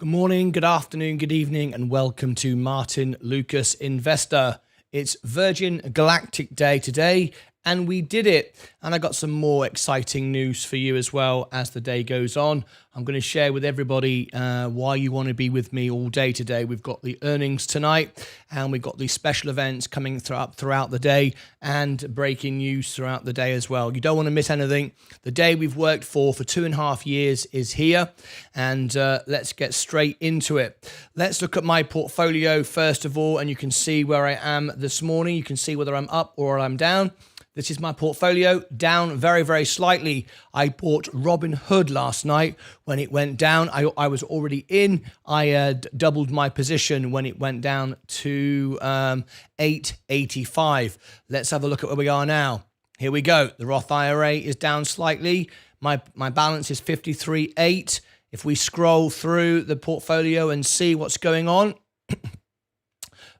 Good morning, good afternoon, good evening, and welcome to Martyn Lucas Investor. It's Virgin Galactic Day today, and we did it. And I got some more exciting news for you as well as the day goes on. I'm going to share with everybody why you want to be with me all day today. We've got the earnings tonight, and we've got these special events coming throughout the day and breaking news throughout the day as well. You don't want to miss anything. The day we've worked for 2.5 years is here, and let's get straight into it. Let's look at my portfolio first of all, and you can see where I am this morning. You can see whether I'm up or I'm down. This is my portfolio, down very, very slightly. I bought Robinhood last night when it went down. I was already in. I doubled my position when it went down to 885. Let's have a look at where we are now. Here we go. The Roth IRA is down slightly. My balance is 53.8. If we scroll through the portfolio and see what's going on,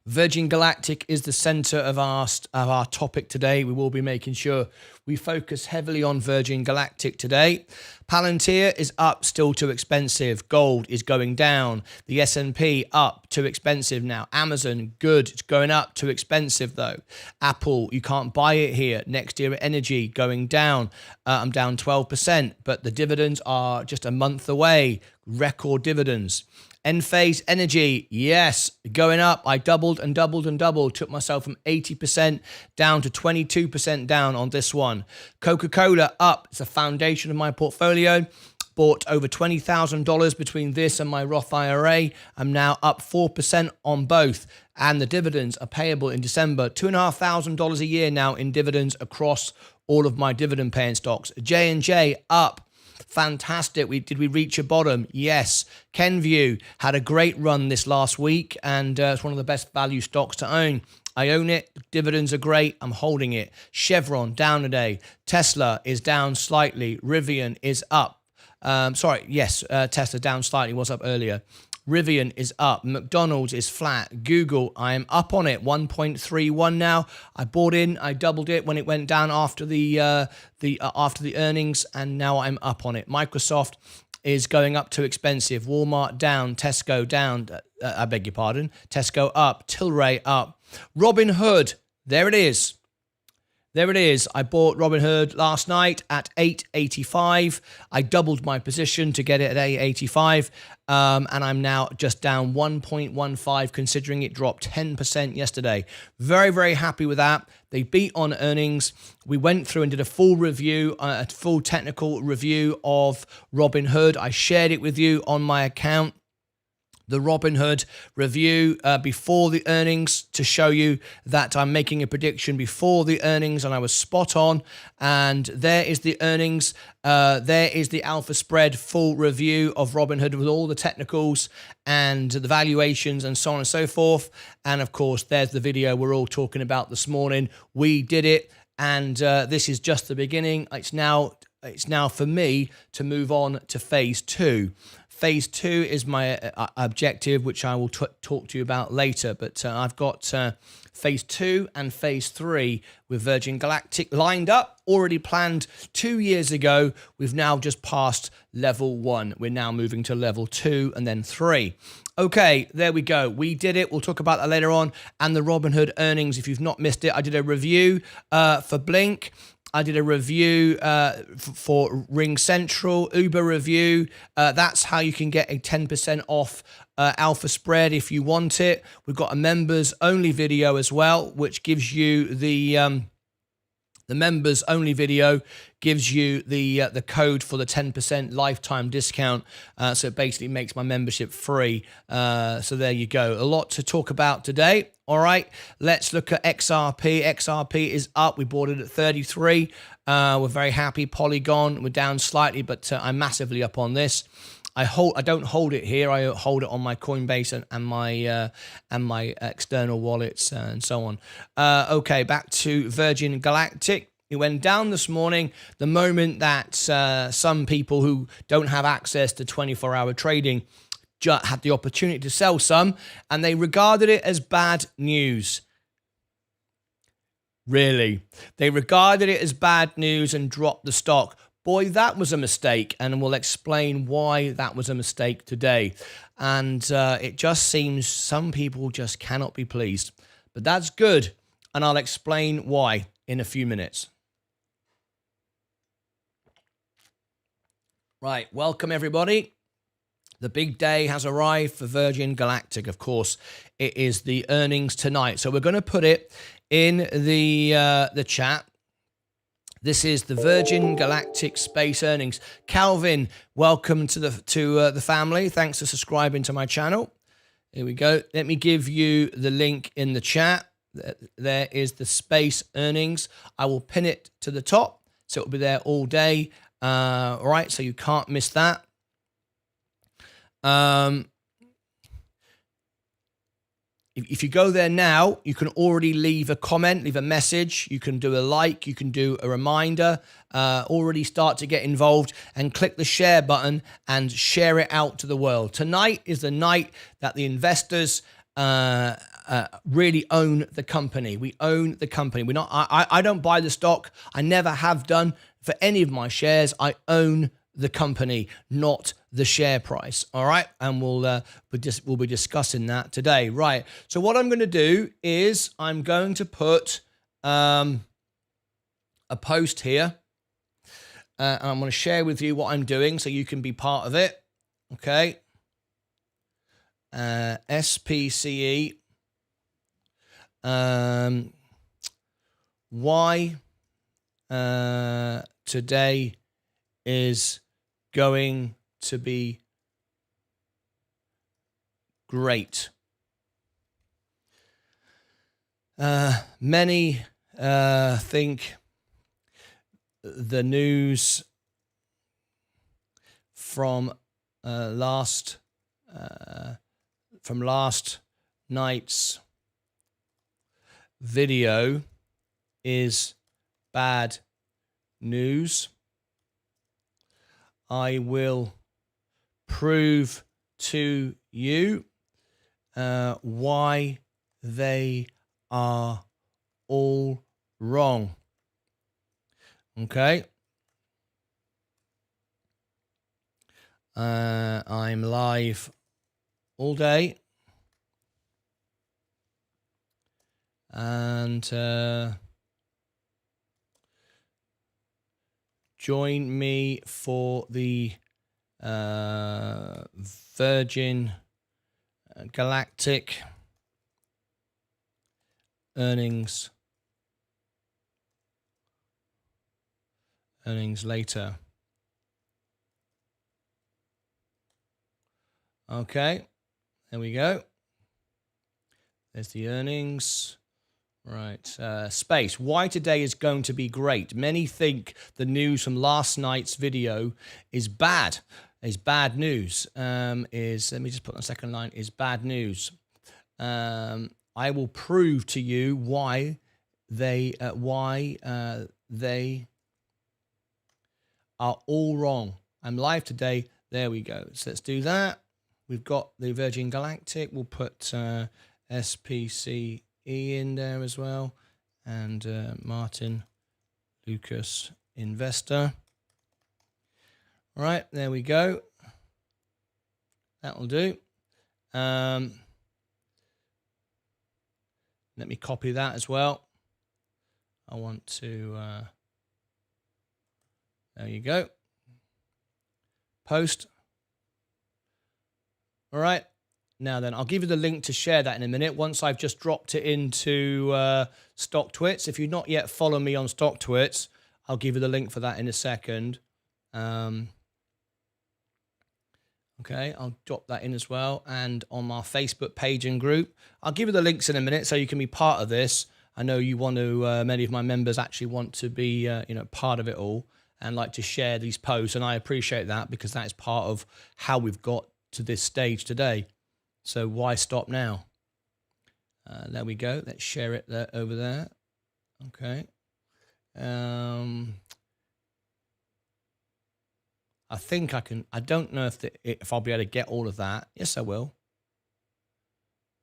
Virgin Galactic is the center of our topic today. We will be making sure we focus heavily on Virgin Galactic today. Palantir is up, still too expensive. Gold is going down. The S&P up, too expensive now. Amazon, good, it's going up, too expensive though. Apple, you can't buy it here. Next year energy going down. I'm down 12%, but the dividends are just a month away. Record dividends. Enphase Energy, yes, going up. I doubled and doubled and doubled. Took myself from 80% down to 22% down on this one. Coca-Cola up. It's a foundation of my portfolio. Bought over $20,000 between this and my Roth IRA. I'm now up 4% on both. And the dividends are payable in December. $2,500 a year now in dividends across all of my dividend paying stocks. J&J up. Fantastic. Did we reach a bottom? Yes. Kenvue had a great run this last week, and it's one of the best value stocks to own. I own it. Dividends are great. I'm holding it. Chevron down today. Tesla is down slightly. Rivian is up. Tesla down slightly. Was up earlier. Rivian is up. McDonald's is flat. Google, I am up on it. 1.31 now. I bought in. I doubled it when it went down after the earnings, and now I'm up on it. Microsoft is going up too expensive. Walmart down. Tesco down. I beg your pardon. Tesco up. Tilray up. Robinhood. There it is. There it is. I bought Robinhood last night at 885. I doubled my position to get it at 885. And I'm now just down 1.15, considering it dropped 10% yesterday. Very, very happy with that. They beat on earnings. We went through and did a full review, a full technical review of Robinhood. I shared it with you on my account. The Robinhood review before the earnings, to show you that I'm making a prediction before the earnings, and I was spot on. And there is the earnings. There is the alpha spread full review of Robinhood with all the technicals and the valuations and so on and so forth. And of course, there's the video we're all talking about this morning. We did it, and this is just the beginning. It's now for me to move on to phase 2. Phase 2 is my objective, which I will talk to you about later. But I've got phase 2 and phase 3 with Virgin Galactic lined up, already planned 2 years ago. We've now just passed level 1. We're now moving to level 2 and then 3. Okay, there we go. We did it. We'll talk about that later on. And the Robinhood earnings, if you've not missed it, I did a review for Blink. I did a review for Ring Central, Uber review. That's how you can get a 10% off alpha spread if you want it. We've got a members only video as well, which gives you the members only video gives you the code for the 10% lifetime discount. So it basically makes my membership free. So there you go. A lot to talk about today. All right, let's look at XRP. XRP is up. We bought it at 33. We're very happy. Polygon, we're down slightly, but I'm massively up on this. I don't hold it here. I hold it on my Coinbase and my external wallets and so on. Okay, back to Virgin Galactic. It went down this morning the moment that some people who don't have access to 24-hour trading had the opportunity to sell some, and they regarded it as bad news. Really. They regarded it as bad news and dropped the stock. boy, that was a mistake, and we'll explain why that was a mistake today. And it just seems some people just cannot be pleased, but that's good, and I'll explain why in a few minutes. Right, welcome everybody. The big day has arrived for Virgin Galactic. Of course, it is the earnings tonight, so we're going to put it in the chat. This is the Virgin Galactic Space earnings. Calvin, welcome to the family. Thanks for subscribing to my channel. Here we go. Let me give you the link in the chat. There is the space earnings. I will pin it to the top, so it'll be there all day. All right, so you can't miss that. If you go there now, you can already leave a comment, leave a message. You can do a like, you can do a reminder, already start to get involved and click the share button and share it out to the world. Tonight is the night that the investors really own the company. We own the company. We're not. I don't buy the stock. I never have done for any of my shares. I own the company, not the share price. All right, and we'll be discussing that today. Right. So what I'm going to do is I'm going to put a post here, and I'm going to share with you what I'm doing so you can be part of it. Okay. SPCE. Why today is going to be great. Many think the news from last night's video is bad news. I will prove to you why they are all wrong. Okay. I'm live all day. And join me for the Virgin Galactic earnings later. Okay, there we go. There's the earnings. Right, space. Why today is going to be great. Many think the news from last night's video is bad. Is bad news. Let me just put on the second line. Is bad news. I will prove to you why they are all wrong. I'm live today. There we go. So let's do that. We've got the Virgin Galactic. We'll put SPCE in there as well, and Martyn Lucas Investor. All right, there we go. That will do. Let me copy that as well. I want to. There you go. Post. All right. Now then, I'll give you the link to share that in a minute once I've just dropped it into StockTwits. If you've not yet followed me on StockTwits, I'll give you the link for that in a second. Okay, I'll drop that in as well. And on our Facebook page and group, I'll give you the links in a minute so you can be part of this. I know you want to, many of my members actually want to be, part of it all and like to share these posts. And I appreciate that because that is part of how we've got to this stage today. So why stop now? There we go. Let's share it there, over there. Okay. I think I can. I don't know if I'll be able to get all of that. Yes, I will.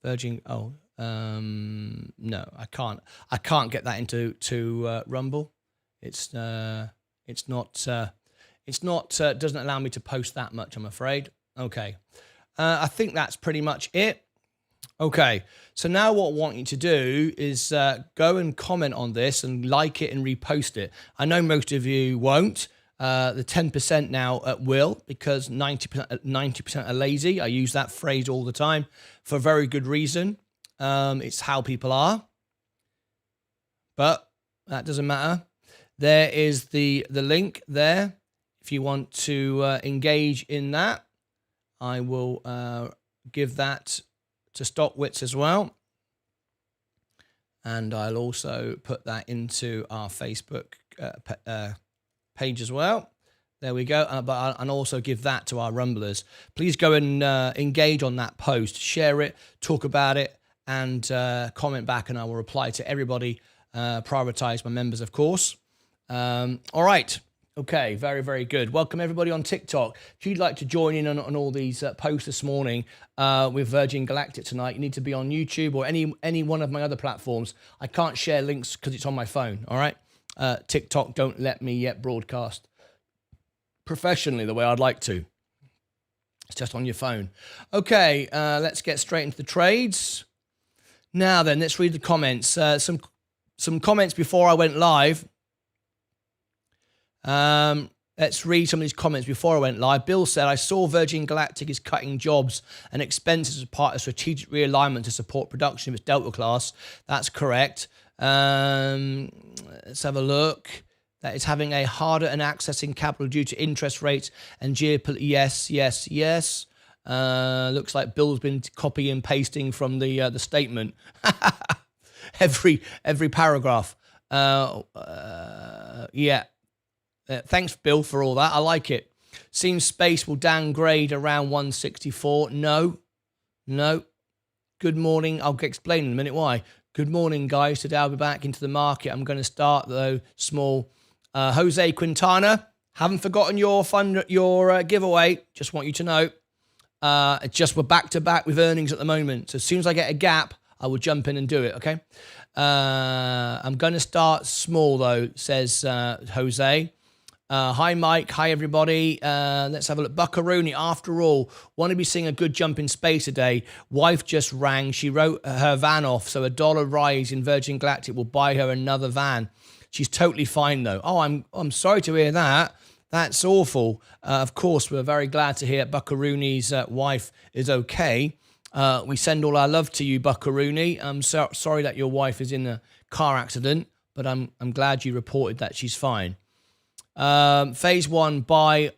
Virgin. Oh, no, I can't. I can't get that into Rumble. It's not It's not, doesn't allow me to post that much, I'm afraid. Okay. I think that's pretty much it. Okay. So now what I want you to do is go and comment on this and like it and repost it. I know most of you won't. The 10% now will, because 90% are lazy. I use that phrase all the time for a very good reason. It's how people are. But that doesn't matter. There is the link there. If you want to engage in that, I will give that to Stockwitz as well. And I'll also put that into our Facebook page as well. There we go. And also give that to our Rumblers. Please go and engage on that post, share it, talk about it, and comment back, and I will reply to everybody. Prioritize my members, of course. All right. Okay. Very, very good. Welcome everybody on TikTok. If you'd like to join in on all these posts this morning with Virgin Galactic tonight, you need to be on YouTube or any one of my other platforms. I can't share links because it's on my phone. All right. TikTok don't let me yet broadcast professionally the way I'd like to. It's just on your phone. Okay, let's get straight into the trades. Now then, let's read the comments. Some comments before I went live. Let's read some of these comments before I went live. Bill said, I saw Virgin Galactic is cutting jobs and expenses as part of strategic realignment to support production of its Delta class. That's correct. Let's have a look. That is having a harder and accessing capital due to interest rates and geopolitics. Yes. Looks like Bill's been copying and pasting from the statement. every paragraph. Yeah. Thanks, Bill, for all that. I like it. Seems space will downgrade around 164. No. Good morning. I'll explain in a minute why. Good morning, guys. Today I'll be back into the market. I'm going to start, though, small. Jose Quintana, haven't forgotten your giveaway. Just want you to know. We're back to back with earnings at the moment. So as soon as I get a gap, I will jump in and do it, okay? I'm going to start small, though, says Jose. Hi, Mike. Hi, everybody. Let's have a look. Buckaroonie, after all, want to be seeing a good jump in space today. Wife just rang. She wrote her van off, so $1 rise in Virgin Galactic will buy her another van. She's totally fine, though. Oh, I'm sorry to hear that. That's awful. Of course, we're very glad to hear Buckaroonie's wife is okay. We send all our love to you, Buckaroonie. I'm sorry that your wife is in a car accident, but I'm glad you reported that she's fine. Phase 1 buy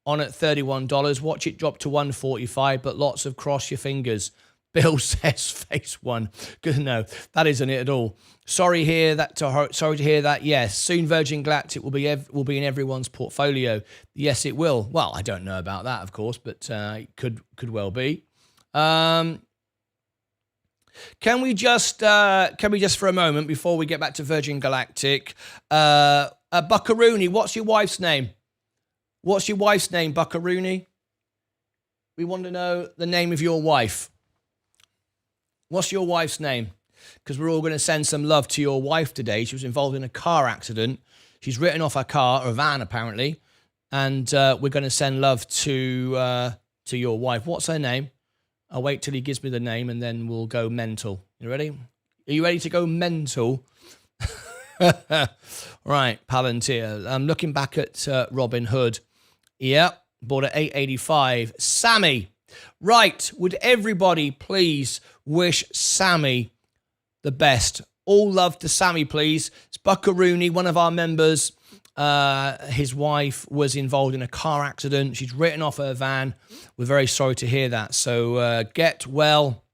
on at $31. Watch it drop to $145, but lots of cross your fingers. Bill says phase 1. Good to know. That isn't it at all. Sorry to hear that. Yes, soon Virgin Galactic will be in everyone's portfolio. Yes, it will. Well, I don't know about that, of course, but it could well be. Can we just for a moment before we get back to Virgin Galactic? Buckaroonie, what's your wife's name? What's your wife's name, Buckaroonie? We want to know the name of your wife. What's your wife's name? Because we're all going to send some love to your wife today. She was involved in a car accident. She's written off her car, or van apparently, and we're going to send love to your wife. What's her name? I'll wait till he gives me the name, and then we'll go mental. You ready? Are you ready to go mental? Right, Palantir. I'm looking back at Robin Hood. Yep, bought at $8.85. Sammy. Right, would everybody please wish Sammy the best? All love to Sammy, please. It's Buckaroonie, one of our members. His wife was involved in a car accident. She's written off her van. We're very sorry to hear that. So get well.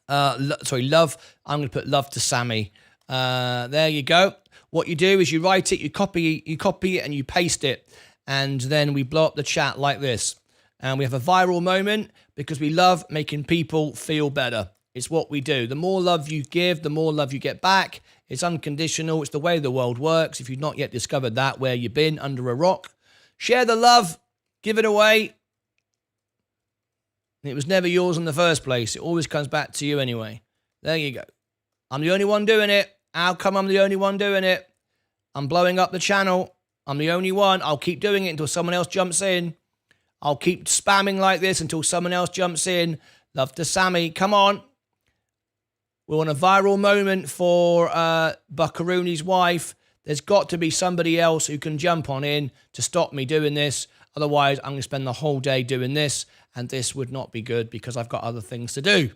Love. I'm going to put love to Sammy. There you go. What you do is you write it, you copy it, and you paste it. And then we blow up the chat like this. And we have a viral moment because we love making people feel better. It's what we do. The more love you give, the more love you get back. It's unconditional. It's the way the world works. If you've not yet discovered that, where you've been under a rock, share the love, give it away. It was never yours in the first place. It always comes back to you anyway. There you go. I'm the only one doing it. How come I'm the only one doing it? I'm blowing up the channel. I'm the only one. I'll keep doing it until someone else jumps in. I'll keep spamming like this until someone else jumps in. Love to Sammy. Come on. We want a viral moment for Buckarooni's wife. There's got to be somebody else who can jump on in to stop me doing this. Otherwise, I'm going to spend the whole day doing this, and this would not be good because I've got other things to do.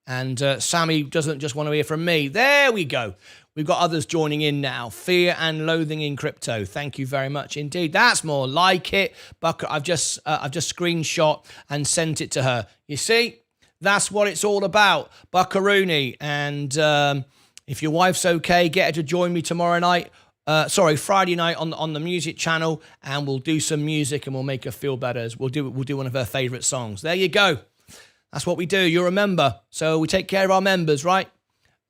And Sammy doesn't just want to hear from me. There we go. We've got others joining in now. Fear and loathing in crypto. Thank you very much indeed. That's more like it. Buck, I've just screenshot and sent it to her. You see, that's what it's all about, Buckaroony. And if your wife's okay, get her to join me tomorrow night. Friday night on the music channel, and we'll do some music and we'll make her feel better. We'll do one of her favourite songs. There you go. That's what we do. You're a member, so we take care of our members, right?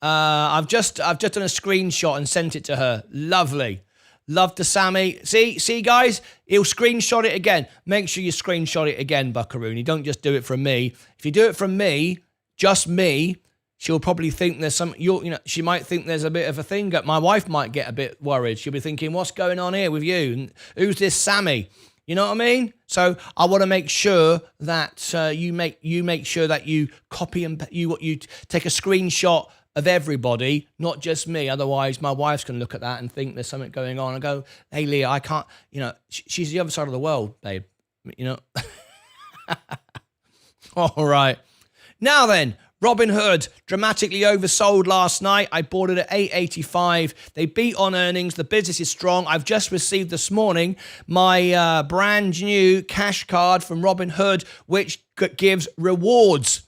I've just done a screenshot and sent it to her. Lovely. Love to Sammy. See, guys, he'll screenshot it again. Make sure you screenshot it again, Buckaroony. Don't just do it from me. If you do it from me, just me, she'll probably think there's some. She might think there's a bit of a thing. My wife might get a bit worried. She'll be thinking, "What's going on here with you? And who's this Sammy?" You know what I mean? So I want to make sure that you make sure that you copy and you take a screenshot of everybody, not just me. Otherwise, my wife's going to look at that and think there's something going on and go, "Hey, Leah, I can't." She's the other side of the world, babe. All right. Now then. Robinhood dramatically oversold last night. I bought it at $8.85. They beat on earnings. The business is strong. I've just received this morning my brand new cash card from Robinhood, which gives rewards.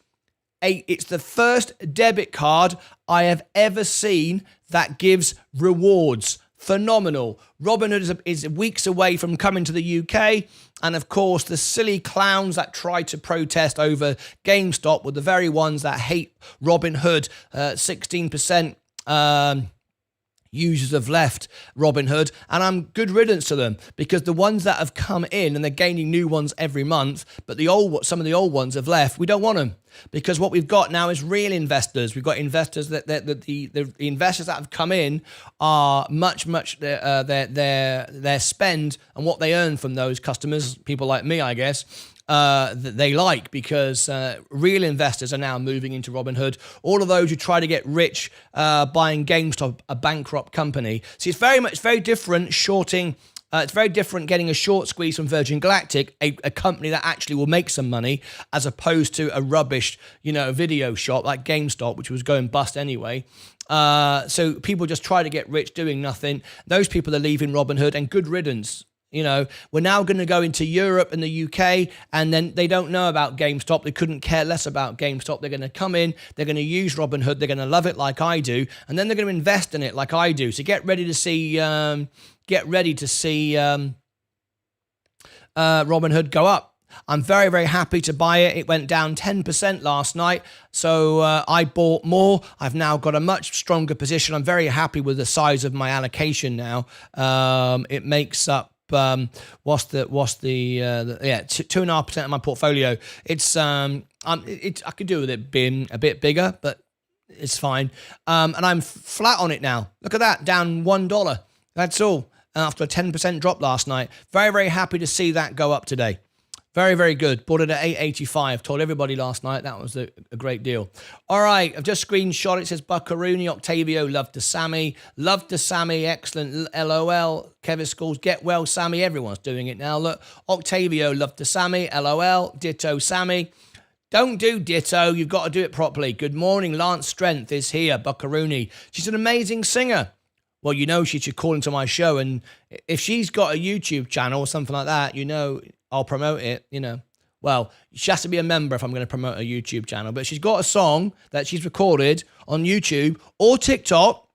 It's the first debit card I have ever seen that gives rewards. Phenomenal. Robinhood is weeks away from coming to the UK. And of course, the silly clowns that tried to protest over GameStop were the very ones that hate Robinhood. 16% users have left Robinhood, and I'm good riddance to them, because the ones that have come in, and they're gaining new ones every month, but some of the old ones have left. We don't want them, because what we've got now is real investors. We've got investors that the investors that have come in are much their spend and what they earn from those customers, people like me, I guess, that they like, because real investors are now moving into Robinhood. All of those who try to get rich buying GameStop, a bankrupt company. See, it's very different shorting. It's very different getting a short squeeze from Virgin Galactic, a company that actually will make some money, as opposed to a rubbish, video shop like GameStop, which was going bust anyway. So people just try to get rich doing nothing. Those people are leaving Robinhood, and good riddance. We're now going to go into Europe and the UK, and then they don't know about GameStop. They couldn't care less about GameStop. They're going to come in, they're going to use Robinhood, they're going to love it like I do, and then they're going to invest in it like I do. So get ready to see Robinhood go up. I'm very, very happy to buy it. It went down 10% last night, so I bought more. I've now got a much stronger position. I'm very happy with the size of my allocation now. It makes up 2.5% of my portfolio. It's I could do with it being a bit bigger, but it's fine. And I'm flat on it now. Look at that, down $1. That's all after a 10% drop last night. Very, very happy to see that go up today. Very, very good. Bought it at $8.85. Told everybody last night that was a great deal. All right, I've just screenshot it. It says Buckaroony, Octavio, love to Sammy. Love to Sammy, excellent. LOL. Kevin Schools, get well, Sammy. Everyone's doing it now. Look, Octavio, love to Sammy. LOL. Ditto, Sammy. Don't do ditto. You've got to do it properly. Good morning. Lance Strength is here. Buckaroony. She's an amazing singer. Well, she should call into my show. And if she's got a YouTube channel or something like that, I'll promote it, Well, she has to be a member if I'm going to promote a YouTube channel. But she's got a song that she's recorded on YouTube or TikTok,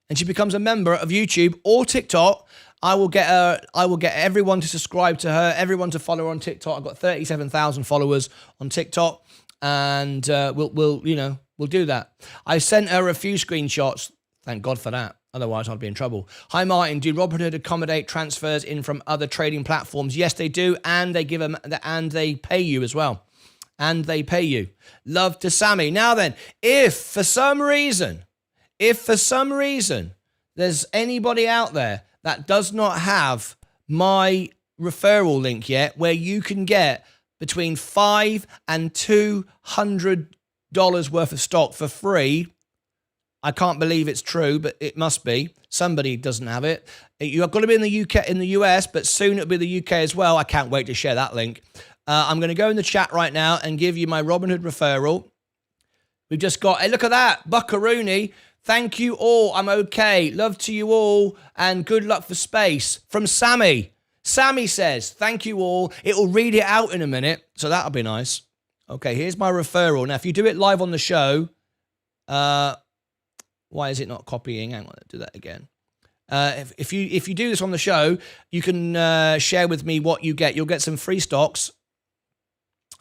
and she becomes a member of YouTube or TikTok. I will get everyone to subscribe to her, everyone to follow her on TikTok. I've got 37,000 followers on TikTok, and we'll do that. I sent her a few screenshots. Thank God for that. Otherwise, I'd be in trouble. Hi, Martin. Do Robinhood accommodate transfers in from other trading platforms? Yes, they do, and they they pay you as well. And they pay you. Love to Sammy. Now then, if for some reason there's anybody out there that does not have my referral link yet, where you can get between $5 and $200 worth of stock for free. I can't believe it's true, but it must be. Somebody doesn't have it. You've got to be in the UK, in the US, but soon it'll be the UK as well. I can't wait to share that link. I'm going to go in the chat right now and give you my Robinhood referral. We've just got, hey, look at that, Buckaroony. Thank you all. I'm okay. Love to you all, and good luck for space. From Sammy. Sammy says, thank you all. It'll read it out in a minute, so that'll be nice. Okay, here's my referral. Now, if you do it live on the show, why is it not copying? Hang on, I'll do that again. If you do this on the show, you can share with me what you get. You'll get some free stocks.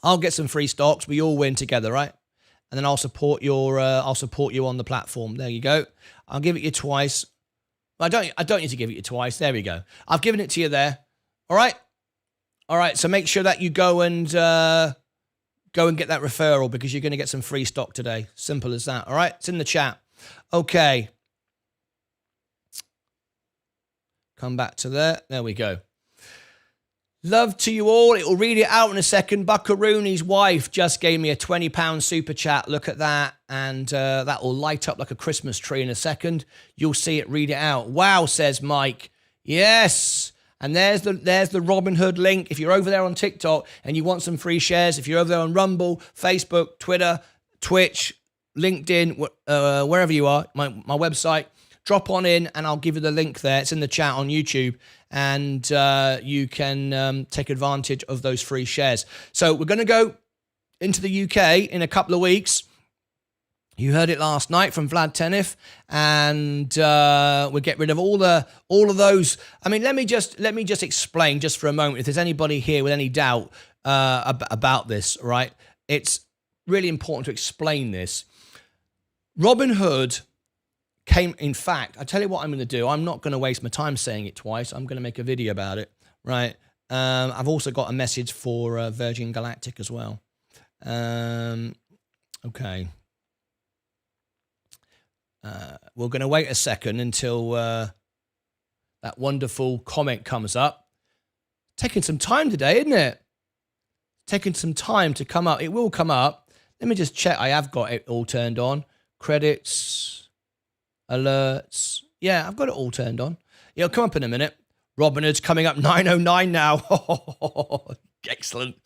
I'll get some free stocks. We all win together, right? And then I'll support you on the platform. There you go. I'll give it you twice. I don't need to give it you twice. There we go. I've given it to you there. All right. All right. So make sure that you go and get that referral, because you're going to get some free stock today. Simple as that. All right. It's in the chat. Okay. Come back to there. There we go. Love to you all. It will read it out in a second. Buckaroony's wife just gave me a £20 super chat. Look at that. And that will light up like a Christmas tree in a second. You'll see it read it out. Wow, says Mike. Yes. And there's the Robinhood link. If you're over there on TikTok and you want some free shares, if you're over there on Rumble, Facebook, Twitter, Twitch, LinkedIn, wherever you are, my website, drop on in and I'll give you the link there. It's in the chat on YouTube, and you can take advantage of those free shares. So we're going to go into the UK in a couple of weeks. You heard it last night from Vlad Tenev, and we'll get rid of all of those. I mean, let me just explain just for a moment, if there's anybody here with any doubt about this, right? It's really important to explain this. Robinhood came, in fact, I tell you what I'm going to do. I'm not going to waste my time saying it twice. I'm going to make a video about it, right? I've also got a message for Virgin Galactic as well. Okay. We're going to wait a second until that wonderful comment comes up. Taking some time today, isn't it? Taking some time to come up. It will come up. Let me just check. I have got it all turned on. Credits, alerts. Yeah, I've got it all turned on. It'll come up in a minute. Robinhood's coming up 9:09 now. Excellent.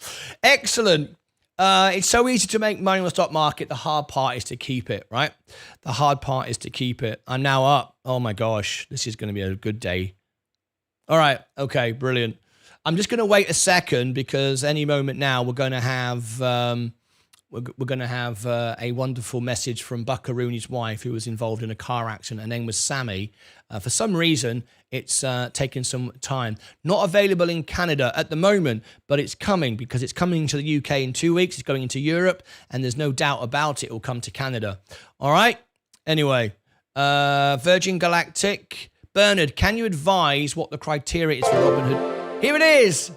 Excellent. It's so easy to make money on the stock market. The hard part is to keep it, right? The hard part is to keep it. I'm now up. Oh my gosh, this is going to be a good day. All right. Okay, brilliant. I'm just going to wait a second, because any moment now we're going to have a wonderful message from Buckaroony's wife, who was involved in a car accident. Her name was Sammy. For some reason, it's taken some time. Not available in Canada at the moment, but it's coming, because it's coming to the UK in 2 weeks. It's going into Europe, and there's no doubt about it will come to Canada. All right? Anyway, Virgin Galactic. Bernard, can you advise what the criteria is for Robinhood? Here it is!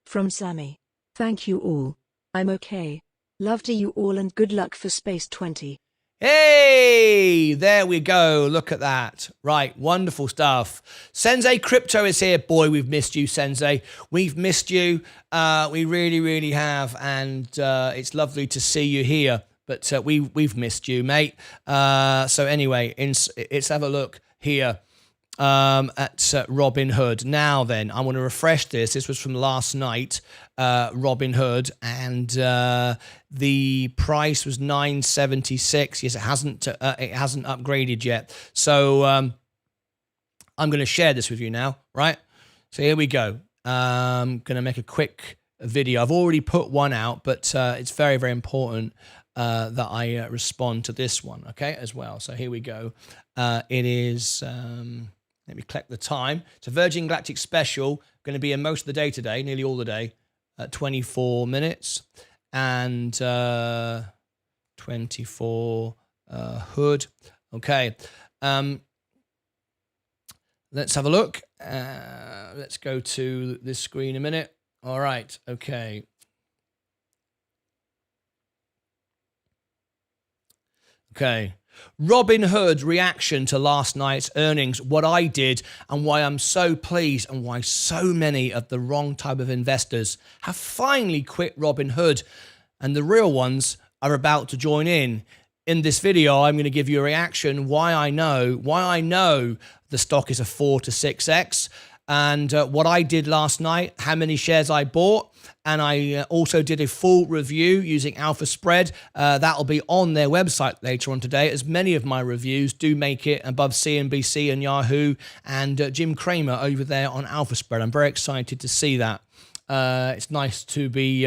From Sammy. Thank you all. I'm okay. Love to you all, and good luck for Space 20. Hey, there we go. Look at that. Right, wonderful stuff. Sensei Crypto is here. Boy, we've missed you, Sensei. We've missed you. We really, really have, and it's lovely to see you here. But we've missed you, mate. So anyway, let's have a look here at Robinhood. Now then, I want to refresh this. This was from last night, Robinhood, and the price was $9.76. Yes, it hasn't upgraded yet. So I'm going to share this with you now, right? So here we go. I'm going to make a quick video. I've already put one out, but it's very, very important that I respond to this one, okay, as well. So here we go. It is... let me collect the time. It's a Virgin Galactic special. Going to be in most of the day today, nearly all the day. 24 minutes. And 24 hood. Okay. Let's have a look. Let's go to this screen a minute. All right. Okay. Okay. Robinhood reaction to last night's earnings, what I did and why I'm so pleased and why so many of the wrong type of investors have finally quit Robinhood and the real ones are about to join in. In this video, I'm going to give you a reaction why I know the stock is a 4 to 6x and what I did last night, how many shares I bought. And I also did a full review using Alpha Spread. That'll be on their website later on today, as many of my reviews do make it above CNBC and Yahoo and Jim Cramer over there on Alpha Spread. I'm very excited to see that. It's nice to be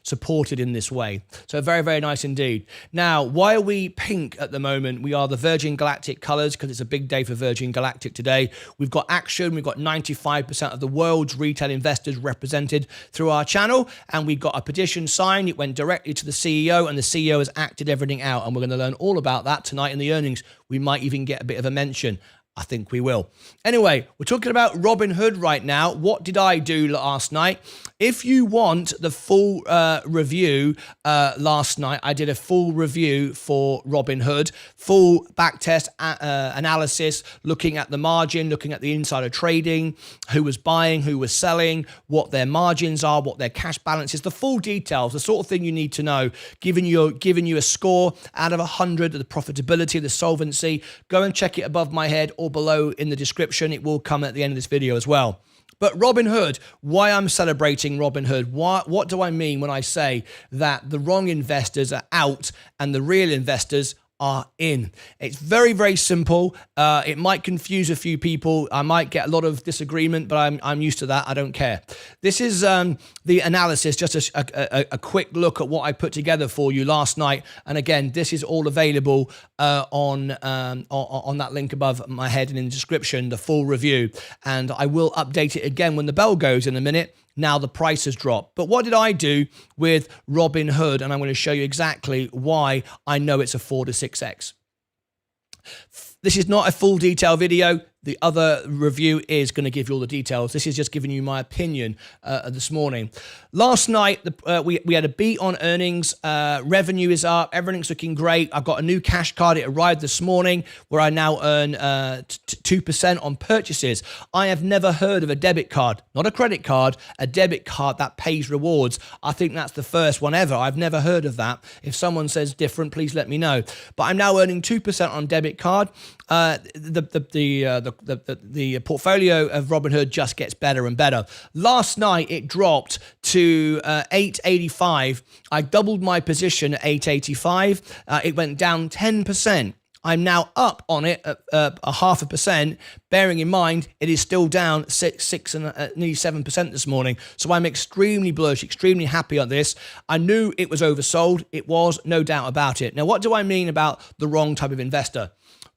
supported in this way. So very, very nice indeed. Now, why are we pink at the moment? We are the Virgin Galactic colours because it's a big day for Virgin Galactic today. We've got action. We've got 95% of the world's retail investors represented through our channel. And we got a petition signed. It went directly to the CEO and the CEO has acted everything out. And we're going to learn all about that tonight in the earnings. We might even get a bit of a mention. I think we will. Anyway, we're talking about Robinhood right now. What did I do last night? If you want the full review last night, I did a full review for Robinhood, full backtest analysis, looking at the margin, looking at the insider trading, who was buying, who was selling, what their margins are, what their cash balance is, the full details, the sort of thing you need to know, giving you a score out of 100 of the profitability, the solvency. Go and check it above my head or below in the description. It will come at the end of this video as well. But Robinhood, why I'm celebrating Robinhood, what do I mean when I say that the wrong investors are out and the real investors are in? It's very, very simple. It might confuse a few people. I might get a lot of disagreement, but I'm used to that. I don't care. This is the analysis, just a quick look at what I put together for you last night. And again, this is all available on that link above my head and in the description, the full review. And I will update it again when the bell goes in a minute. Now the price has dropped. But what did I do with Robinhood? And I'm going to show you exactly why I know it's a 4 to 6x. This is not a full detail video. The other review is going to give you all the details. This is just giving you my opinion this morning. Last night, we had a beat on earnings. Revenue is up. Everything's looking great. I've got a new cash card. It arrived this morning where I now earn 2% on purchases. I have never heard of a debit card, not a credit card, a debit card that pays rewards. I think that's the first one ever. I've never heard of that. If someone says different, please let me know. But I'm now earning 2% on debit card. The portfolio of Robinhood just gets better and better. Last night it dropped to 885. I doubled my position at 885. It went down 10%. I'm now up on it at 0.5%, bearing in mind it is still down 6 and nearly 7% this morning. So I'm extremely bullish, extremely happy on this. I knew it was oversold. It was, no doubt about it. Now, what do I mean about the wrong type of investor?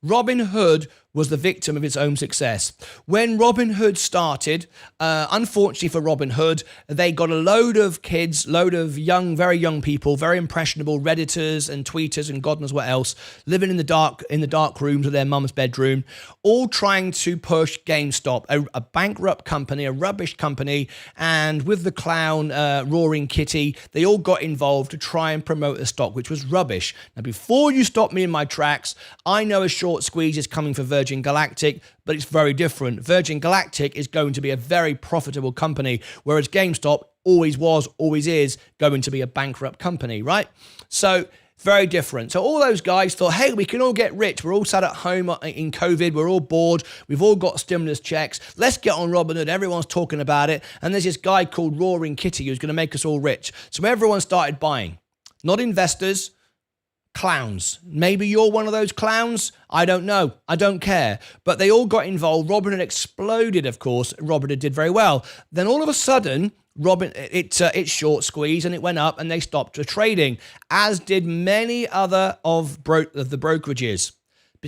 Robinhood was the victim of its own success. When Robinhood started, unfortunately for Robinhood, they got a load of kids, load of young, very young people, very impressionable Redditors and tweeters and God knows what else, living in the dark rooms of their mum's bedroom, all trying to push GameStop, a bankrupt company, a rubbish company, and with the clown Roaring Kitty, they all got involved to try and promote the stock, which was rubbish. Now, before you stop me in my tracks, I know a short squeeze is coming for Virgin Galactic, but it's very different. Virgin Galactic is going to be a very profitable company, whereas GameStop always was, always is going to be a bankrupt company, right? So very different. So all those guys thought, hey, we can all get rich. We're all sat at home in COVID. We're all bored. We've all got stimulus checks. Let's get on Robinhood. Everyone's talking about it. And there's this guy called Roaring Kitty who's going to make us all rich. So everyone started buying. Not investors, clowns. Maybe you're one of those clowns. I don't know. I don't care. But they all got involved. Robinhood exploded, of course. Robinhood did very well. Then all of a sudden, it short squeezed and it went up and they stopped trading, as did many other of the brokerages.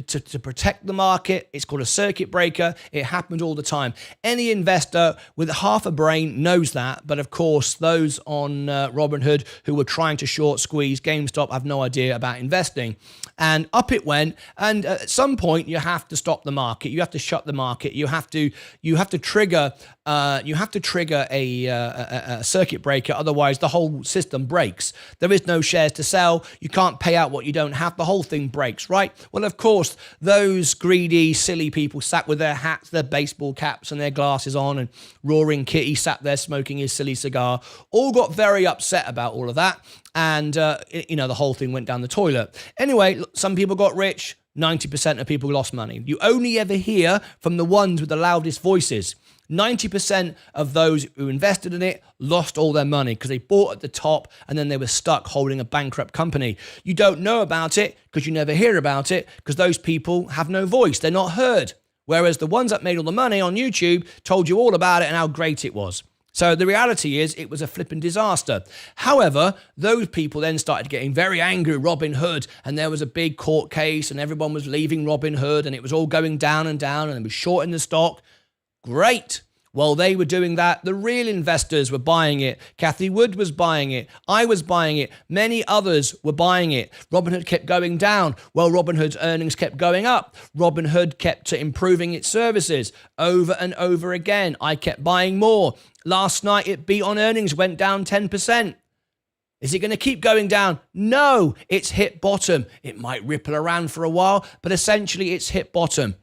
To protect the market, it's called a circuit breaker. It happens all the time. Any investor with half a brain knows that. But of course, those on Robinhood who were trying to short squeeze GameStop have no idea about investing. And up it went. And at some point, you have to stop the market. You have to shut the market. You have to trigger you have to trigger a circuit breaker, otherwise the whole system breaks. There is no shares to sell. You can't pay out what you don't have. The whole thing breaks, right? Well, of course, those greedy, silly people sat with their hats, their baseball caps and their glasses on, and Roaring Kitty sat there smoking his silly cigar, all got very upset about all of that. And, the whole thing went down the toilet. Anyway, some people got rich. 90% of people lost money. You only ever hear from the ones with the loudest voices. 90% of those who invested in it lost all their money because they bought at the top and then they were stuck holding a bankrupt company. You don't know about it because you never hear about it because those people have no voice. They're not heard. Whereas the ones that made all the money on YouTube told you all about it and how great it was. So the reality is it was a flipping disaster. However, those people then started getting very angry at Robin Hood, and there was a big court case and everyone was leaving Robin Hood and it was all going down and down and it was shorting the stock. Great. Well, they were doing that. The real investors were buying it. Kathy Wood was buying it. I was buying it. Many others were buying it. Robinhood kept going down. Well, Robinhood's earnings kept going up. Robinhood kept improving its services over and over again. I kept buying more. Last night, it beat on earnings, went down 10%. Is it going to keep going down? No, it's hit bottom. It might ripple around for a while, but essentially it's hit bottom.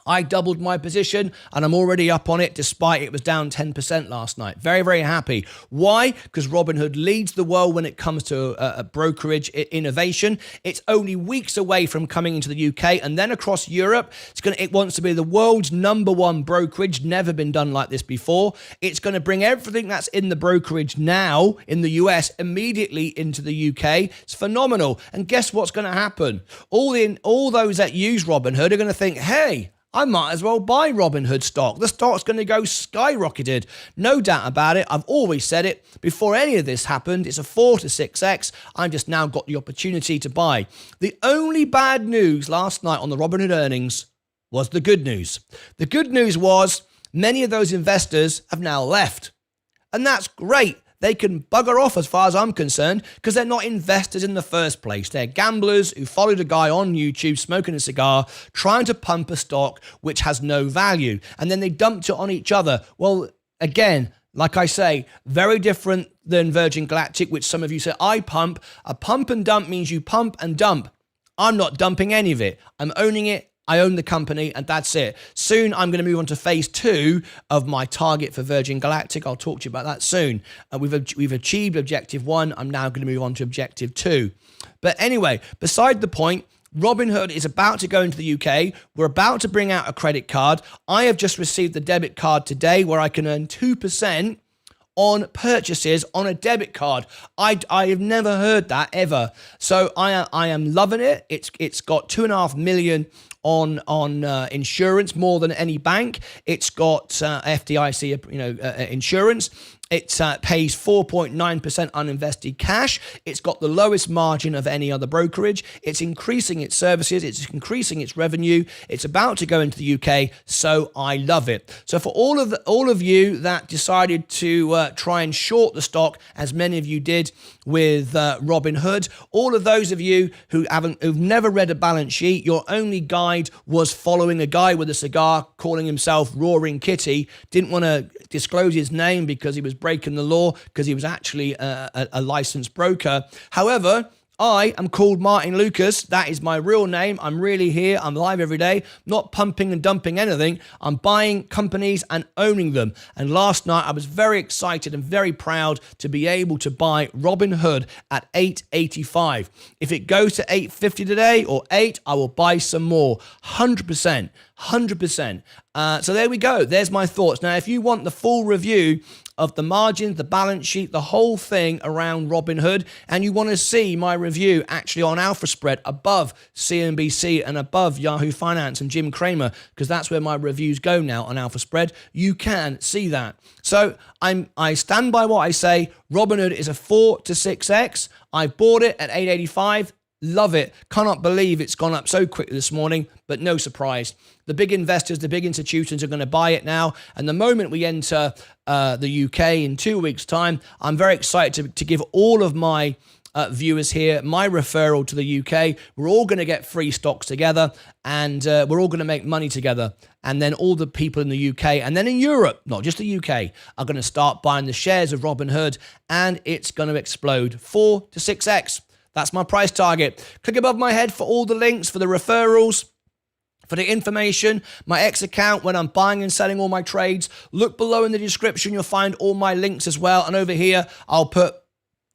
I doubled my position and I'm already up on it despite it was down 10% last night. Very, very happy. Why? Because Robinhood leads the world when it comes to a brokerage innovation. It's only weeks away from coming into the UK and then across Europe. It wants to be the world's #1 brokerage. Never been done like this before. It's going to bring everything that's in the brokerage now in the US immediately into the UK. It's phenomenal. And guess what's going to happen? All those that use Robinhood are going to think, hey, I might as well buy Robinhood stock. The stock's going to go skyrocketed. No doubt about it. I've always said it. Before any of this happened, it's a 4 to 6x. I just now got the opportunity to buy. The only bad news last night on the Robinhood earnings was the good news. The good news was many of those investors have now left. And that's great. They can bugger off as far as I'm concerned because they're not investors in the first place. They're gamblers who followed a guy on YouTube smoking a cigar, trying to pump a stock which has no value. And then they dumped it on each other. Well, again, like I say, very different than Virgin Galactic, which some of you say, I pump. A pump and dump means you pump and dump. I'm not dumping any of it. I'm owning it. I own the company and that's it. Soon I'm going to move on to phase 2 of my target for Virgin Galactic. I'll talk to you about that soon. We've achieved objective 1. I'm now going to move on to objective 2. But anyway, beside the point, Robinhood is about to go into the UK. We're about to bring out a credit card. I have just received the debit card today where I can earn 2% on purchases on a debit card. I have never heard that ever. So I am loving it. It's got 2.5 million on insurance, more than any bank. It's got FDIC insurance. It pays 4.9% uninvested cash. It's got the lowest margin of any other brokerage. It's increasing its services. It's increasing its revenue. It's about to go into the UK, so I love it. So for all of you that decided to try and short the stock, as many of you did with Robinhood, all of those of you who've never read a balance sheet, your only guide was following a guy with a cigar calling himself Roaring Kitty, didn't want to disclose his name because he was breaking the law, because he was actually a licensed broker. However, I am called Martyn Lucas. That is my real name. I'm really here. I'm live every day, not pumping and dumping anything. I'm buying companies and owning them. And last night, I was very excited and very proud to be able to buy Robinhood at $8.85. If it goes to $8.50 today or $8, I will buy some more. 100%. 100%. So there we go. There's my thoughts. Now, if you want the full review of the margins, the balance sheet, the whole thing around Robinhood, and you want to see my review actually on Alpha Spread above CNBC and above Yahoo Finance and Jim Cramer, because that's where my reviews go now on Alpha Spread, you can see that. So I stand by what I say. Robinhood is a 4 to 6x. I bought it at $8.85. Love it. Cannot believe it's gone up so quickly this morning, but no surprise. The big investors, the big institutions are going to buy it now. And the moment we enter the UK in 2 weeks' time, I'm very excited to give all of my viewers here, my referral to the UK. We're all going to get free stocks together, and we're all going to make money together. And then all the people in the UK and then in Europe, not just the UK, are going to start buying the shares of Robinhood, and it's going to explode 4 to 6x. That's my price target. Click above my head for all the links, for the referrals, for the information, my X account when I'm buying and selling all my trades. Look below in the description. You'll find all my links as well. And over here, I'll put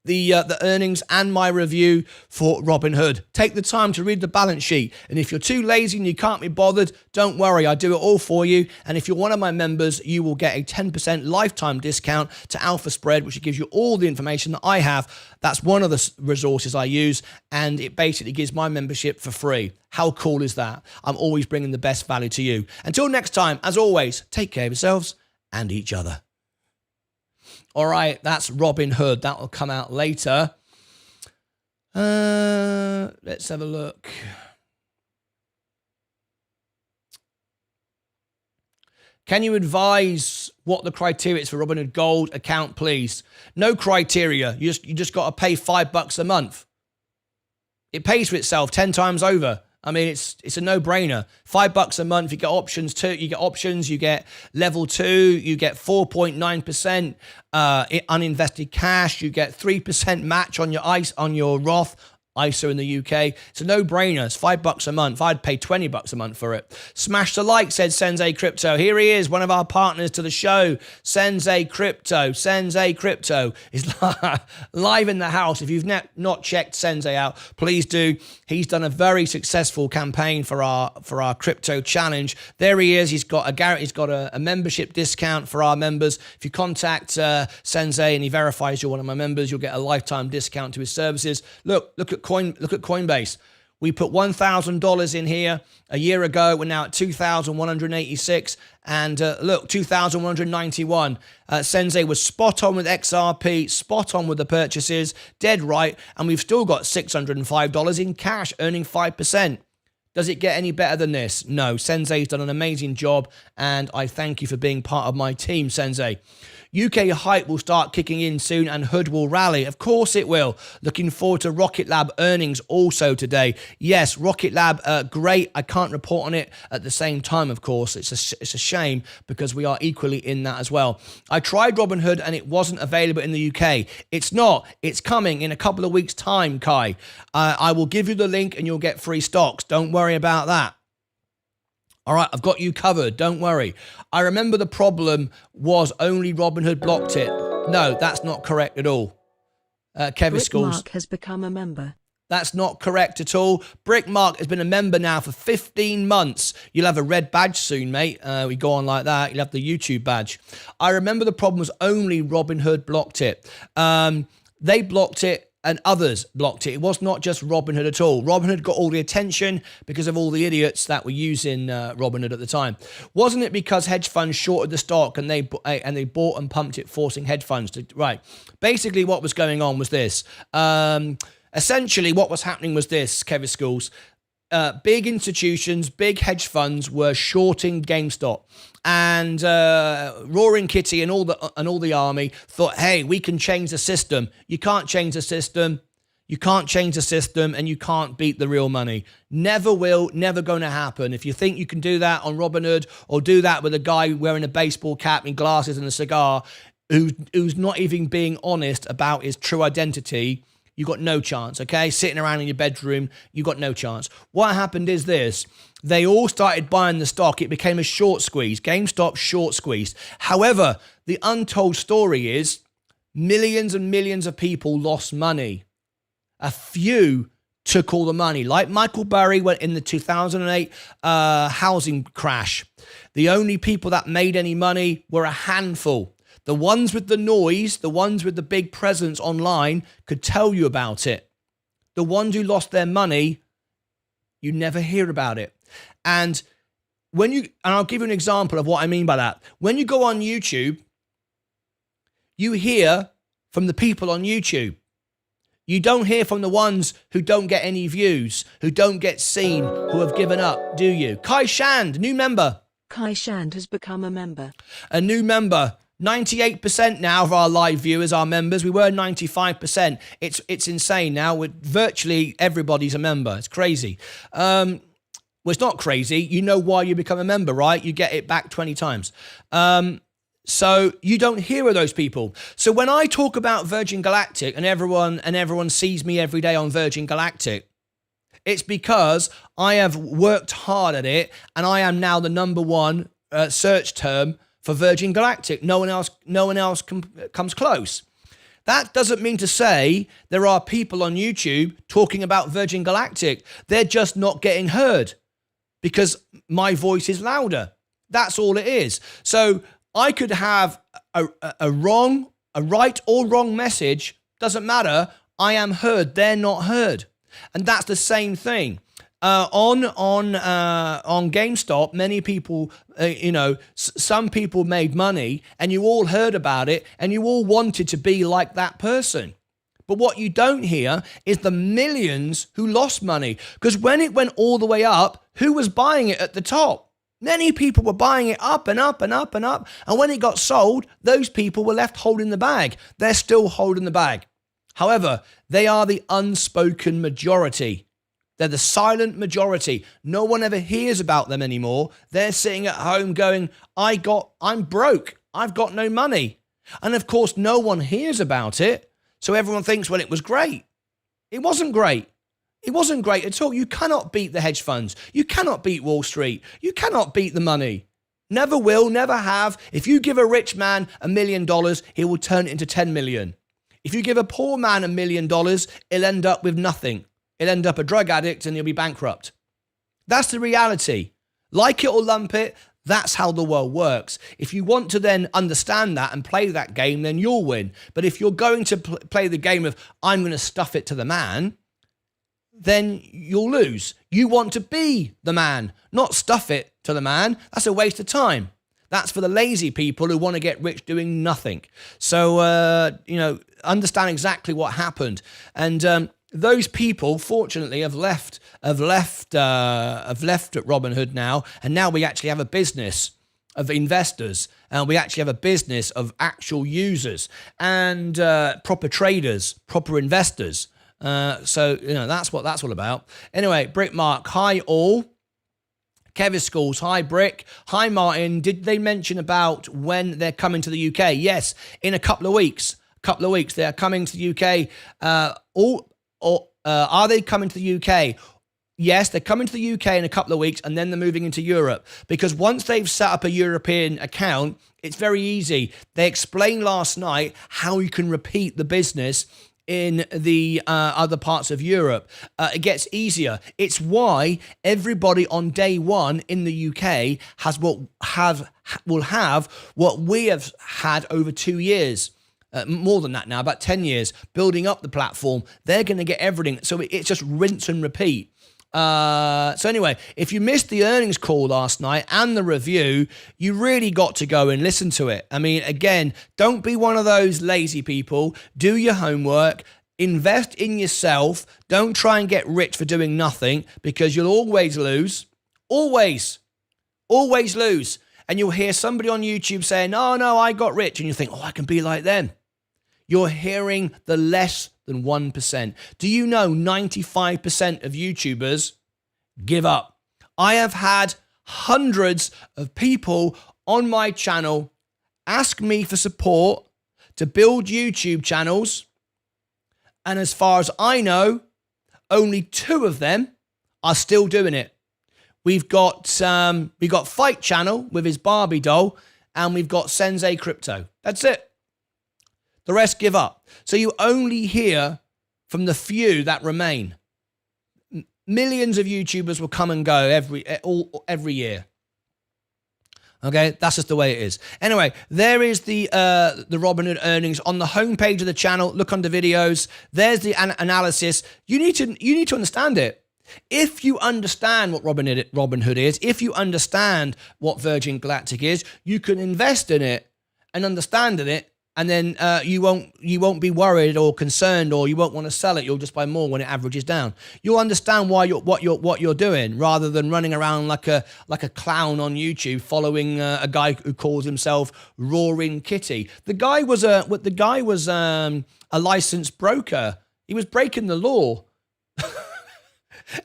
the earnings and my review for Robinhood. Take the time to read the balance sheet. And if you're too lazy and you can't be bothered, don't worry. I do it all for you. And if you're one of my members, you will get a 10% lifetime discount to Alpha Spread, which gives you all the information that I have. That's one of the resources I use, and it basically gives my membership for free. How cool is that? I'm always bringing the best value to you. Until next time, as always, take care of yourselves and each other. All right, that's Robinhood. That will come out later. Let's have a look. Can you advise what the criteria is for Robinhood Gold account, please? No criteria. You just got to pay $5 a month. It pays for itself 10 times over. I mean, it's a no-brainer. $5 a month. You get options too. You get options. You get level 2. You get 4.9% uninvested cash. You get 3% match on your Roth ISA in the UK. It's a no-brainer. It's $5 a month. I'd pay $20 a month for it. Smash the like, said Sensei Crypto. Here he is, one of our partners to the show. Sensei Crypto. Sensei Crypto is live in the house. If you've not checked Sensei out, please do. He's done a very successful campaign for our crypto challenge. There he is. He's got a membership discount for our members. If you contact Sensei and he verifies you're one of my members, you'll get a lifetime discount to his services. Look at Coinbase. We put $1,000 in here a year ago. We're now at $2,186. And look, $2,191. Sensei was spot on with XRP, spot on with the purchases, dead right. And we've still got $605 in cash, earning 5%. Does it get any better than this? No. Sensei's done an amazing job, and I thank you for being part of my team, Sensei. UK hype will start kicking in soon, and Hood will rally. Of course it will. Looking forward to Rocket Lab earnings also today. Yes, Rocket Lab, great. I can't report on it at the same time, of course. It's a shame because we are equally in that as well. I tried Robinhood and it wasn't available in the UK. It's not. It's coming in a couple of weeks' time, Kai. I will give you the link and you'll get free stocks. Don't worry about that. All right, I've got you covered. Don't worry. I remember the problem was only Robinhood blocked it. No, that's not correct at all. Kevin Schools. Mark has become a member. That's not correct at all. Brickmark has been a member now for 15 months. You'll have a red badge soon, mate. We go on like that. You'll have the YouTube badge. I remember the problem was only Robinhood blocked it. They blocked it and others blocked it. It was not just Robinhood at all. Robinhood got all the attention because of all the idiots that were using Robinhood at the time. Wasn't it because hedge funds shorted the stock and they bought and pumped it, forcing hedge funds to... Right. Basically, what was going on was this. Essentially, what was happening was this, Kevin Schools. Big institutions, big hedge funds were shorting GameStop, and Roaring Kitty and all the army thought, hey, we can change the system. You can't change the system. You can't change the system, and you can't beat the real money. Never will, never going to happen. If you think you can do that on Robinhood or do that with a guy wearing a baseball cap and glasses and a cigar who's not even being honest about his true identity, you got no chance, okay? Sitting around in your bedroom, you got no chance. What happened is this. They all started buying the stock. It became a short squeeze. GameStop short squeezed. However, the untold story is millions and millions of people lost money. A few took all the money. Like Michael Burry went in the 2008 housing crash. The only people that made any money were a handful. The ones with the noise, the ones with the big presence online could tell you about it. The ones who lost their money, you never hear about it. And I'll give you an example of what I mean by that. When you go on YouTube, you hear from the people on YouTube. You don't hear from the ones who don't get any views, who don't get seen, who have given up, do you? Kai Shand, new member. Kai Shand has become a member. A new member. 98% now of our live viewers are members. We were 95%. It's insane now. With virtually everybody's a member. It's crazy. Well, it's not crazy. You know why you become a member, right? You get it back 20 times. So you don't hear of those people. So when I talk about Virgin Galactic and everyone sees me every day on Virgin Galactic, it's because I have worked hard at it, and I am now the number one search term for Virgin Galactic. No one else comes close. That doesn't mean to say there are people on YouTube talking about Virgin Galactic. They're just not getting heard because my voice is louder. That's all it is. So I could have a right or wrong message. Doesn't matter. I am heard. They're not heard. And that's the same thing. On GameStop, many people, some people made money, and you all heard about it, and you all wanted to be like that person. But what you don't hear is the millions who lost money, because when it went all the way up, who was buying it at the top? Many people were buying it up and up and up and up, and when it got sold, those people were left holding the bag. They're still holding the bag. However, they are the unspoken majority. They're the silent majority. No one ever hears about them anymore. They're sitting at home going, I'm broke. I've got no money. And of course, no one hears about it. So everyone thinks, well, it was great. It wasn't great. It wasn't great at all. You cannot beat the hedge funds. You cannot beat Wall Street. You cannot beat the money. Never will, never have. If you give a rich man $1 million, he will turn it into 10 million. If you give a poor man $1 million, he'll end up with nothing. He'll end up a drug addict and he'll be bankrupt. That's the reality. Like it or lump it, that's how the world works. If you want to then understand that and play that game, then you'll win. But if you're going to play the game of, I'm going to stuff it to the man, then you'll lose. You want to be the man, not stuff it to the man. That's a waste of time. That's for the lazy people who want to get rich doing nothing. So, understand exactly what happened. And those people, fortunately, have left at Robinhood now, and now we actually have a business of investors, and we actually have a business of actual users and proper traders, proper investors. So that's what that's all about. Anyway, Brick Mark, hi all. Kevin Schools, hi Brick, hi Martin. Did they mention about when they're coming to the UK? Yes, in a couple of weeks. They are coming to the UK. Are they coming to the UK? Yes, they're coming to the UK in a couple of weeks, and then they're moving into Europe. Because once they've set up a European account, it's very easy. They explained last night how you can repeat the business in the other parts of Europe. It gets easier. It's why everybody on day one in the UK will have what we have had over 2 years. More than that now, about 10 years, building up the platform. They're going to get everything. So it's just rinse and repeat. So anyway, if you missed the earnings call last night and the review, you really got to go and listen to it. I mean, again, don't be one of those lazy people. Do your homework. Invest in yourself. Don't try and get rich for doing nothing, because you'll always lose. Always lose. And you'll hear somebody on YouTube saying, oh, no, I got rich. And you think, oh, I can be like them. You're hearing the less than 1%. Do you know 95% of YouTubers give up? I have had hundreds of people on my channel ask me for support to build YouTube channels. And as far as I know, only 2 of them are still doing it. We've got Fight Channel with his Barbie doll, and we've got Sensei Crypto. That's it. The rest give up. So you only hear from the few that remain. Millions of YouTubers will come and go every year. Okay, that's just the way it is. Anyway, there is the Robinhood earnings on the homepage of the channel. Look under videos. There's the analysis. You need to understand it. If you understand what Robinhood is, if you understand what Virgin Galactic is, you can invest in it and understand in it and then you won't be worried or concerned, or you won't want to sell it. You'll just buy more when it averages down. You'll understand why what you're doing, rather than running around like a clown on YouTube following a guy who calls himself Roaring Kitty. The guy was a licensed broker. He was breaking the law.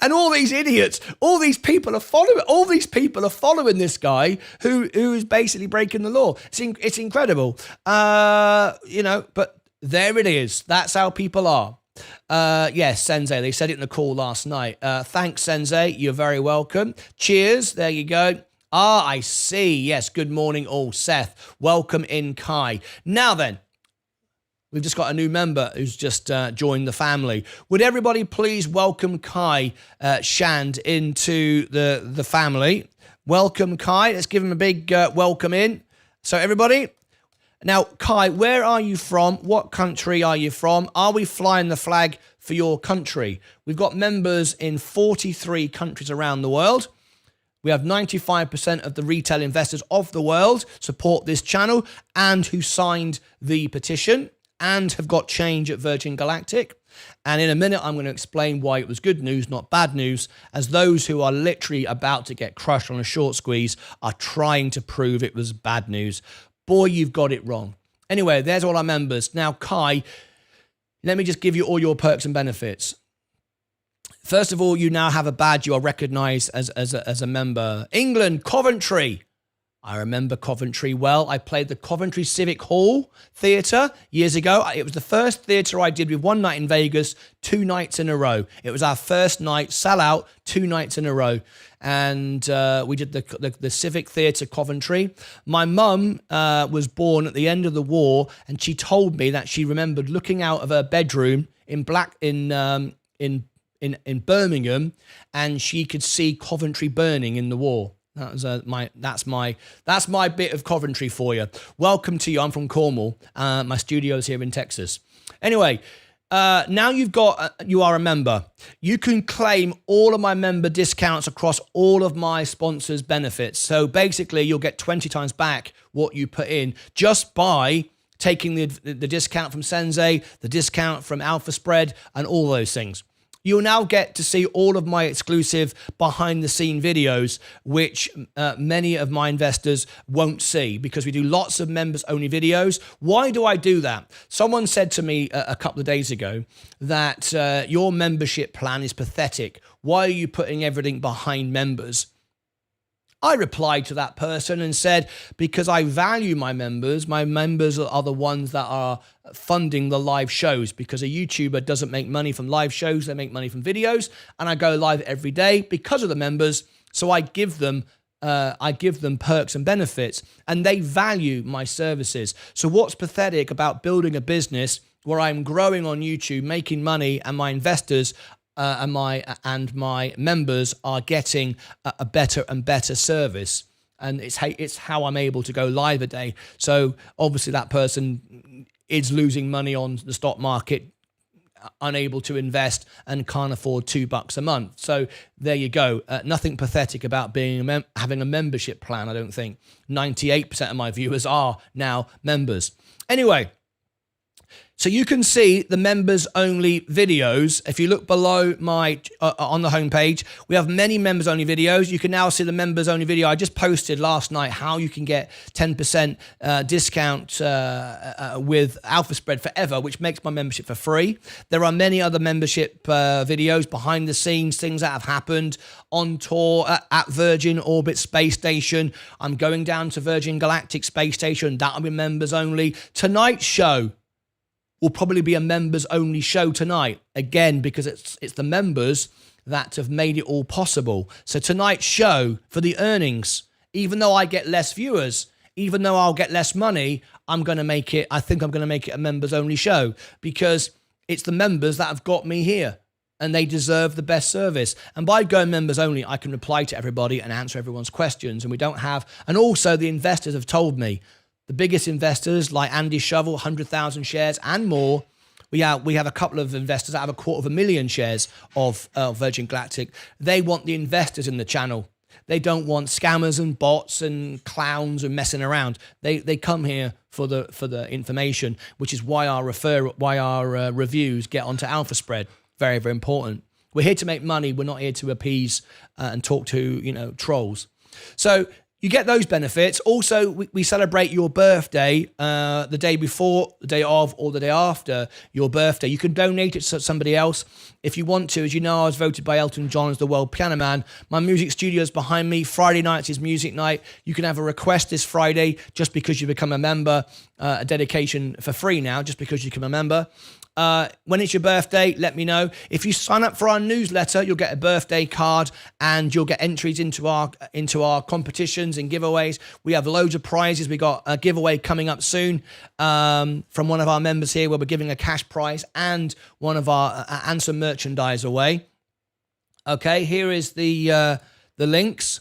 And all these idiots, all these people are following this guy who is basically breaking the law. It's incredible. But there it is. That's how people are. Yes, Sensei, they said it in the call last night. Thanks, Sensei. You're very welcome. Cheers. There you go. I see. Yes, good morning all. Seth, welcome in, Kai. Now then, we've just got a new member who's just joined the family. Would everybody please welcome Kai Shand into the family? Welcome, Kai. Let's give him a big welcome in. So everybody, now, Kai, where are you from? What country are you from? Are we flying the flag for your country? We've got members in 43 countries around the world. We have 95% of the retail investors of the world support this channel and who signed the petition and have got change at Virgin Galactic. And in a minute, I'm going to explain why it was good news, not bad news, as those who are literally about to get crushed on a short squeeze are trying to prove it was bad news. Boy, you've got it wrong. Anyway, there's all our members. Now, Kai, let me just give you all your perks and benefits. First of all, you now have a badge. You are recognized as a member. England, Coventry. I remember Coventry well. I played the Coventry Civic Hall Theatre years ago. It was the first theatre I did with one night in Vegas, 2 nights in a row. It was our first night, sell out, 2 nights in a row. And we did the Civic Theatre Coventry. My mum was born at the end of the war, and she told me that she remembered looking out of her bedroom in Birmingham, and she could see Coventry burning in the war. That was that's my bit of Coventry for you. Welcome to you. I'm from Cornwall. My studio's here in Texas. Anyway, now you are a member. You can claim all of my member discounts across all of my sponsors' benefits. So basically, you'll get 20 times back what you put in just by taking the discount from Sensei, the discount from Alpha Spread, and all those things. You'll now get to see all of my exclusive behind-the-scene videos, which many of my investors won't see because we do lots of members-only videos. Why do I do that? Someone said to me a couple of days ago that your membership plan is pathetic. Why are you putting everything behind members? I replied to that person and said, because I value my members are the ones that are funding the live shows, because a YouTuber doesn't make money from live shows, they make money from videos, and I go live every day because of the members, so I give them perks and benefits, and they value my services. So what's pathetic about building a business where I'm growing on YouTube, making money, and my investors and my members are getting a better and better service, and it's how I'm able to go live a day. So obviously that person is losing money on the stock market, unable to invest, and can't afford $2 a month. So there you go. Nothing pathetic about having a membership plan. I don't think 98% of my viewers are now members. Anyway. So you can see the members-only videos. If you look below my on the homepage, we have many members-only videos. You can now see the members-only video I just posted last night, how you can get 10% discount with Alpha Spread Forever, which makes my membership for free. There are many other membership videos, behind the scenes, things that have happened on tour at Virgin Orbit Space Station. I'm going down to Virgin Galactic Space Station. That'll be members only. Tonight's show will probably be a members-only show tonight, again, because it's the members that have made it all possible. So tonight's show, for the earnings, even though I get less viewers, even though I'll get less money, I think I'm going to make it a members-only show, because it's the members that have got me here, and they deserve the best service. And by going members-only, I can reply to everybody and answer everyone's questions, and also the investors have told me, the biggest investors like Andy Shovel, 100,000 shares and more. We have a couple of investors that have 250,000 shares of Virgin Galactic. They want the investors in the channel. They don't want scammers and bots and clowns and messing around. They come here for the information, which is why our reviews get onto Alpha Spread. Very, very important. We're here to make money. We're not here to appease and talk to trolls. So you get those benefits. Also, we celebrate your birthday the day before, the day of, or the day after your birthday. You can donate it to somebody else if you want to. As you know, I was voted by Elton John as the world piano man. My music studio is behind me. Friday nights is music night. You can have a request this Friday just because you become a member, a dedication for free now, just because you become a member. When it's your birthday, let me know. If you sign up for our newsletter, you'll get a birthday card and you'll get entries into our competitions and giveaways. We have loads of prizes. We got a giveaway coming up soon from one of our members here where we're giving a cash prize and one of our and some merchandise away. Okay, here is the links.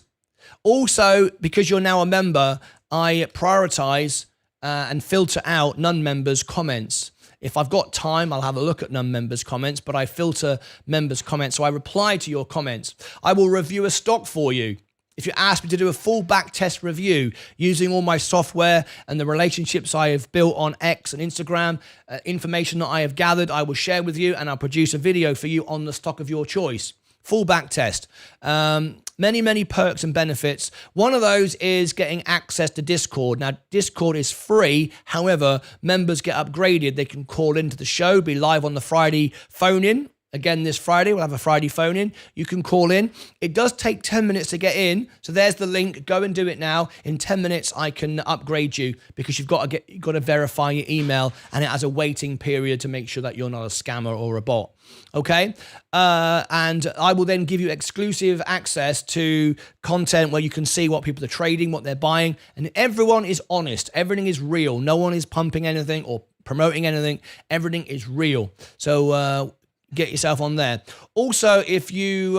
Also, because you're now a member, I prioritize and filter out non-members' comments. If I've got time, I'll have a look at non-members' comments, but I filter members' comments, so I reply to your comments. I will review a stock for you. If you ask me to do a full back test review using all my software and the relationships I have built on X and Instagram, information that I have gathered, I will share with you, and I'll produce a video for you on the stock of your choice. Full back test. Many, many perks and benefits. One of those is getting access to Discord. Now, Discord is free. However, members get upgraded. They can call into the show, be live on the Friday phone-in. Again, this Friday, we'll have a Friday phone-in. You can call in. It does take 10 minutes to get in. So there's the link. Go and do it now. In 10 minutes, I can upgrade you because you've got to verify your email, and it has a waiting period to make sure that you're not a scammer or a bot. Okay? And I will then give you exclusive access to content where you can see what people are trading, what they're buying, and everyone is honest. Everything is real. No one is pumping anything or promoting anything. Everything is real. So, get yourself on there. Also, if you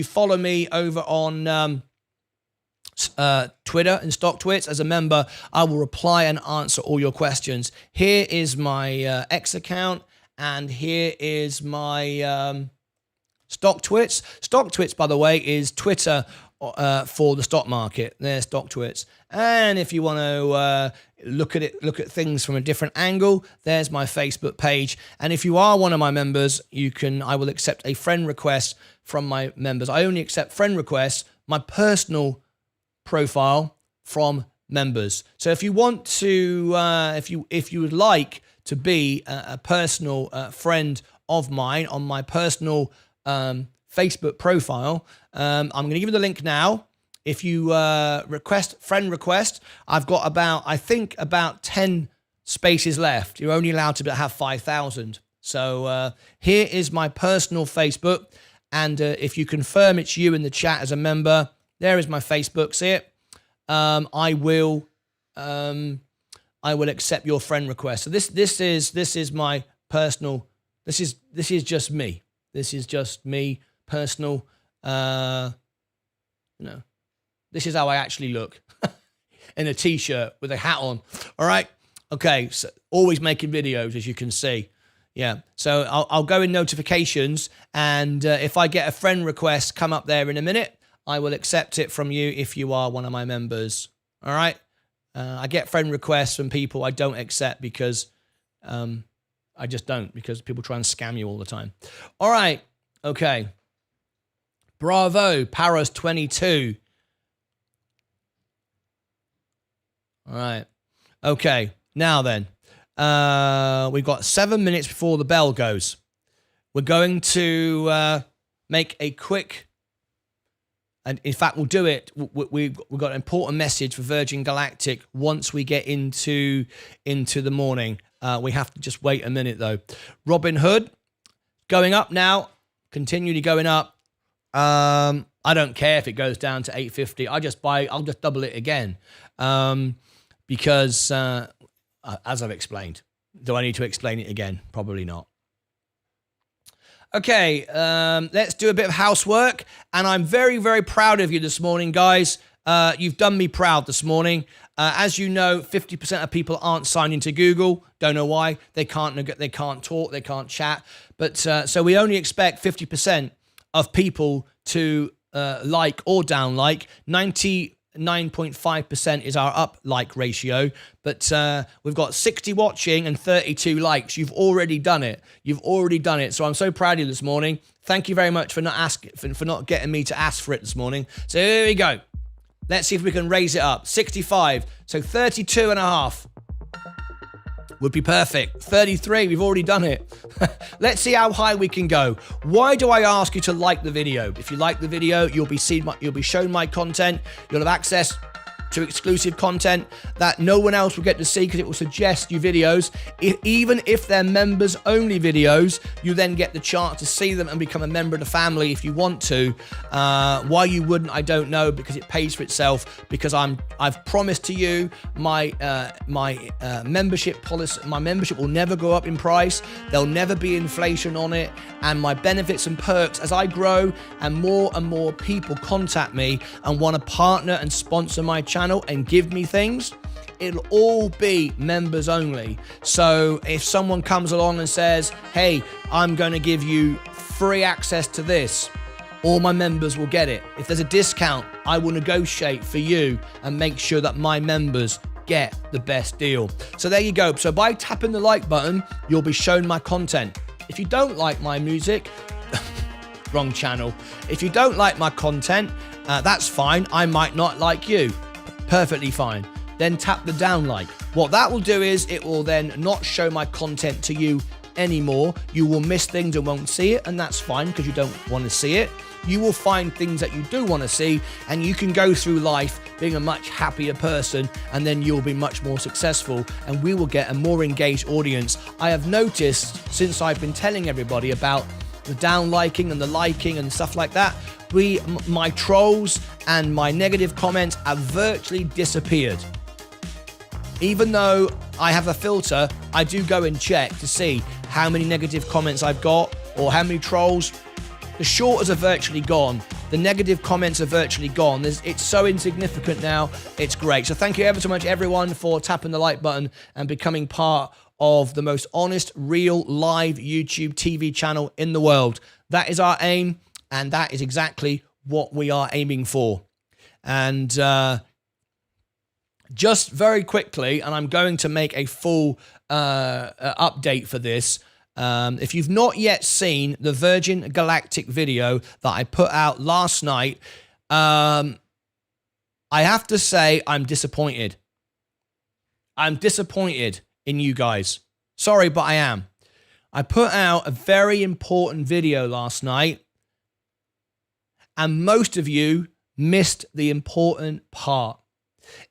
follow me over on Twitter and StockTwits as a member, I will reply and answer all your questions. Here is my X account, and here is my StockTwits. StockTwits, by the way, is Twitter for the stock market. There's StockTwits. And if you want to look at things from a different angle, there's my Facebook page. And if you are one of my members, I will accept a friend request from my members. I only accept friend requests, my personal profile, from members. So if you want to, if you would like to be a personal friend of mine on my personal Facebook profile, I'm going to give you the link now. If you friend request, I've got about 10 spaces left. You're only allowed to have 5,000. So here is my personal Facebook. And if you confirm it's you in the chat as a member, there is my Facebook. See it? I will accept your friend request. So this is my personal. This is just me. This is just me personal. This is how I actually look in a t-shirt with a hat on. All right. Okay. So always making videos, as you can see. Yeah. So I'll go in notifications, and if I get a friend request come up there in a minute, I will accept it from you if you are one of my members. All right. I get friend requests from people I don't accept because I just don't, because people try and scam you all the time. All right. Okay. Bravo. Paras 22. All right. Okay. Now then, we've got 7 minutes before the bell goes. We're going to make a quick, and in fact, we'll do it. We've got an important message for Virgin Galactic once we get into the morning. We have to just wait a minute though. Robin Hood going up now, continually going up. I don't care if it goes down to 850. I'll just double it again. Because, as I've explained, do I need to explain it again? Probably not. Okay, let's do a bit of housework. And I'm very, very proud of you this morning, guys. You've done me proud this morning. As you know, 50% of people aren't signed into Google. Don't know why. They can't talk, they can't chat. But so we only expect 50% of people to like or down like. 99.5% is our up like ratio, but we've got 60 watching and 32 likes. You've already done it. So I'm so proud of you this morning. Thank you very much for not getting me to ask for it this morning. So here we go. Let's see if we can raise it up. 65, so 32 and a half. Would be perfect. 33, we've already done it. Let's see how high we can go. Why do I ask you to like the video? If you like the video, you'll be shown my content. You'll have access to exclusive content that no one else will get to see because it will suggest you videos. Even if they're members only videos, you then get the chance to see them and become a member of the family if you want to. Why you wouldn't, I don't know, because it pays for itself. Because I've promised to you my membership policy. My membership will never go up in price. There'll never be inflation on it. And my benefits and perks as I grow and more people contact me and want to partner and sponsor my channel and give me things, it'll all be members only. So if someone comes along and says, hey, I'm going to give you free access to this, all my members will get it. If there's a discount, I will negotiate for you and make sure that my members get the best deal. So there you go. So by tapping the like button, you'll be shown my content. If you don't like my music, wrong channel. If you don't like my content, that's fine. I might not like you. Perfectly fine. Then tap the down like. What that will do is it will then not show my content to you anymore. You will miss things and won't see it, and that's fine because you don't want to see it. You will find things that you do want to see, and you can go through life being a much happier person, and then you'll be much more successful, and we will get a more engaged audience. I have noticed since I've been telling everybody about the down liking and the liking and stuff like that, my trolls and my negative comments have virtually disappeared. Even though I have a filter, I do go and check to see how many negative comments I've got or how many trolls. The shorters are virtually gone. The negative comments are virtually gone. It's so insignificant now. It's great. So thank you ever so much, everyone, for tapping the like button and becoming part of the most honest, real, live YouTube TV channel in the world. That is our aim, and that is exactly what we are aiming for. And just very quickly, and I'm going to make a full update for this. If you've not yet seen the Virgin Galactic video that I put out last night, I have to say I'm disappointed. I'm disappointed in you guys. Sorry, but I am. I put out a very important video last night, and most of you missed the important part.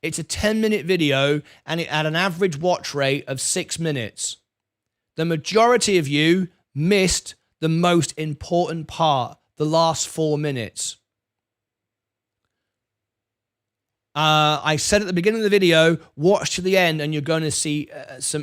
It's a 10-minute video, and it had an average watch rate of 6 minutes. The majority of you missed the most important part, the last 4 minutes. I said at the beginning of the video, watch to the end and you're going to see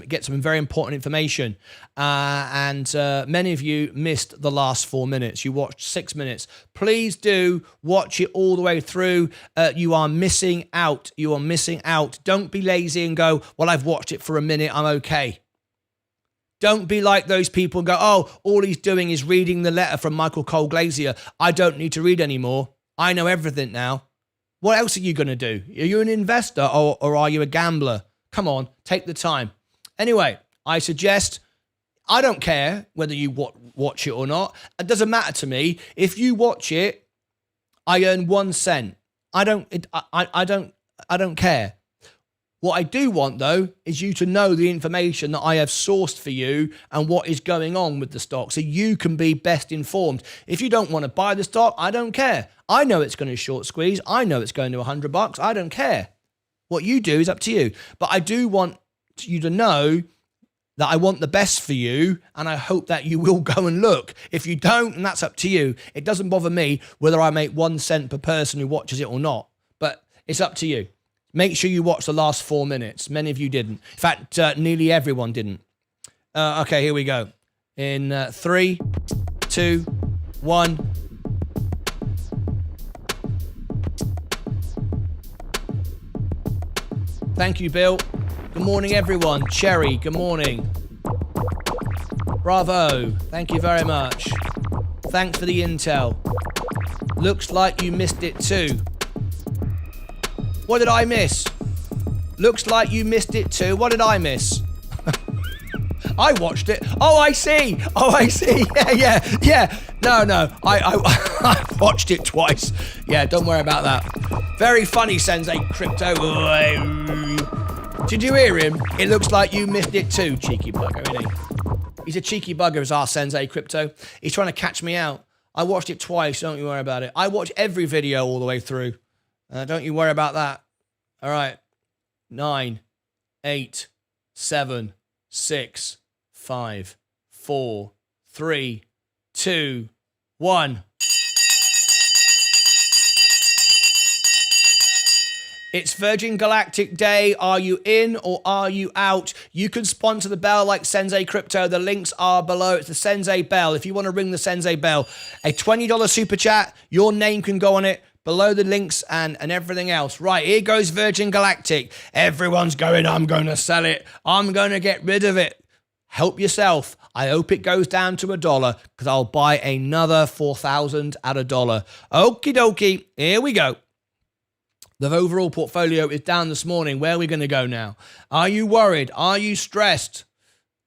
get some very important information. And many of you missed the last 4 minutes. You watched 6 minutes. Please do watch it all the way through. You are missing out. You are missing out. Don't be lazy and go, well, I've watched it for a minute. I'm okay. Don't be like those people and go, oh, all he's doing is reading the letter from Michael Cole Glazier. I don't need to read anymore. I know everything now. What else are you going to do? Are you an investor or are you a gambler? Come on, take the time. Anyway, I suggest, I don't care whether you watch it or not. It doesn't matter to me. If you watch it, I earn 1 cent. I don't care. What I do want, though, is you to know the information that I have sourced for you and what is going on with the stock so you can be best informed. If you don't want to buy the stock, I don't care. I know it's going to short squeeze. I know it's going to $100. I don't care. What you do is up to you. But I do want you to know that I want the best for you, and I hope that you will go and look. If you don't, and that's up to you. It doesn't bother me whether I make 1 cent per person who watches it or not. But it's up to you. Make sure you watch the last 4 minutes. Many of you didn't. In fact, nearly everyone didn't. Okay, here we go. In 3, 2, 1. Thank you, Bill. Good morning, everyone. Cherry, good morning. Bravo. Thank you very much. Thanks for the intel. Looks like you missed it too. What did I miss? Looks like you missed it too. What did I miss? I watched it. Oh, I see. Yeah. No. I watched it twice. Yeah, don't worry about that. Very funny, Sensei Crypto. Did you hear him? It looks like you missed it too, cheeky bugger, isn't he? He's a cheeky bugger, is our Sensei Crypto. He's trying to catch me out. I watched it twice. Don't you worry about it. I watch every video all the way through. Don't you worry about that. All right. 9, 8, 7, 6, 5, 4, 3, 2, 1. It's Virgin Galactic Day. Are you in or are you out? You can sponsor the bell like Sensei Crypto. The links are below. It's the Sensei Bell. If you want to ring the Sensei Bell, a $20 super chat, your name can go on it. Below the links and everything else. Right, here goes Virgin Galactic. Everyone's going, I'm going to sell it. I'm going to get rid of it. Help yourself. I hope it goes down to $1 because I'll buy another 4,000 at $1. Okie dokie, here we go. The overall portfolio is down this morning. Where are we going to go now? Are you worried? Are you stressed?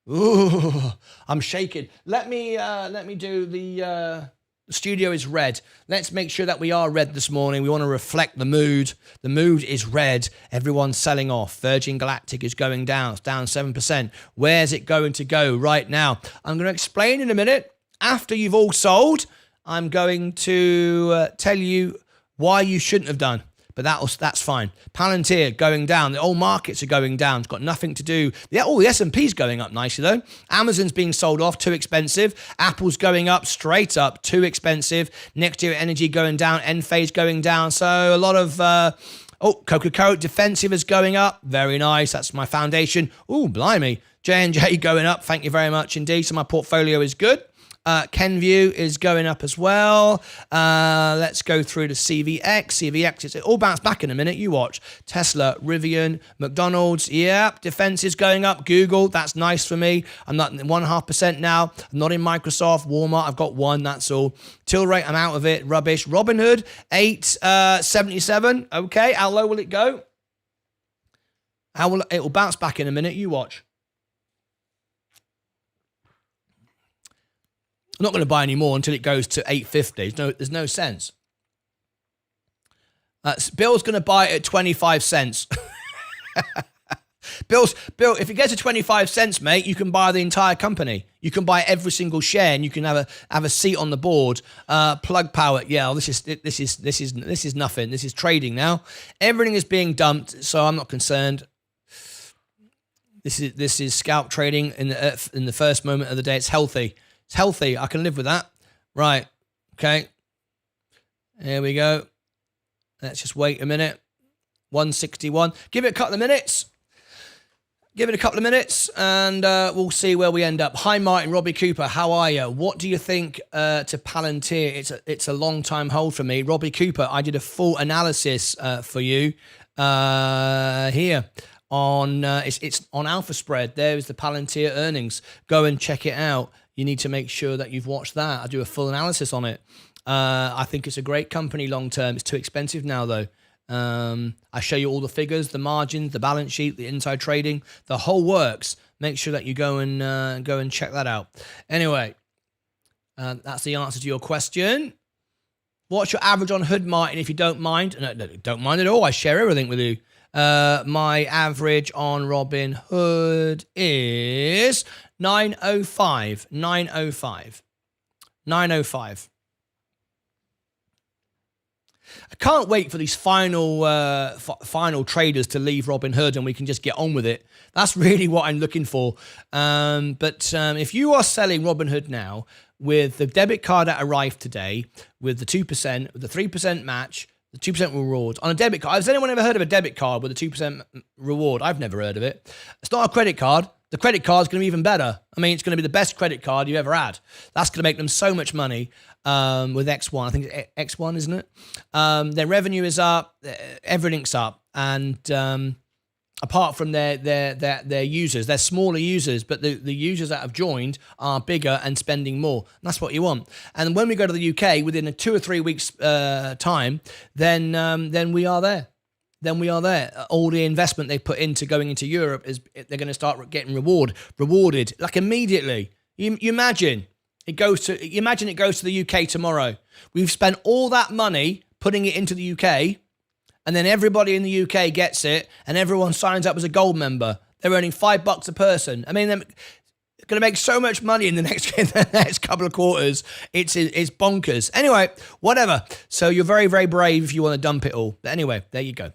Ooh, I'm shaking. Let me do the studio is red. Let's make sure that we are red this morning. We want to reflect the mood. The mood is red. Everyone's selling off. Virgin Galactic is going down. It's down 7%. Where's it going to go right now? I'm going to explain in a minute. After you've all sold, I'm going to tell you why you shouldn't have done. But that's fine. Palantir going down. The old markets are going down. It's got nothing to do. The S&P's going up nicely, though. Amazon's being sold off, too expensive. Apple's going up, straight up, too expensive. Next year, energy going down. Enphase going down. So a lot of... Coca-Cola defensive is going up. Very nice. That's my foundation. Ooh, blimey. J&J going up. Thank you very much indeed. So my portfolio is good. Kenvue is going up as well. Let's go through to CVX. CVX, it all bounced back in a minute. You watch. Tesla, Rivian, McDonald's. Yep, defense is going up. Google, that's nice for me. I'm not 1.5% now. I'm not in Microsoft. Walmart, I've got 1. That's all. Till rate, I'm out of it. Rubbish. Robinhood, 8.77. Okay, how low will it go? It will bounce back in a minute. You watch. I'm not going to buy any more until it goes to 8.50. There's no sense. Bill's going to buy it at 25 cents. Bill, if it gets to 25 cents, mate, you can buy the entire company. You can buy every single share, and you can have a seat on the board. Plug Power, yeah. This is nothing. This is trading now. Everything is being dumped, so I'm not concerned. This is scalp trading in the first moment of the day. It's healthy. It's healthy. I can live with that. Right. Okay. Here we go. Let's just wait a minute. 161. Give it a couple of minutes. And we'll see where we end up. Hi, Martin. Robbie Cooper. How are you? What do you think to Palantir? It's a long time hold for me. Robbie Cooper, I did a full analysis for you here. It's on Alpha Spread. There is the Palantir earnings. Go and check it out. You need to make sure that you've watched that. I do a full analysis on it. I think it's a great company long term. It's too expensive now, though. I show you all the figures, the margins, the balance sheet, the inside trading, the whole works. Make sure that you go and check that out. Anyway, that's the answer to your question. What's your average on Hood, Martin, if you don't mind? No, don't mind at all. I share everything with you. My average on Robin Hood is 905. 905. 905. I can't wait for these final traders to leave Robinhood and we can just get on with it. That's really what I'm looking for. But if you are selling Robinhood now with the debit card that arrived today, with the 2%, with the 3% match, the 2% reward on a debit card. Has anyone ever heard of a debit card with a 2% reward? I've never heard of it. It's not a credit card. The credit card is going to be even better. I mean, it's going to be the best credit card you've ever had. That's going to make them so much money with X1. I think it's X1, isn't it? Their revenue is up. Everything's up. And apart from their users. They're smaller users, but the users that have joined are bigger and spending more. And that's what you want. And when we go to the UK within a 2 or 3 weeks time, then we are there. Then we are there. All the investment they put into going into Europe they're going to start getting rewarded like immediately. You imagine it goes to the UK tomorrow. We've spent all that money putting it into the UK, and then everybody in the UK gets it, and everyone signs up as a gold member. They're earning $5 a person. I mean, they're going to make so much money in the next couple of quarters. It's bonkers. Anyway, whatever. So you're very, very brave if you want to dump it all. But anyway, there you go.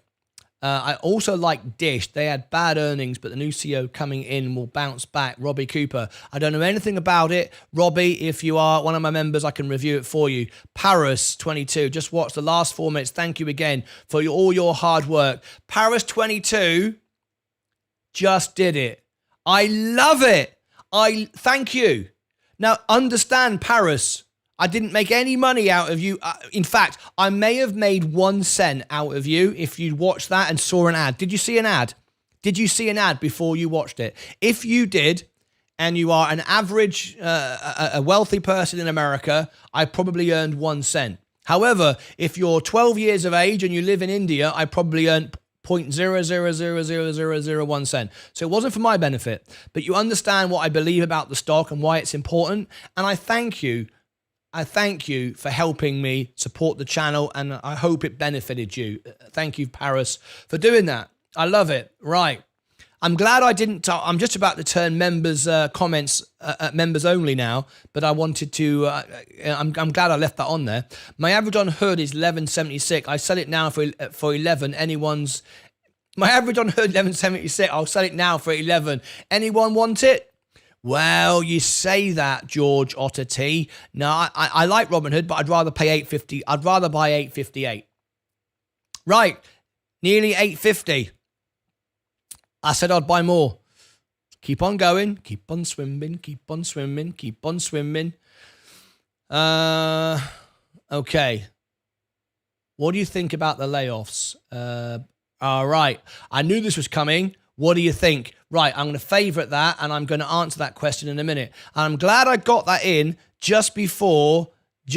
I also like Dish. They had bad earnings, but the new CEO coming in will bounce back. Robbie Cooper. I don't know anything about it. Robbie, if you are one of my members, I can review it for you. Paris 22. Just watch the last 4 minutes. Thank you again for all your hard work. Paris 22 just did it. I love it. Thank you. Now, understand, Paris, I didn't make any money out of you. In fact, I may have made 1 cent out of you if you watched that and saw an ad. Did you see an ad? Did you see an ad before you watched it? If you did, and you are an average, a wealthy person in America, I probably earned 1 cent. However, if you're 12 years of age and you live in India, I probably earned 0.0000001 cent. So it wasn't for my benefit, but you understand what I believe about the stock and why it's important. And I thank you. I thank you for helping me support the channel, and I hope it benefited you. Thank you, Paris, for doing that. I love it. Right. I'm glad I didn't. I'm just about to turn members' comments members only now, but I wanted to. I'm glad I left that on there. My average on hood is 11.76. I sell it now for 11. My average on hood 11.76. I'll sell it now for 11. Anyone want it? Well, you say that, George Otter T. No, I like Robinhood, but I'd rather pay $8.50. I'd rather buy $8.58. Right, nearly $8.50. I said I'd buy more. Keep on going. Keep on swimming. Keep on swimming. Keep on swimming. Okay. What do you think about the layoffs? All right. I knew this was coming. What do you think? Right, I'm going to favorite that, and I'm going to answer that question in a minute. And I'm glad I got that in just before I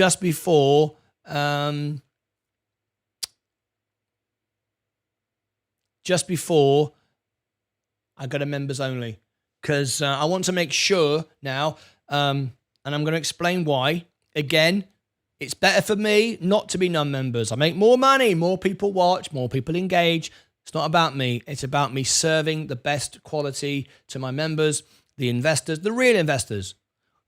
go to members only, because I want to make sure now, and I'm going to explain why. Again, it's better for me not to be non-members. I make more money, more people watch, more people engage. It's not about me. It's about me serving the best quality to my members, the investors, the real investors.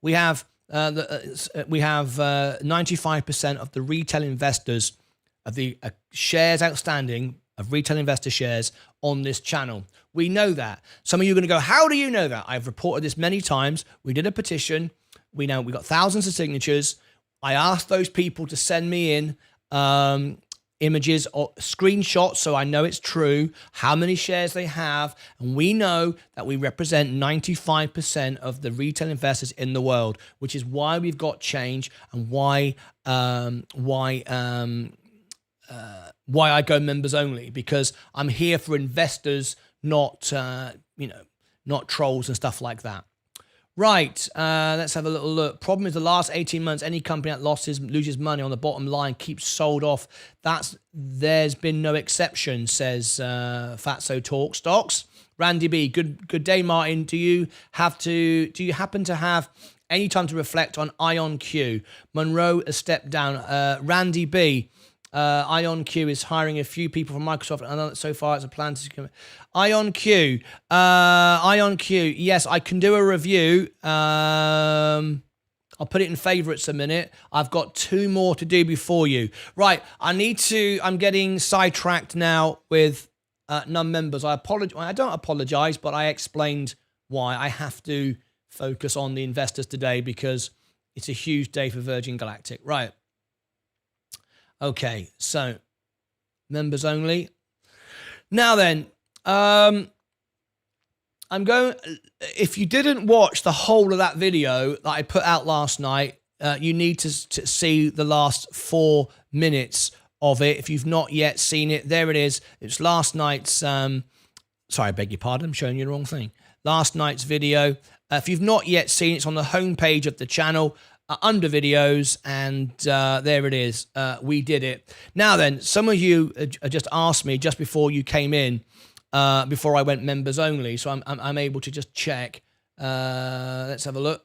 We have 95% of the retail investors of the shares outstanding of retail investor shares on this channel. We know that. Some of you are going to go, how do you know that? I've reported this many times. We did a petition. We got thousands of signatures. I asked those people to send me in images or screenshots so I know it's true, how many shares they have, and we know that we represent 95% of the retail investors in the world, which is why we've got change and why I go members only, because I'm here for investors, not not trolls and stuff like that. Right, let's have a little look. Problem is the last 18 months, any company that loses money on the bottom line keeps sold off. There's been no exception, says Fatso Talk Stocks. Randy B, good day, Martin. Do you happen to have any time to reflect on IonQ? Monroe has stepped down. Randy B, IonQ is hiring a few people from Microsoft, and so far it's a plan to IonQ. Yes, I can do a review. I'll put it in favorites a minute. I've got 2 more to do before you. Right, I'm getting sidetracked now with non-members. I apologize. I don't apologize, but I explained why I have to focus on the investors today, because it's a huge day for Virgin Galactic. Right. Okay, so members only. Now then, if you didn't watch the whole of that video that I put out last night, you need to see the last 4 minutes of it. If you've not yet seen it, there it is. It's last night's Sorry, I beg your pardon. I'm showing you the wrong thing. Last night's video. If you've not yet seen it, it's on the homepage of the channel under videos, and there it is. We did it. Now then, some of you just asked me just before you came in, before I went members only, so I'm able to just check. Let's have a look.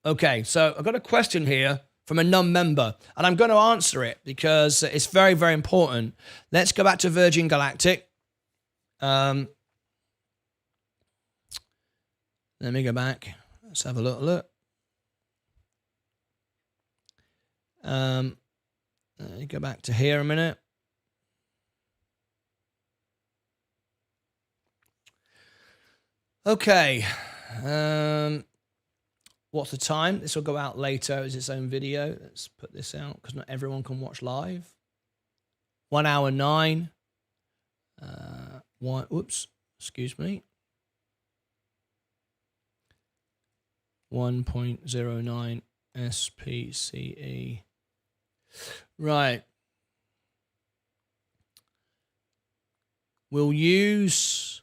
Okay, so I've got a question here from a non-member, and I'm going to answer it because it's very, very important. Let's go back to Virgin Galactic. Let me go back. Let's have a look. Let me go back to here a minute. Okay. What's the time? This will go out later as its own video. Let's put this out because not everyone can watch live. 1 hour 9. Whoops, excuse me. 1.09 SPCE. Right. We'll use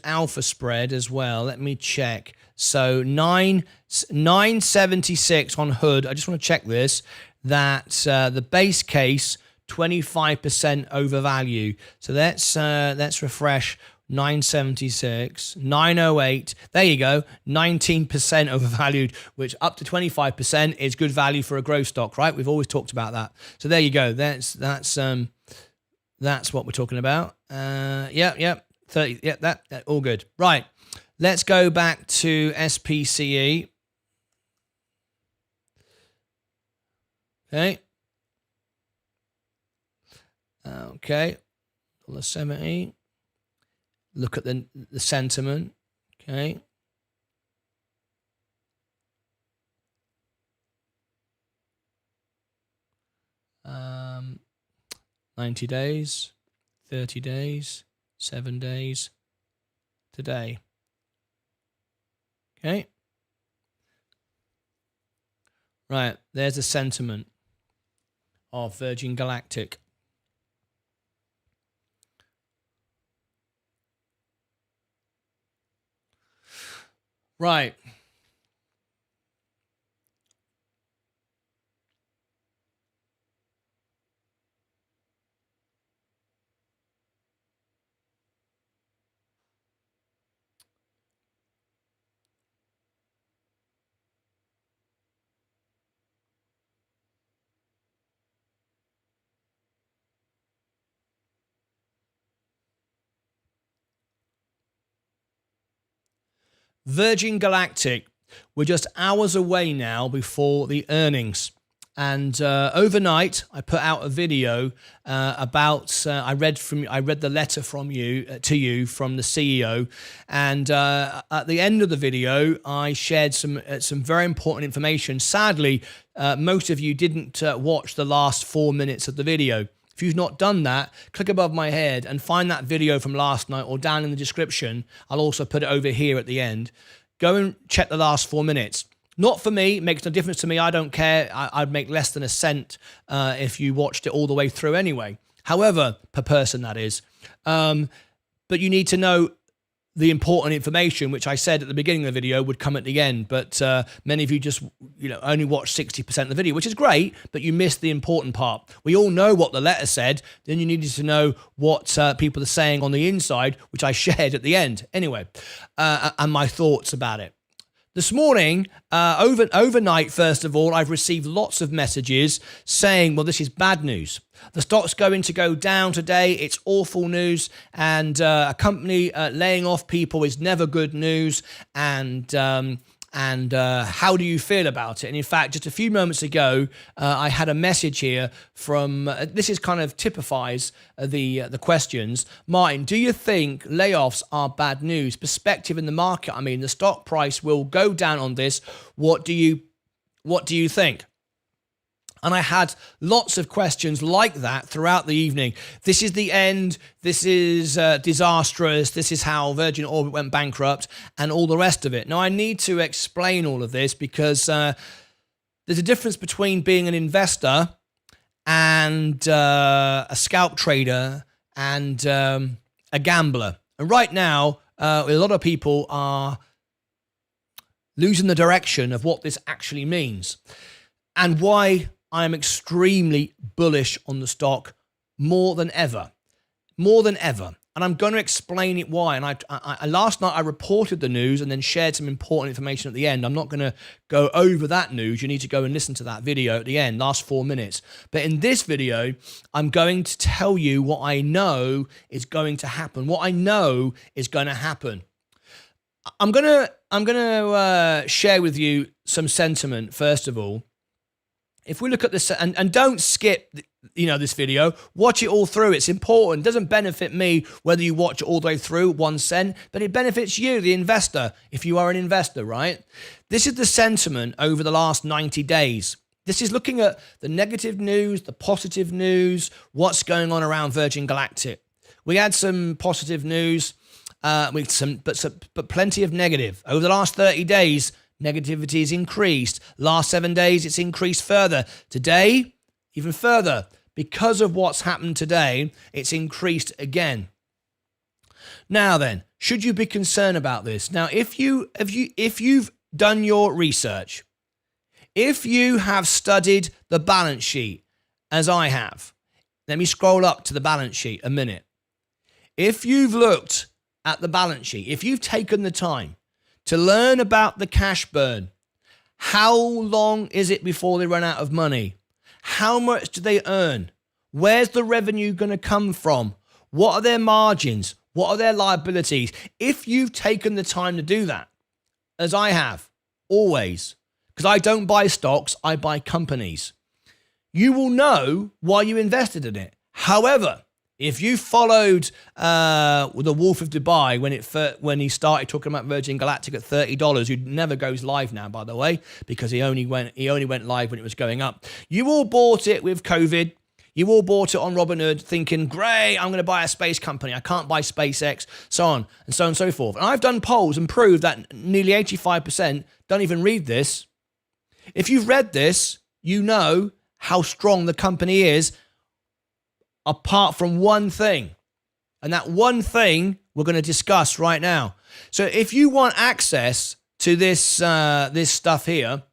alpha spread as well. Let me check. So 976 on hood. I just want to check this. That the base case 25% overvalue. So let's refresh. 976, 908. There you go. 19% overvalued, which up to 25% is good value for a growth stock, right? We've always talked about that. So there you go. That's what we're talking about. Yep. 30. Yeah, that all good. Right. Let's go back to SPCE. Okay. Okay. $70. Look at the sentiment. Okay. Um, 90 days, 30 days, 7 days, today. Okay. Right, there's the sentiment of Virgin Galactic. Right. Virgin Galactic, we're just hours away now before the earnings. And overnight, I put out a video about. I read the letter from you to you from the CEO, and at the end of the video, I shared some very important information. Sadly, most of you didn't watch the last 4 minutes of the video. If you've not done that, click above my head and find that video from last night or down in the description. I'll also put it over here at the end. Go and check the last 4 minutes. Not for me, it makes no difference to me. I don't care. I'd make less than a cent if you watched it all the way through anyway. However, per person that is. But you need to know the important information, which I said at the beginning of the video would come at the end. But many of you just only watched 60% of the video, which is great, but you missed the important part. We all know what the letter said. Then you needed to know what people are saying on the inside, which I shared at the end. Anyway, and my thoughts about it. This morning, overnight, first of all, I've received lots of messages saying, well, this is bad news. The stock's going to go down today. It's awful news. And a company laying off people is never good news. And how do you feel about it? And in fact, just a few moments ago, I had a message here from, this is kind of typifies the questions. Martyn, do you think layoffs are bad news? Perspective in the market. I mean, the stock price will go down on this. What do you think? And I had lots of questions like that throughout the evening. This is the end. This is disastrous. This is how Virgin Orbit went bankrupt and all the rest of it. Now, I need to explain all of this because there's a difference between being an investor and a scalp trader and a gambler. And right now, a lot of people are losing the direction of what this actually means and why I'm extremely bullish on the stock more than ever. And I'm going to explain it why. And I last night I reported the news and then shared some important information at the end. I'm not going to go over that news. You need to go and listen to that video at the end, last 4 minutes. But in this video, I'm going to tell you what I know is going to happen. What I know is going to happen. I'm gonna share with you some sentiment first of all. If we look at this, and don't skip, this video, watch it all through. It's important. It doesn't benefit me whether you watch it all the way through 1 cent, but it benefits you, the investor, if you are an investor, right? This is the sentiment over the last 90 days. This is looking at the negative news, the positive news, what's going on around Virgin Galactic. We had some positive news, but plenty of negative. Over the last 30 days, negativity has increased. Last 7 days, it's increased further. Today, even further. Because of what's happened today, it's increased again. Now then, should you be concerned about this? Now, if you've done your research, if you have studied the balance sheet, as I have, let me scroll up to the balance sheet a minute. If you've looked at the balance sheet, if you've taken the time to learn about the cash burn, how long is it before they run out of money? How much do they earn? Where's the revenue going to come from? What are their margins? What are their liabilities? If you've taken the time to do that, as I have, always, because I don't buy stocks, I buy companies, you will know why you invested in it. However, if you followed the Wolf of Dubai when he started talking about Virgin Galactic at $30, who never goes live now, by the way, because he only went live when it was going up. You all bought it with COVID. You all bought it on Robinhood, thinking, "Great, I'm going to buy a space company. I can't buy SpaceX," so on and so forth. And I've done polls and proved that nearly 85% don't even read this. If you've read this, you know how strong the company is. Apart from one thing, and that one thing we're going to discuss right now. So if you want access to this stuff here,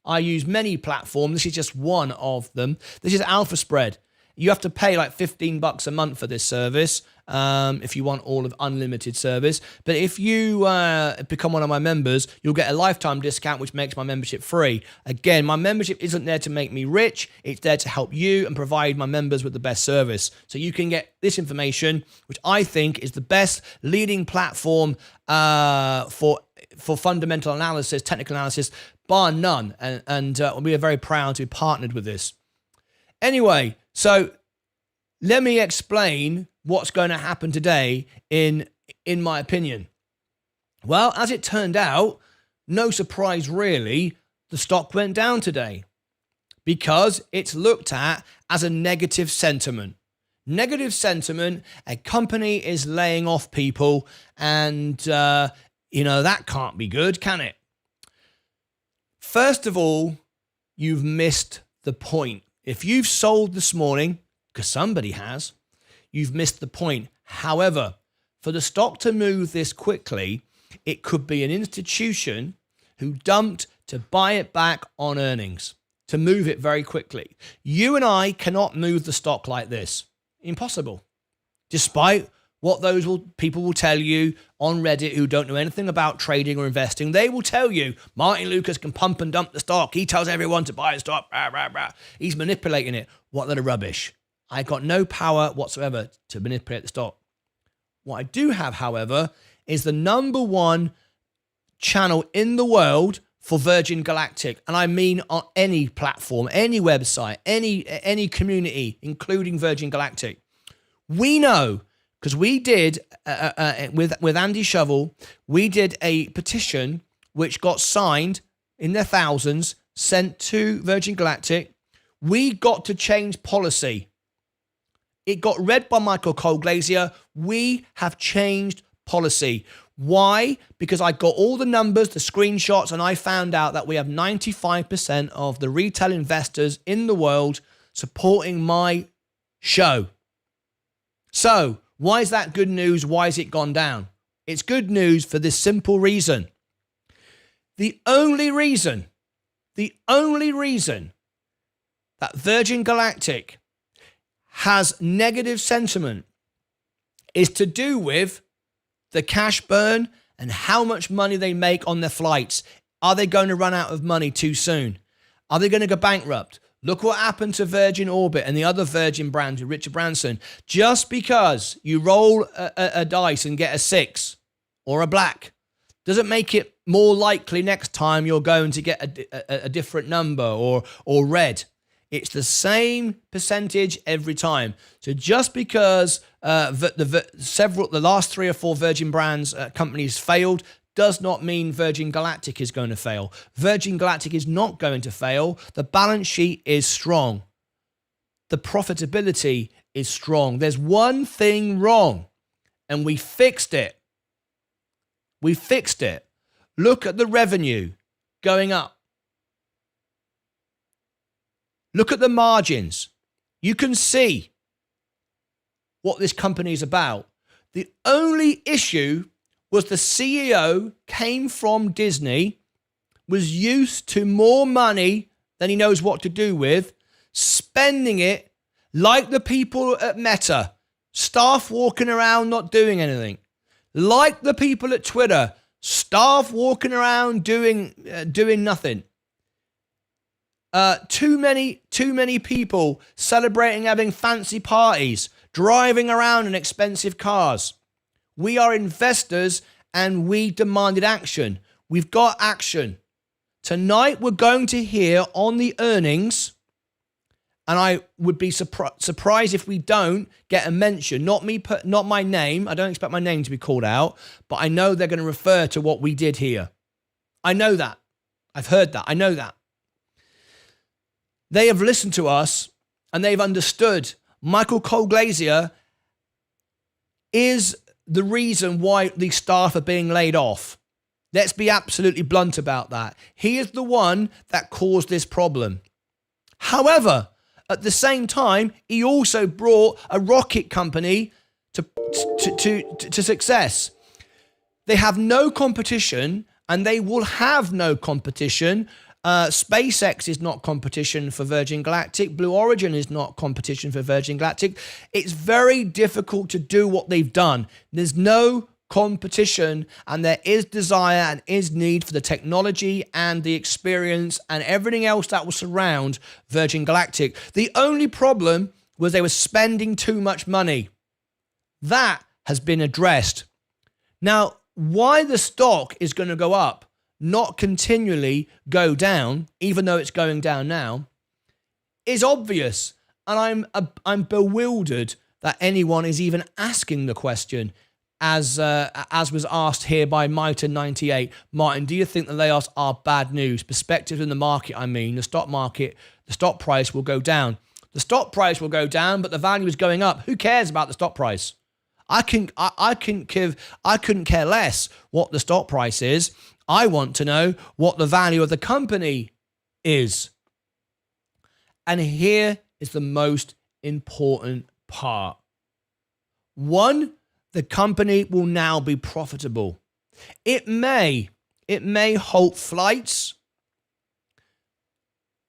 I use many platforms. This is just one of them. This is Alpha Spread. You have to pay like $15 a month for this service if you want all of unlimited service. But if you become one of my members, you'll get a lifetime discount, which makes my membership free. Again, my membership isn't there to make me rich. It's there to help you and provide my members with the best service. So you can get this information, which I think is the best leading platform for fundamental analysis, technical analysis, bar none. And we are very proud to be partnered with this. Anyway, so let me explain what's going to happen today in my opinion. Well, as it turned out, no surprise really, the stock went down today because it's looked at as a negative sentiment. Negative sentiment, a company is laying off people and, that can't be good, can it? First of all, you've missed the point. If you've sold this morning, because somebody has, you've missed the point. However, for the stock to move this quickly, it could be an institution who dumped to buy it back on earnings, to move it very quickly. You and I cannot move the stock like this. Impossible. Despite what those people will tell you on Reddit who don't know anything about trading or investing. They will tell you, Martyn Lucas can pump and dump the stock. He tells everyone to buy the stock. Rah, rah, rah. He's manipulating it. What a load of rubbish. I got no power whatsoever to manipulate the stock. What I do have, however, is the #1 channel in the world for Virgin Galactic. And I mean on any platform, any website, any community, including Virgin Galactic. We know, because we did, with Andy Shovel, we did a petition which got signed in their thousands, sent to Virgin Galactic. We got to change policy. It got read by Michael Colglazier. We have changed policy. Why? Because I got all the numbers, the screenshots, and I found out that we have 95% of the retail investors in the world supporting my show. So, why is that good news? Why has it gone down? It's good news for this simple reason. The only reason that Virgin Galactic has negative sentiment is to do with the cash burn and how much money they make on their flights. Are they going to run out of money too soon? Are they going to go bankrupt? Look what happened to Virgin Orbit and the other Virgin brands with Richard Branson. Just because you roll a dice and get a 6 or a black doesn't make it more likely next time you're going to get a different number or red. It's the same percentage every time. So just because the last 3 or 4 Virgin brands companies failed does not mean Virgin Galactic is going to fail. Virgin Galactic is not going to fail. The balance sheet is strong. The profitability is strong. There's one thing wrong, and we fixed it. We fixed it. Look at the revenue going up. Look at the margins. You can see what this company is about. The only issue was the CEO came from Disney, was used to more money than he knows what to do with, spending it like the people at Meta, staff walking around not doing anything. Like the people at Twitter, staff walking around doing nothing. Too many people celebrating, having fancy parties, driving around in expensive cars. We are investors and we demanded action. We've got action. Tonight we're going to hear on the earnings, and I would be surprised if we don't get a mention. Not my name. I don't expect my name to be called out, but I know they're going to refer to what we did here. I know that. I've heard that. I know that. They have listened to us and they've understood Michael Cole-Glazier is the reason why these staff are being laid off. Let's be absolutely blunt about that. He is the one that caused this problem. However, at the same time, he also brought a rocket company to success. They have no competition, and they will have no competition. SpaceX is not competition for Virgin Galactic. Blue Origin is not competition for Virgin Galactic. It's very difficult to do what they've done. There's no competition, and there is desire and is need for the technology and the experience and everything else that will surround Virgin Galactic. The only problem was they were spending too much money. That has been addressed. Now, why the stock is going to go up, not continually go down, even though it's going down now, is obvious. And I'm bewildered that anyone is even asking the question, as was asked here by Martyn98. Martyn, do you think the layoffs are bad news? Perspective in the market, I mean, the stock market, the stock price will go down. The stock price will go down, but the value is going up. Who cares about the stock price? I couldn't care less what the stock price is. I want to know what the value of the company is. And here is the most important part. 1, the company will now be profitable. It may halt flights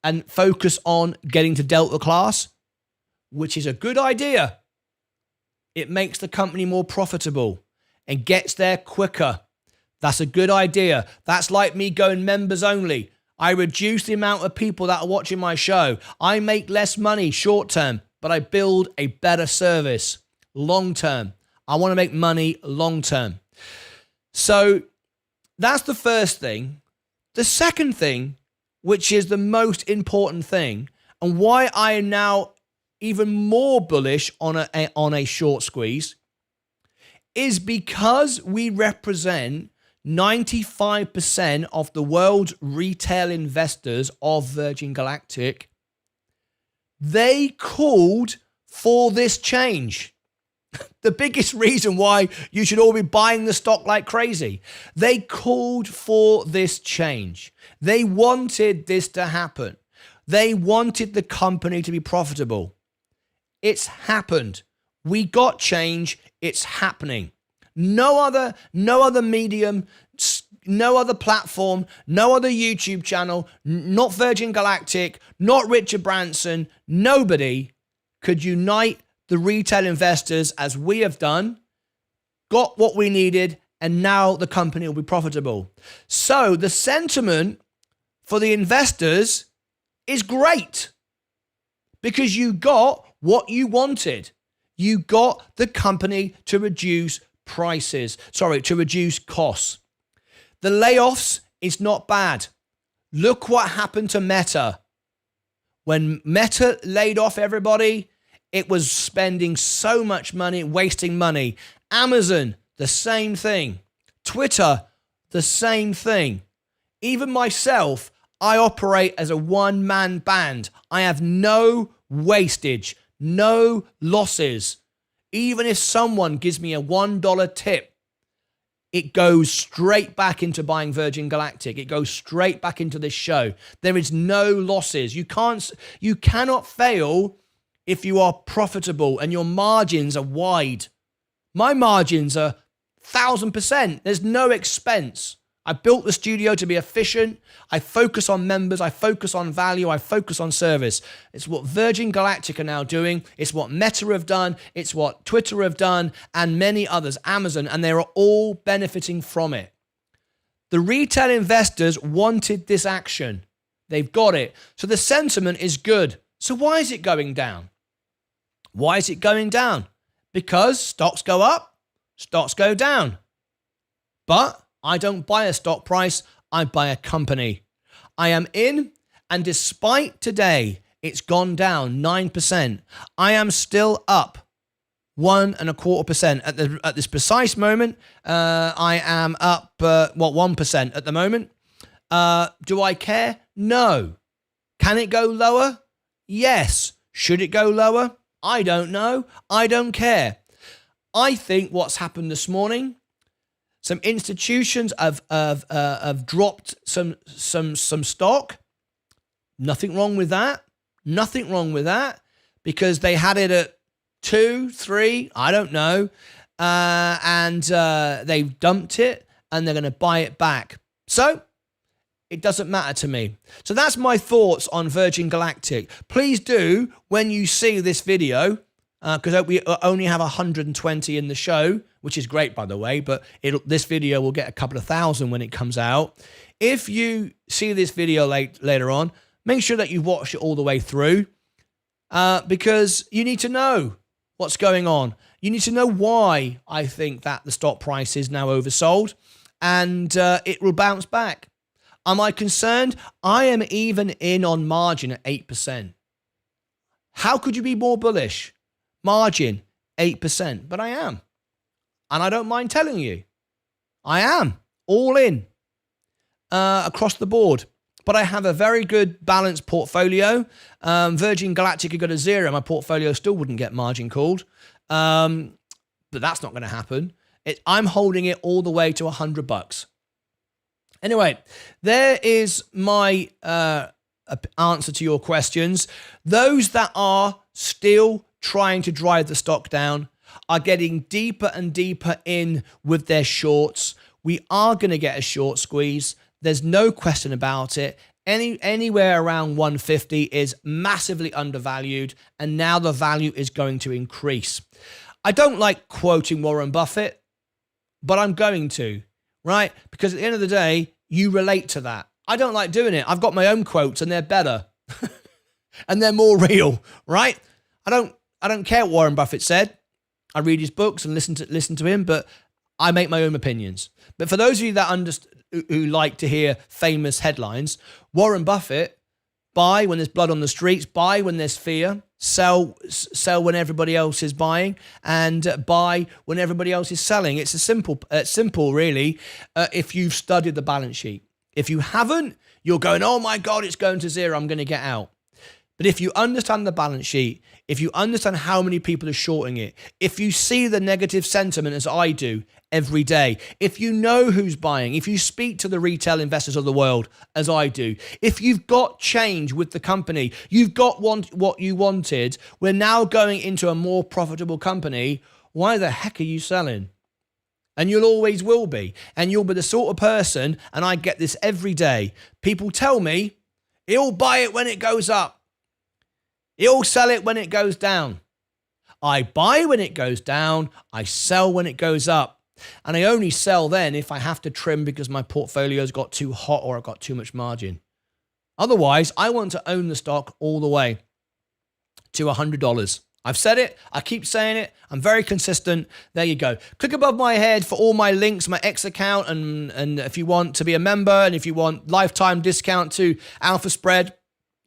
and focus on getting to Delta class, which is a good idea. It makes the company more profitable and gets there quicker. That's a good idea. That's like me going members only. I reduce the amount of people that are watching my show. I make less money short term, but I build a better service long term. I want to make money long term. So that's the first thing. The second thing, which is the most important thing, and why I am now even more bullish on a short squeeze, is because we represent 95% of the world's retail investors of Virgin Galactic. They called for this change. The biggest reason why you should all be buying the stock like crazy. They called for this change. They wanted this to happen. They wanted the company to be profitable. It's happened. We got change. It's happening. No other medium, no other platform, no other YouTube channel, not Virgin Galactic, not Richard Branson, nobody could unite the retail investors as we have done, got what we needed, and now the company will be profitable. So the sentiment for the investors is great because you got what you wanted. You got the company to reduce to reduce costs. The layoffs is not bad. Look what happened to Meta. When Meta laid off everybody, it was spending so much money, wasting money. Amazon, the same thing. Twitter, the same thing. Even myself, I operate as a one-man band. I have no wastage, no losses. Even if someone gives me a $1 tip, it goes straight back into buying Virgin Galactic. It goes straight back into this show. There is no losses. You cannot fail if you are profitable and your margins are wide. My margins are 1,000%. There's no expense. I built the studio to be efficient. I focus on members. I focus on value. I focus on service. It's what Virgin Galactic are now doing. It's what Meta have done. It's what Twitter have done and many others, Amazon, and they're all benefiting from it. The retail investors wanted this action. They've got it. So the sentiment is good. So why is it going down? Why is it going down? Because stocks go up, stocks go down. But I don't buy a stock price, I buy a company. I am in, and despite today, it's gone down 9%. I am still up 1.25%. At this precise moment, I am up, 1% at the moment. Do I care? No. Can it go lower? Yes. Should it go lower? I don't know. I don't care. I think what's happened this morning, some institutions have dropped some stock. Nothing wrong with that. Nothing wrong with that because they had it at 2, 3, I don't know, and they've dumped it and they're going to buy it back. So it doesn't matter to me. So that's my thoughts on Virgin Galactic. Please do, when you see this video, because we only have 120 in the show, which is great, by the way, but this video will get a couple of thousand when it comes out. If you see this video later on, make sure that you watch it all the way through because you need to know what's going on. You need to know why I think that the stock price is now oversold and it will bounce back. Am I concerned? I am even in on margin at 8%. How could you be more bullish? Margin, 8%. But I am. And I don't mind telling you. I am all in across the board. But I have a very good balanced portfolio. Virgin Galactic could go to zero. My portfolio still wouldn't get margin called. But that's not going to happen. I'm holding it all the way to $100. Anyway, there is my answer to your questions. Those that are still trying to drive the stock down are getting deeper and deeper in with their shorts. We are going to get a short squeeze. There's no question about it. Anywhere around 150 is massively undervalued, and now the value is going to increase. I don't like quoting Warren Buffett, but I'm going to, right? Because at the end of the day, you relate to that. I don't like doing it. I've got my own quotes, and they're better, and they're more real, right? I don't care what Warren Buffett said. I read his books and listen to him, but I make my own opinions. But for those of you that who like to hear famous headlines, Warren Buffett, buy when there's blood on the streets, buy when there's fear, sell when everybody else is buying, and buy when everybody else is selling. It's simple, really, if you've studied the balance sheet. If you haven't, you're going, oh my God, it's going to zero, I'm going to get out. But if you understand the balance sheet, if you understand how many people are shorting it, if you see the negative sentiment as I do every day, if you know who's buying, if you speak to the retail investors of the world as I do, if you've got change with the company, you've got what you wanted, we're now going into a more profitable company, why the heck are you selling? And you'll always will be. And you'll be the sort of person, and I get this every day, people tell me, he'll buy it when it goes up. He'll sell it when it goes down. I buy when it goes down. I sell when it goes up. And I only sell then if I have to trim because my portfolio's got too hot or I've got too much margin. Otherwise, I want to own the stock all the way to $100. I've said it. I keep saying it. I'm very consistent. There you go. Click above my head for all my links, my X account, and if you want to be a member and if you want lifetime discount to Alpha Spread,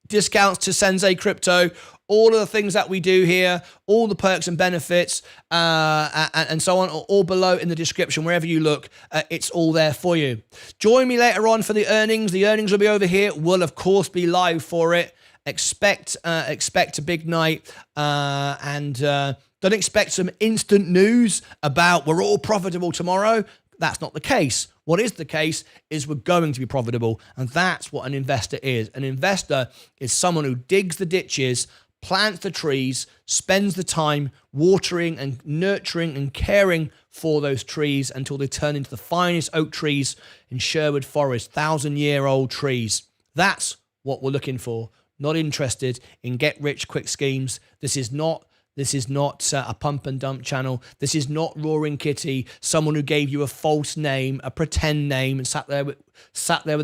discounts to Sensei Crypto, all of the things that we do here, all the perks and benefits, and so on, all below in the description. Wherever you look, it's all there for you. Join me later on for the earnings. The earnings will be over here. We'll, of course, be live for it. Expect a big night, and don't expect some instant news about we're all profitable tomorrow. That's not the case. What is the case is we're going to be profitable, and that's what an investor is. An investor is someone who digs the ditches, plants the trees, spends the time watering and nurturing and caring for those trees until they turn into the finest oak trees in Sherwood Forest, 1,000-year-old trees. That's what we're looking for. Not interested in get-rich-quick schemes. This is not a pump and dump channel. This is not Roaring Kitty, someone who gave you a false name, a pretend name, and sat there with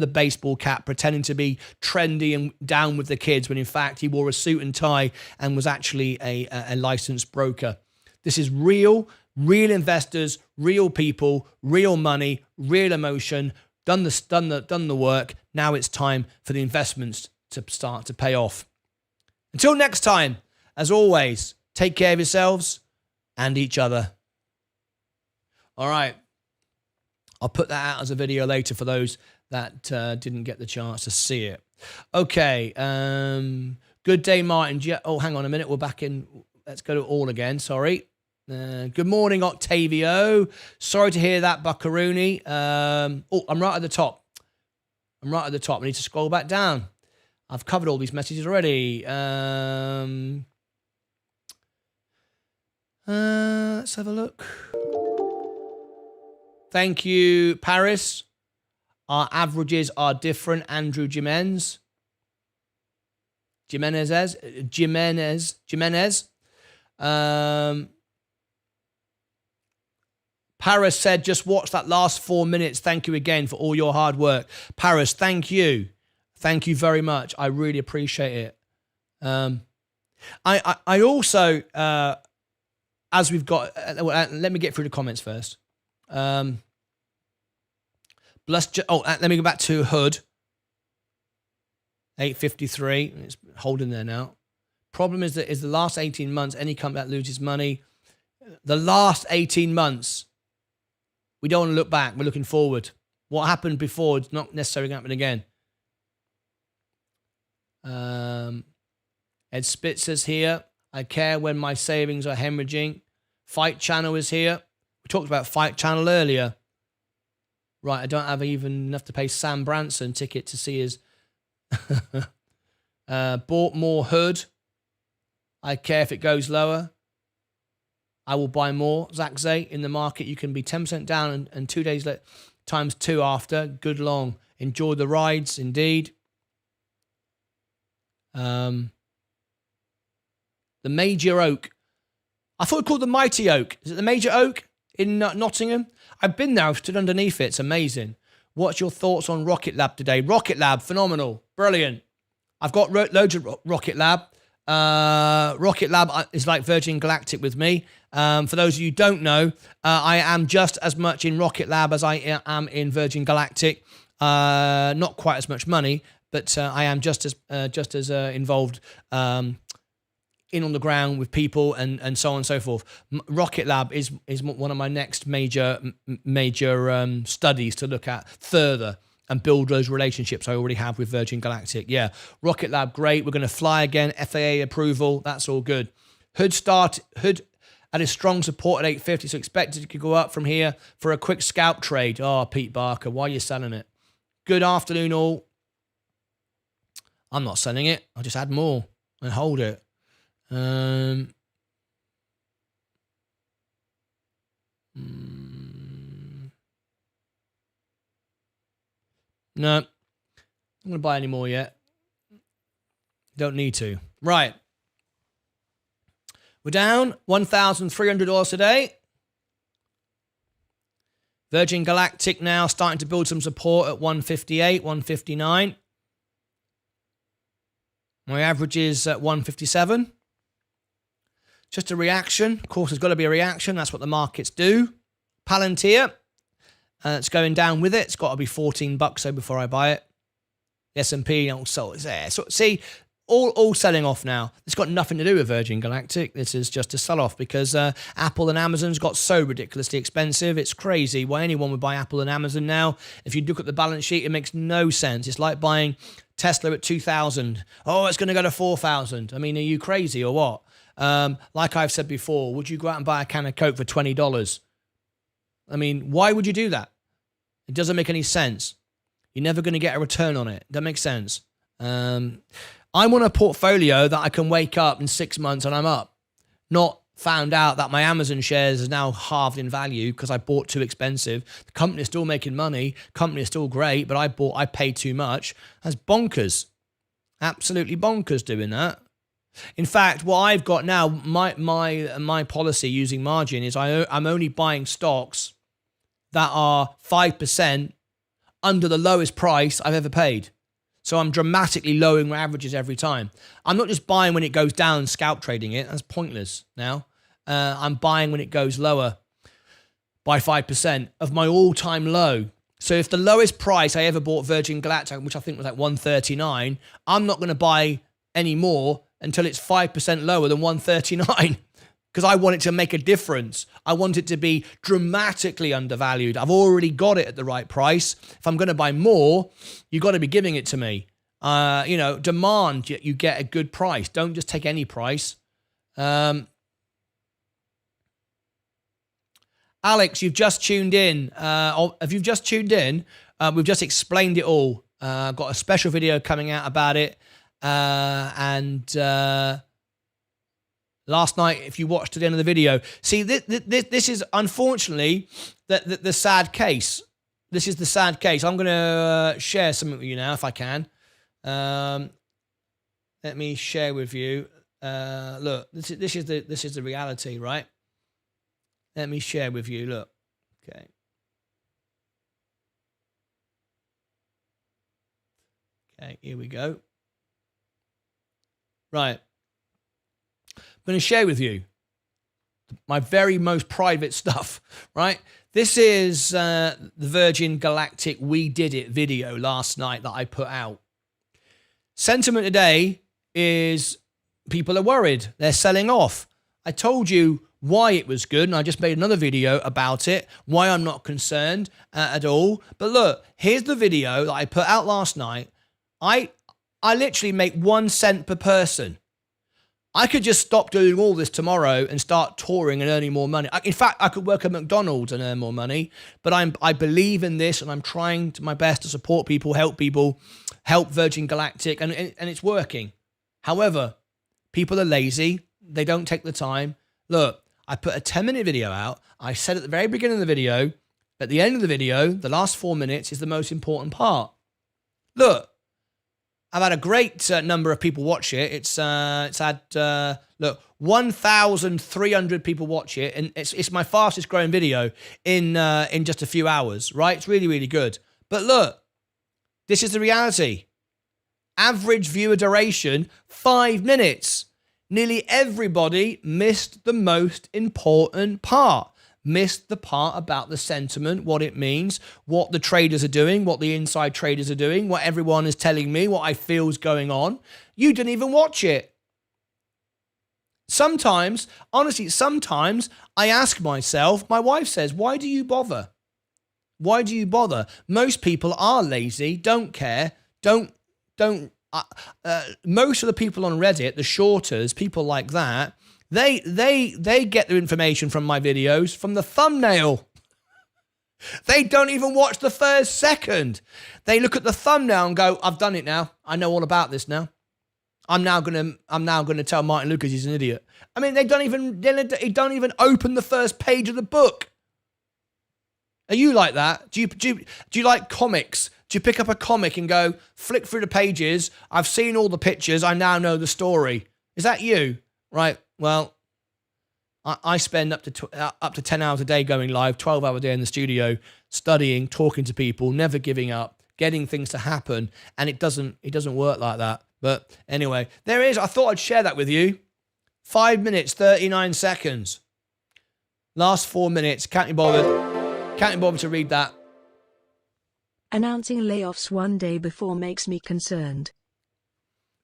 a baseball cap, pretending to be trendy and down with the kids, when in fact he wore a suit and tie and was actually a licensed broker. This is real investors, real people, real money, real emotion. Done the work. Now it's time for the investments to start to pay off. Until next time, as always, take care of yourselves and each other. All right. I'll put that out as a video later for those that didn't get the chance to see it. Okay. Good day, Martin. Oh, hang on a minute. We're back in. Let's go to all again. Sorry. Good morning, Octavio. Sorry to hear that, Buckaroony. I'm right at the top. I need to scroll back down. I've covered all these messages already. Let's have a look. Thank you, Paris. Our averages are different. Andrew Jimenez. Paris said, just watch that last 4 minutes. Thank you again for all your hard work. Paris, thank you. Thank you very much. I really appreciate it. I also, as we've got, let me get through the comments first. Let me go back to Hood. 853. It's holding there now. Problem is the last 18 months, any company that loses money, the last 18 months, we don't want to look back. We're looking forward. What happened before is not necessarily going to happen again. Ed Spitzer's here. I care when my savings are hemorrhaging. Fight Channel is here. We talked about Fight Channel earlier. Right, I don't have even enough to pay Sam Branson ticket to see his... bought more Hood. I care if it goes lower. I will buy more. Zach Zay, in the market, you can be 10% down and 2 days later, times 2 after. Good long. Enjoy the rides, indeed. The Major Oak. I thought it was called the Mighty Oak. Is it the Major Oak in Nottingham? I've been there. I've stood underneath it. It's amazing. What's your thoughts on Rocket Lab today? Rocket Lab, phenomenal. Brilliant. I've got loads of Rocket Lab. Rocket Lab is like Virgin Galactic with me. For those of you who don't know, I am just as much in Rocket Lab as I am in Virgin Galactic. Not quite as much money, but I am just as involved in on the ground with people and so on and so forth. Rocket Lab is one of my next major studies to look at further. and build those relationships I already have with Virgin Galactic. Yeah, Rocket Lab, great. We're going to fly again. FAA approval, that's all good. Hood at a strong support at 850, so expected it could go up from here for a quick scalp trade. Oh, Pete Barker, why are you selling it? Good afternoon, all. I'm not selling it. I'll just add more and hold it. No, I'm going to buy any more yet. Don't need to. Right. We're down $1,300 today. Virgin Galactic now starting to build some support at 158, 159. My average is at 157. Just a reaction. Of course, there's got to be a reaction. That's what the markets do. Palantir. It's going down with it. It's got to be $14 though before I buy it. The S&P also is there. So see, all selling off now. It's got nothing to do with Virgin Galactic. This is just a sell-off because Apple and Amazon's got so ridiculously expensive. It's crazy why anyone would buy Apple and Amazon now. If you look at the balance sheet, it makes no sense. It's like buying Tesla at 2,000. Oh, it's going to go to 4,000. I mean, are you crazy or what? Like I've said before, would you go out and buy a can of Coke for $20? I mean, why would you do that? It doesn't make any sense. You're never going to get a return on it. That makes sense. I want a portfolio that I can wake up in 6 months and I'm up. Not found out that my Amazon shares is now halved in value because I bought too expensive. The company's still making money. Company is still great, but I paid too much. That's bonkers. Absolutely bonkers doing that. In fact, what I've got now, my policy using margin is I'm only buying stocks that are 5% under the lowest price I've ever paid. So I'm dramatically lowering my averages every time. I'm not just buying when it goes down and scalp trading it. That's pointless now. I'm buying when it goes lower by 5% of my all-time low. So if the lowest price I ever bought Virgin Galactic, which I think was like 139, I'm not going to buy any more until it's 5% lower than 139. Because I want it to make a difference. I want it to be dramatically undervalued. I've already got it at the right price. If I'm going to buy more, you've got to be giving it to me. Demand, you get a good price. Don't just take any price. Alex, you've just tuned in. If you've just tuned in, we've just explained it all. I've got a special video coming out about it. Last night, if you watched to the end of the video, see, this is unfortunately the sad case. This is the sad case. I'm going to share something with you now, if I can. Let me share with you. Look, this is the reality, right? Let me share with you. Look, okay. Okay, here we go. Right. I'm going to share with you my very most private stuff, right? This is the Virgin Galactic We Did It video last night that I put out. Sentiment today is people are worried. They're selling off. I told you why it was good, and I just made another video about it, why I'm not concerned at all. But look, here's the video that I put out last night. I literally make 1 cent per person. I could just stop doing all this tomorrow and start touring and earning more money. In fact, I could work at McDonald's and earn more money, but I believe in this and I'm trying to my best to support people, help Virgin Galactic, and it's working. However, people are lazy. They don't take the time. Look, I put a 10-minute video out. I said at the very beginning of the video, at the end of the video, the last 4 minutes is the most important part. Look, I've had a great number of people watch it. It's had 1,300 people watch it, and it's my fastest growing video in just a few hours. Right? It's really, really good. But look, this is the reality. Average viewer duration 5 minutes. Nearly everybody missed the most important part. Missed the part about the sentiment, what it means, what the traders are doing, what the inside traders are doing, what everyone is telling me, what I feel is going on. You didn't even watch it. Sometimes, honestly, sometimes I ask myself, my wife says, why do you bother? Why do you bother? Most people are lazy, don't care, most of the people on Reddit, the shorters, people like that, they get their information from my videos from the thumbnail. They don't even watch the first second. They look at the thumbnail and go, I've done it now. I know all about this now. I'm now gonna tell Martyn Lucas he's an idiot. I mean, they don't even open the first page of the book. Are you like that? Do you like comics? Do you pick up a comic and go, flick through the pages, I've seen all the pictures, I now know the story? Is that you? Right, well, I spend up to 10 hours a day going live, 12 hours a day in the studio, studying, talking to people, never giving up, getting things to happen, and it doesn't work like that. But anyway, there is, I thought I'd share that with you. 5 minutes, 39 seconds. Last 4 minutes, can't be bothered to read that. Announcing layoffs one day before makes me concerned.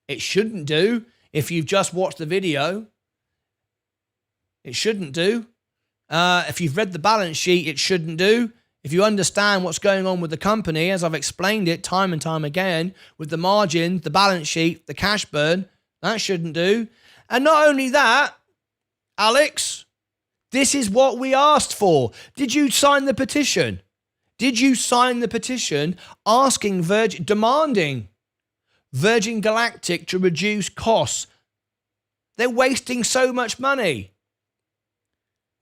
It shouldn't do if you've just watched the video. It shouldn't do. If you've read the balance sheet, it shouldn't do. If you understand what's going on with the company, as I've explained it time and time again, with the margin, the balance sheet, the cash burn, that shouldn't do. And not only that, Alex, this is what we asked for. Did you sign the petition? Did you sign the petition asking demanding Virgin Galactic to reduce costs? They're wasting so much money.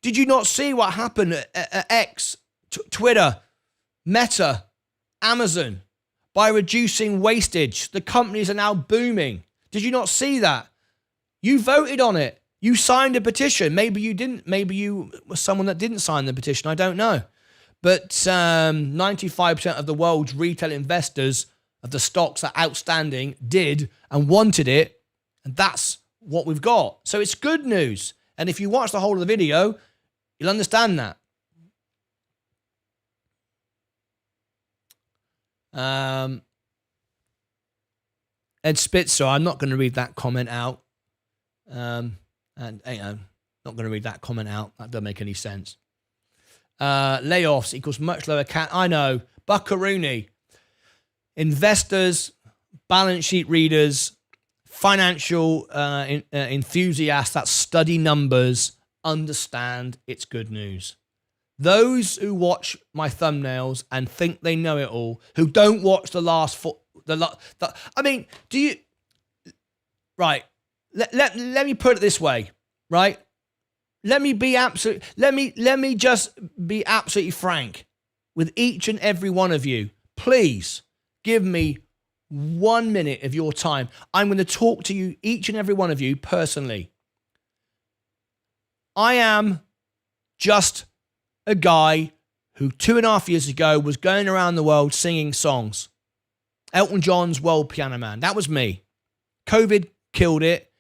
Did you not see what happened at X, Twitter, Meta, Amazon? By reducing wastage, the companies are now booming. Did you not see that? You voted on it. You signed a petition. Maybe you didn't. Maybe you were someone that didn't sign the petition. I don't know. But 95% of the world's retail investors of the stocks that are outstanding did and wanted it. And that's what we've got. So it's good news. And if you watch the whole of the video, you'll understand that. Ed Spitzer, I'm not going to read that comment out. And not going to read that comment out. That doesn't make any sense. Layoffs equals much lower I know. Buckaroony. Investors, balance sheet readers, financial enthusiasts that study numbers understand it's good news. Those who watch my thumbnails and think they know it all, who don't watch the last I mean, do you? Right. Let me put it this way. Right. Let me just be absolutely frank with each and every one of you. Please give me 1 minute of your time. I'm going to talk to you, each and every one of you, personally. I am just a guy who 2.5 years ago was going around the world singing songs. Elton John's World Piano Man. That was me. COVID killed it,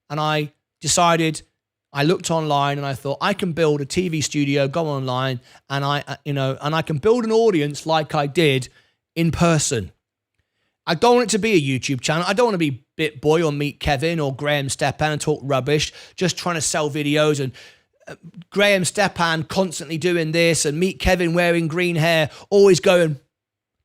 and I decided, I looked online and I thought I can build a TV studio, go online, and I can build an audience like I did in person. I don't want it to be a YouTube channel. I don't want to be Bit Boy or Meet Kevin or Graham Stepan and talk rubbish, just trying to sell videos, and Graham Stepan constantly doing this, and Meet Kevin wearing green hair, always going,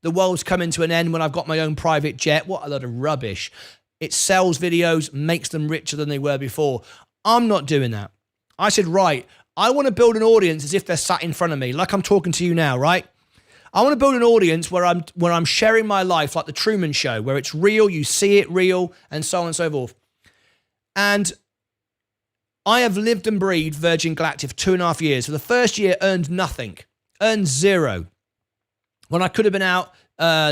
the world's coming to an end when I've got my own private jet. What a lot of rubbish. It sells videos, makes them richer than they were before. I'm not doing that. I said, right, I want to build an audience as if they're sat in front of me, like I'm talking to you now, right? I want to build an audience where I'm sharing my life like the Truman Show, where it's real, you see it real, and so on and so forth. And I have lived and breathed Virgin Galactic for 2.5 years. For the first year, earned nothing, earned zero. When I could have been out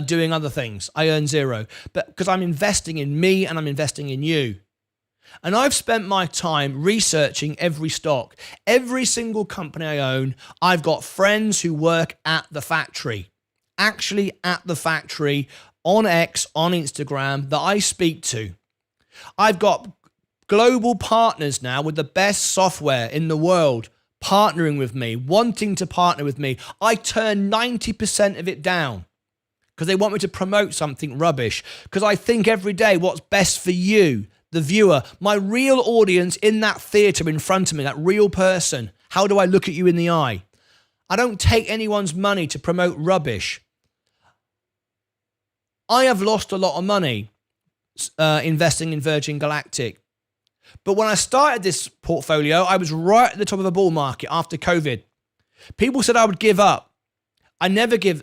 doing other things, I earned zero. But because I'm investing in me and I'm investing in you. And I've spent my time researching every stock, every single company I own. I've got friends who work at the factory, actually at the factory, on X, on Instagram, that I speak to. I've got global partners now with the best software in the world partnering with me, wanting to partner with me. I turn 90% of it down because they want me to promote something rubbish, because I think every day what's best for you, the viewer, my real audience in that theatre in front of me, that real person. How do I look at you in the eye? I don't take anyone's money to promote rubbish. I have lost a lot of money investing in Virgin Galactic. But when I started this portfolio, I was right at the top of the bull market after COVID. People said I would give up. I never gave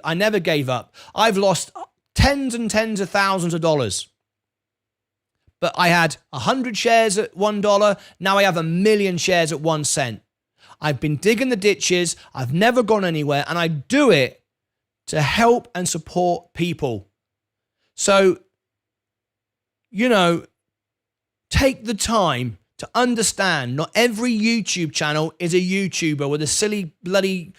up. I've lost tens and tens of thousands of dollars. But I had 100 shares at $1. Now I have 1 million shares at 1 cent. I've been digging the ditches. I've never gone anywhere. And I do it to help and support people. So, take the time to understand not every YouTube channel is a YouTuber with a silly bloody,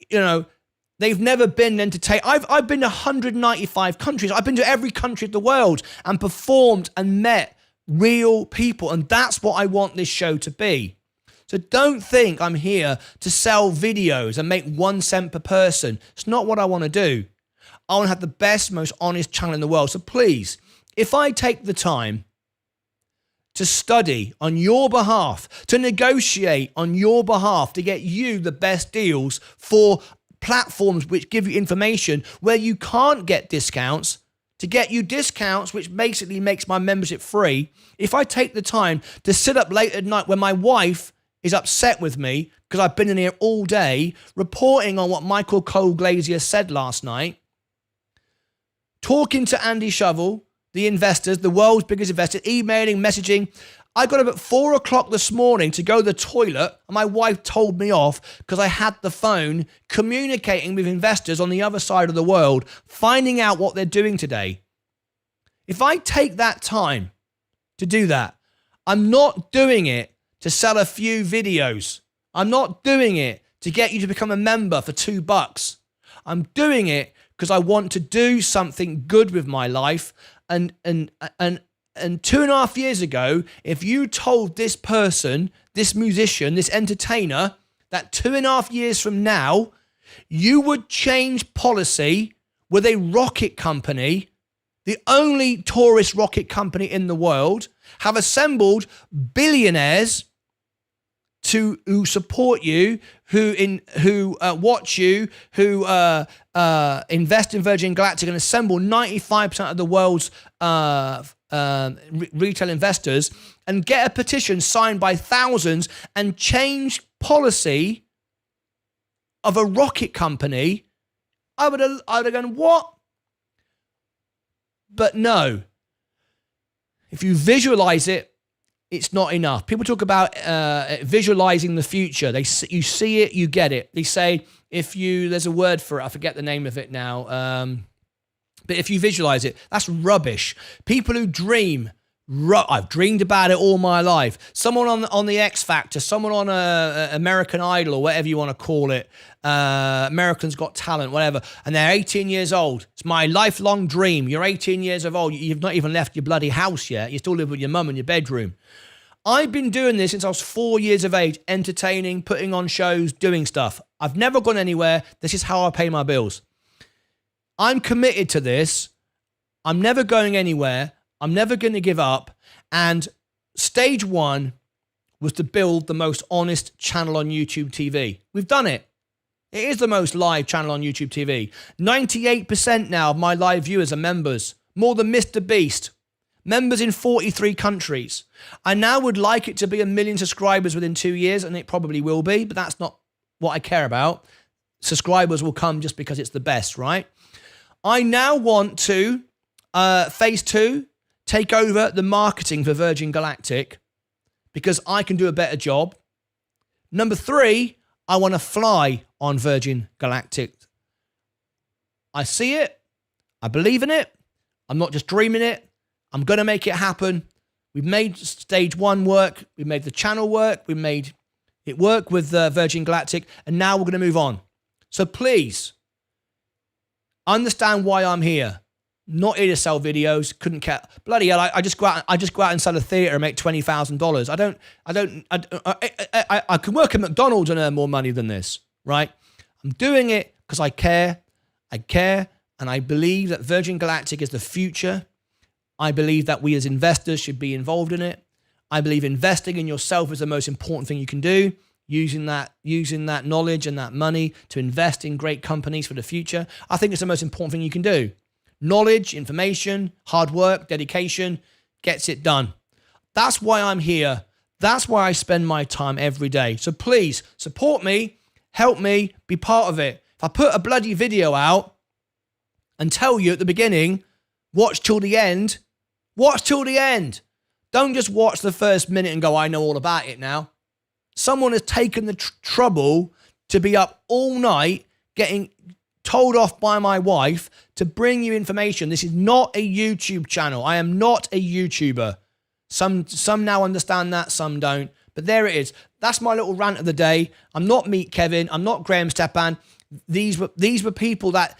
they've never been entertained. I've been to 195 countries. I've been to every country of the world and performed and met real people. And that's what I want this show to be. So don't think I'm here to sell videos and make 1 cent per person. It's not what I want to do. I want to have the best, most honest channel in the world. So please, if I take the time to study on your behalf, to negotiate on your behalf, to get you the best deals for platforms which give you information where you can't get discounts, to get you discounts, which basically makes my membership free. If I take the time to sit up late at night when my wife is upset with me because I've been in here all day reporting on what Michael Cole-Glazier said last night, talking to Andy Shovel, the investors, the world's biggest investor, emailing, messaging. I got up at 4 o'clock this morning to go to the toilet, and my wife told me off because I had the phone communicating with investors on the other side of the world, finding out what they're doing today. If I take that time to do that, I'm not doing it to sell a few videos. I'm not doing it to get you to become a member for $2. I'm doing it because I want to do something good with my life. And 2.5 years ago, if you told this person, this musician, this entertainer, that 2.5 years from now, you would change policy with a rocket company, the only tourist rocket company in the world, have assembled billionaires who support you, who watch you, who invest in Virgin Galactic and assemble 95% of the world's retail investors, and get a petition signed by thousands and change policy of a rocket company, I would have gone, what? But no. If you visualize it, it's not enough. People talk about visualizing the future. You see it, you get it. They say there's a word for it. I forget the name of it now. But if you visualize it, that's rubbish. People who dream, I've dreamed about it all my life. Someone on the X Factor, someone on American Idol or whatever you want to call it, Americans Got Talent, whatever, and they're 18 years old. It's my lifelong dream. You're 18 years of old. You've not even left your bloody house yet. You still live with your mum in your bedroom. I've been doing this since I was 4 years of age, entertaining, putting on shows, doing stuff. I've never gone anywhere. This is how I pay my bills. I'm committed to this. I'm never going anywhere. I'm never going to give up. And stage one was to build the most honest channel on YouTube TV. We've done it. It is the most live channel on YouTube TV. 98% now of my live viewers are members. More than Mr. Beast. Members in 43 countries. I now would like it to be 1 million subscribers within 2 years, and it probably will be, but that's not what I care about. Subscribers will come just because it's the best, right? I now want to, phase 2, take over the marketing for Virgin Galactic because I can do a better job. Number 3, I want to fly on Virgin Galactic. I see it. I believe in it. I'm not just dreaming it. I'm going to make it happen. We've made stage 1 work. We've made the channel work. We made it work with Virgin Galactic. And now we're going to move on. So please understand why I'm here. Not here to sell videos. Couldn't care. Bloody hell! I just go out and sell a theater and make $20,000. I can work at McDonald's and earn more money than this, right? I'm doing it because I care. I care, and I believe that Virgin Galactic is the future. I believe that we as investors should be involved in it. I believe investing in yourself is the most important thing you can do. using that knowledge and that money to invest in great companies for the future. I think it's the most important thing you can do. Knowledge, information, hard work, dedication gets it done. That's why I'm here. That's why I spend my time every day. So please support me, help me, be part of it. If I put a bloody video out and tell you at the beginning, watch till the end, watch till the end. Don't just watch the first minute and go, I know all about it now. Someone has taken the trouble to be up all night getting told off by my wife to bring you information. This is not a YouTube channel. I am not a YouTuber. Some now understand that, some don't. But there it is. That's my little rant of the day. I'm not Meet Kevin. I'm not Graham Stepan. These were people that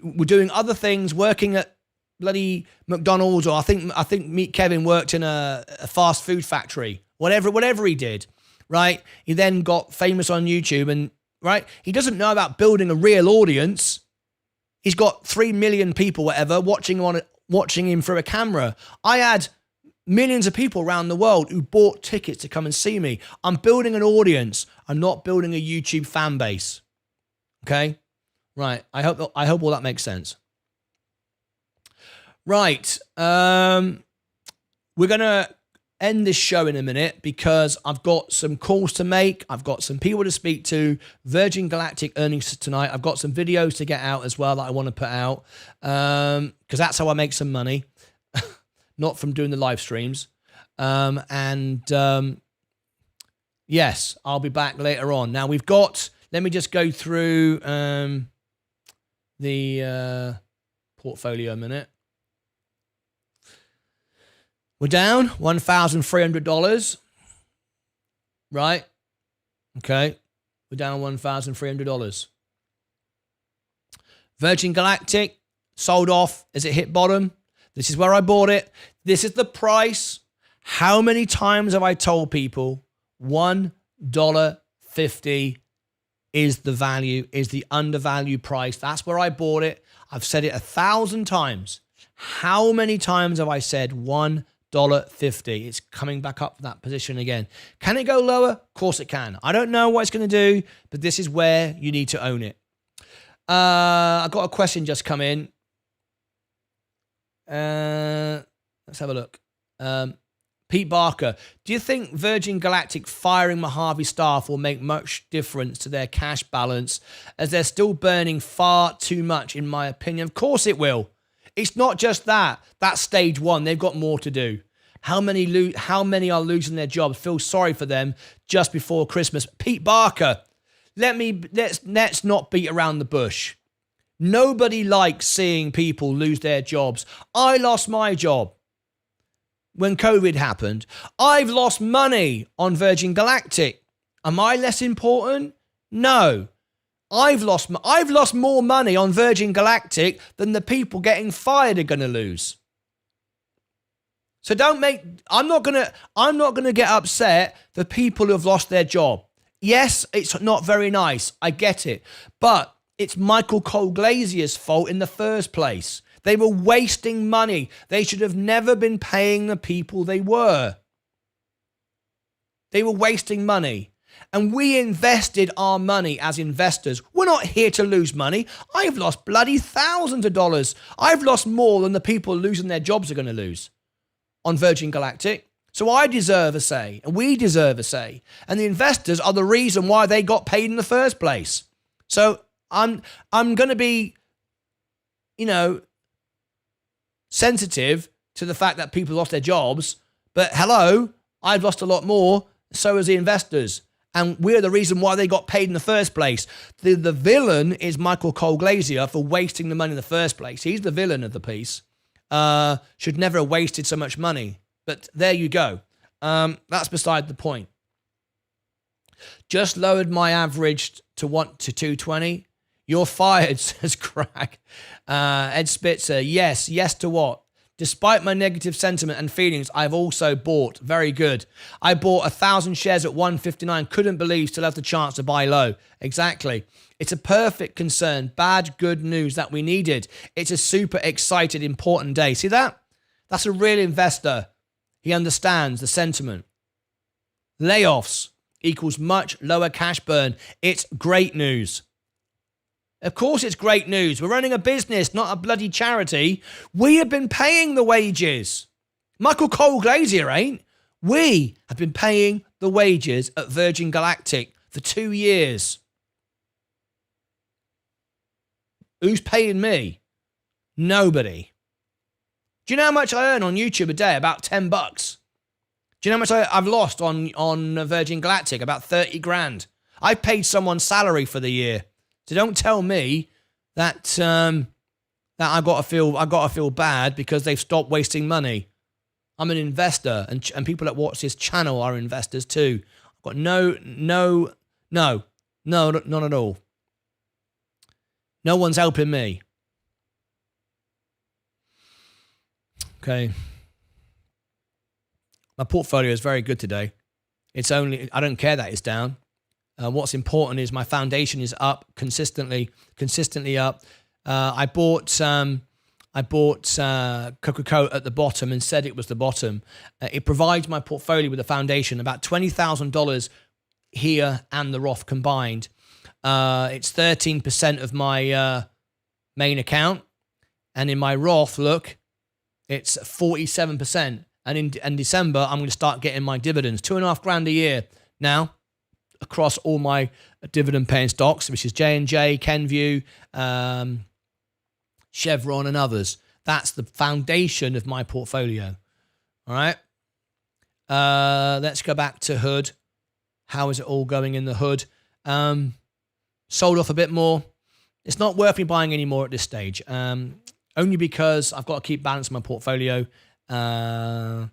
were doing other things, working at bloody McDonald's, or I think Meet Kevin worked in a fast food factory. Whatever he did, right? He then got famous on YouTube, and right, he doesn't know about building a real audience. He's got 3 million people, whatever, watching him through a camera. I had millions of people around the world who bought tickets to come and see me. I'm building an audience. I'm not building a YouTube fan base. Okay? Right. I hope all that makes sense. Right. We're going to end this show in a minute because I've got some calls to make. I've got some people to speak to. Virgin Galactic earnings tonight. I've got some videos to get out as well that I want to put out because that's how I make some money. Not from doing the live streams. Yes, I'll be back later on. Now let me just go through the portfolio a minute. We're down $1,300. Right? Okay. We're down $1,300. Virgin Galactic sold off as it hit bottom. This is where I bought it. This is the price. How many times have I told people $1.50 is the value, is the undervalued price? That's where I bought it. I've said it 1,000 times. How many times have I said $1.50? It's coming back up for that position again. Can it go lower? Of course it can. I don't know what it's going to do, but this is where you need to own it. I got a question just come in. Let's have a look. Pete Barker, do you think Virgin Galactic firing Mojave staff will make much difference to their cash balance, as they're still burning far too much, in my opinion? Of course it will. It's not just that. That's stage one. They've got more to do. How many are losing their jobs? Feel sorry for them just before Christmas. Pete Barker, let's not beat around the bush. Nobody likes seeing people lose their jobs. I lost my job when COVID happened. I've lost money on Virgin Galactic. Am I less important? No. I've lost more money on Virgin Galactic than the people getting fired are going to lose. So I'm not going to get upset for people who have lost their job. Yes, it's not very nice. I get it. But it's Michael Colglazier's fault in the first place. They were wasting money. They should have never been paying the people they were. They were wasting money. And we invested our money as investors. We're not here to lose money. I've lost bloody thousands of dollars. I've lost more than the people losing their jobs are going to lose on Virgin Galactic. So I deserve a say, and we deserve a say. And the investors are the reason why they got paid in the first place. So I'm going to be, sensitive to the fact that people lost their jobs. But hello, I've lost a lot more. So has the investors. And we're the reason why they got paid in the first place. The villain is Michael Colglazier for wasting the money in the first place. He's the villain of the piece. Should never have wasted so much money. But there you go. That's beside the point. Just lowered my average to 220. You're fired, says Craig. Ed Spitzer, yes to what? Despite my negative sentiment and feelings, I've also bought. Very good. I bought 1,000 shares at 159. Couldn't believe still have the chance to buy low. Exactly. It's a perfect concern. Bad, good news that we needed. It's a super excited, important day. See that? That's a real investor. He understands the sentiment. Layoffs. equals much lower cash burn. It's great news. Of course it's great news. We're running a business, not a bloody charity. We have been paying the wages. Michael Cole Glazier ain't. We have been paying the wages at Virgin Galactic for 2 years. Who's paying me? Nobody. Do you know how much I earn on YouTube a day? About $10. Do you know how much I've lost on Virgin Galactic? About 30 grand. I paid someone's salary for the year. So don't tell me that that I got to feel bad because they've stopped wasting money. I'm an investor, and people that watch this channel are investors too. I've got no, not at all. No one's helping me. Okay. My portfolio is very good today. I don't care that it's down. What's important is my foundation is up consistently up. I bought Coca-Cola at the bottom and said it was the bottom. It provides my portfolio with a foundation, about $20,000 here and the Roth combined. It's 13% of my main account. And in my Roth, look, it's 47%. And in December, I'm going to start getting my dividends, $2.5 grand a year now, across all my dividend-paying stocks, which is J&J, Kenvue, Chevron, and others. That's the foundation of my portfolio. All right. Let's go back to Hood. How is it all going in the Hood? Sold off a bit more. It's not worth me buying any more at this stage. Only because I've got to keep balancing my portfolio. In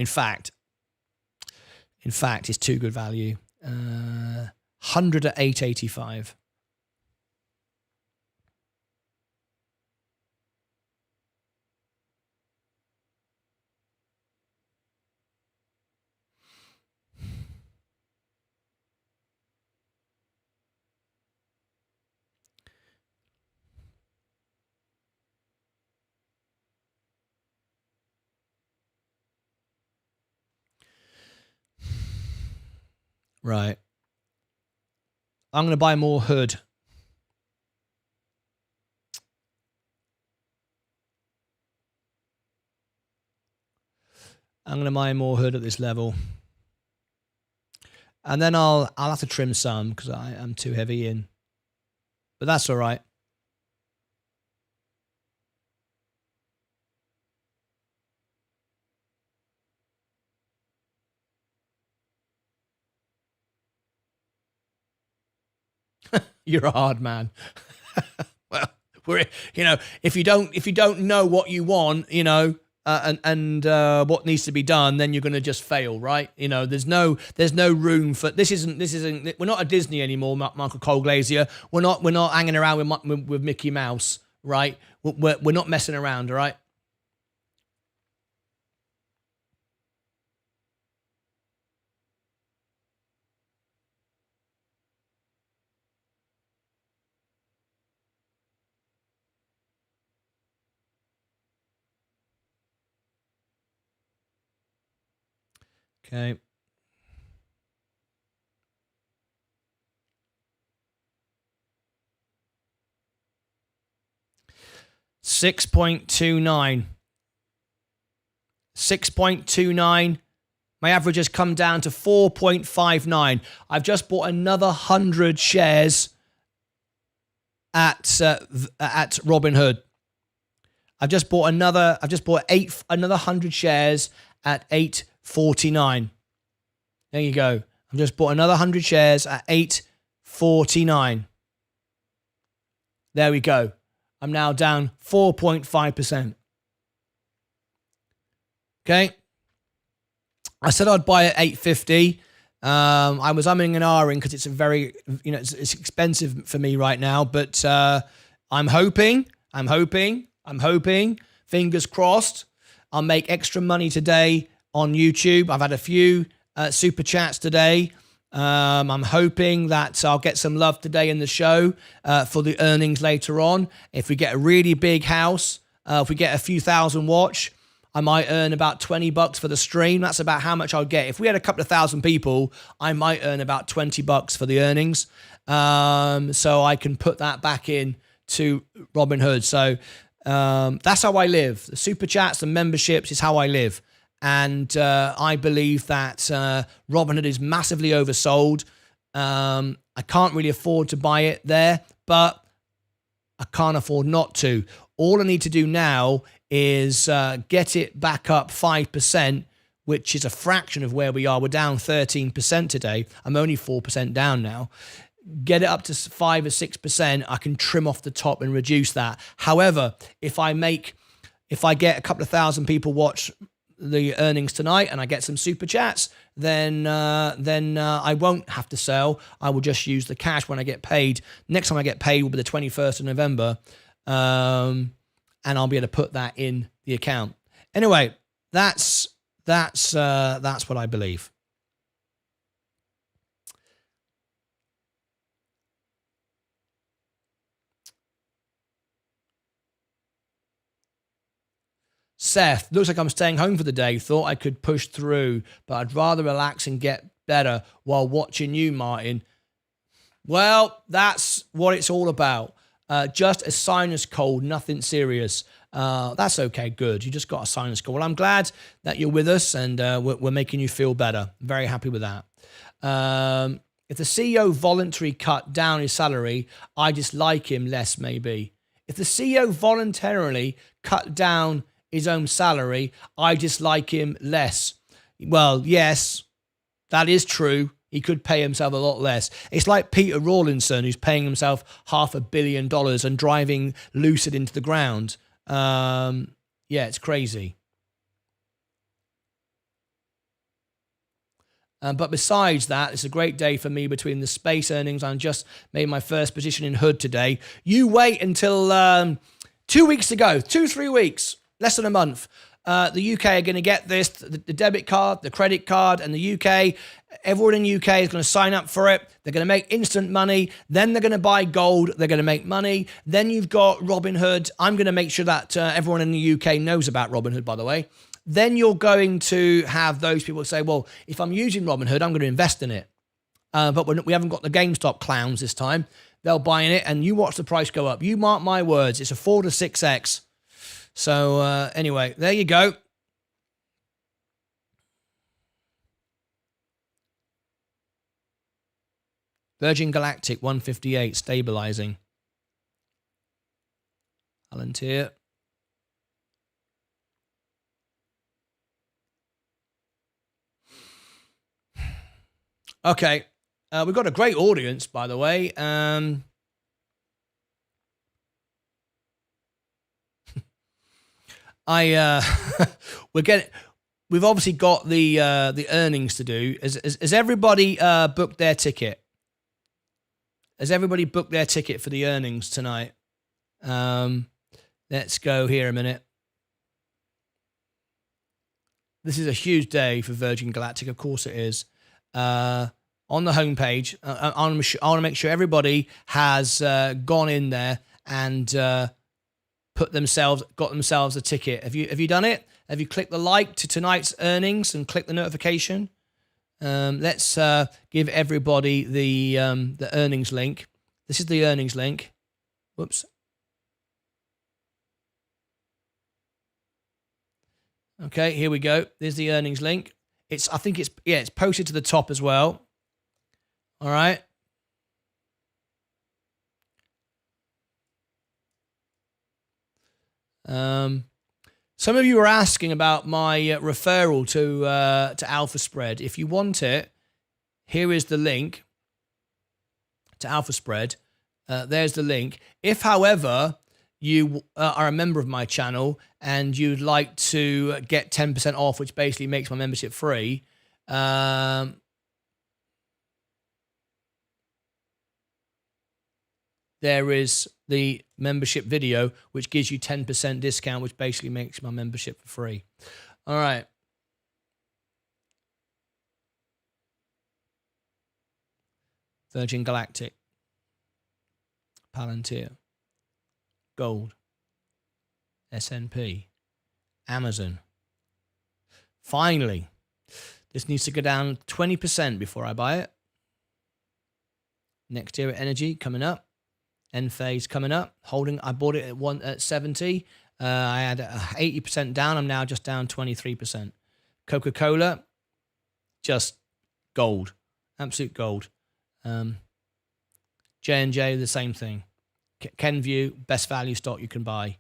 fact, it's too good value. 100 at 885. Right. I'm going to buy more Hood. I'm going to buy more Hood at this level. And then I'll have to trim some because I am too heavy in. But that's all right. You're a hard man. Well, if you don't know what you want, and what needs to be done, then you're going to just fail, right? There's no room for this. We're not a Disney anymore, Michael Cole Glazier. We're not hanging around with Mickey Mouse, right? We're not messing around, all right? Okay. $6.29. 6.29. My average has come down to 4.59. I've just bought another 100 shares at Robinhood. I've just bought another 100 shares at 8.49. There you go. I've just bought another 100 shares at 8.49. There we go. I'm now down 4.5%. Okay. I said I'd buy at 8.50. I was umming and ahhing because it's it's expensive for me right now, but I'm hoping, fingers crossed, I'll make extra money today on YouTube. I've had a few super chats today. I'm hoping that I'll get some love today in the show for the earnings later on. If we get a really big house, if we get a few thousand watch, I might earn about $20 for the stream. That's about how much I'll get. If we had a couple of thousand people, I might earn about $20 for the earnings. So I can put that back in to Robinhood. So that's how I live. The super chats and memberships is how I live. And I believe that Robinhood is massively oversold. I can't really afford to buy it there, but I can't afford not to. All I need to do now is get it back up 5%, which is a fraction of where we are. We're down 13% today. I'm only 4% down now. Get it up to 5 or 6%, I can trim off the top and reduce that. However, if I get a couple of thousand people watch the earnings tonight and I get some super chats, then I won't have to sell. I will just use the cash when I get paid. Next time I get paid will be the 21st of November, and I'll be able to put that in the account. Anyway, that's what I believe. Seth, looks like I'm staying home for the day. Thought I could push through, but I'd rather relax and get better while watching you, Martyn. Well, that's what it's all about. Just a sinus cold, nothing serious. That's okay, good. You just got a sinus cold. Well, I'm glad that you're with us and we're making you feel better. Very happy with that. If the CEO voluntarily cut down his salary, I dislike him less, maybe. If the CEO voluntarily cut down his own salary, I dislike him less. Well, yes, that is true. He could pay himself a lot less. It's like Peter Rawlinson, who's paying himself $500 million and driving Lucid into the ground. Yeah, it's crazy. But besides that, it's a great day for me between the space earnings. I just made my first position in Hood today. You wait until 2 weeks to go, 2-3 weeks. Less than a month. The UK are going to get this, the debit card, the credit card, and the UK, everyone in the UK is going to sign up for it. They're going to make instant money. Then they're going to buy gold. They're going to make money. Then you've got Robinhood. I'm going to make sure that everyone in the UK knows about Robinhood, by the way. Then you're going to have those people say, well, if I'm using Robinhood, I'm going to invest in it. But we haven't got the GameStop clowns this time. They'll buy in it, and you watch the price go up. You mark my words. It's a 4 to 6x. So anyway, there you go. Virgin Galactic 158 stabilizing. Palantir. Okay, we've got a great audience, by the way. We've obviously got the earnings to do. Has everybody booked their ticket? Has everybody booked their ticket for the earnings tonight? Let's go here a minute. This is a huge day for Virgin Galactic. Of course it is. On the homepage, I want to make sure everybody has gone in there and got themselves a ticket. Have you done it? Have you clicked the like to tonight's earnings and click the notification? Let's give everybody the earnings link. This is the earnings link. Whoops. Okay, here we go. There's the earnings link. It's posted to the top as well. All right. Some of you were asking about my referral to Alpha Spread. If you want it, here is the link to Alpha Spread. There's the link. If, however, you are a member of my channel and you'd like to get 10% off, which basically makes my membership free, there is the membership video, which gives you 10% discount, which basically makes my membership free. All right. Virgin Galactic, Palantir, Gold, S&P, Amazon. Finally, this needs to go down 20% before I buy it. Next Era Energy coming up. Enphase coming up. Holding, I bought it at 70. I had 80% down. I'm now just down 23%. Coca-Cola, just gold. Absolute gold. J&J, the same thing. Kenvue, best value stock you can buy.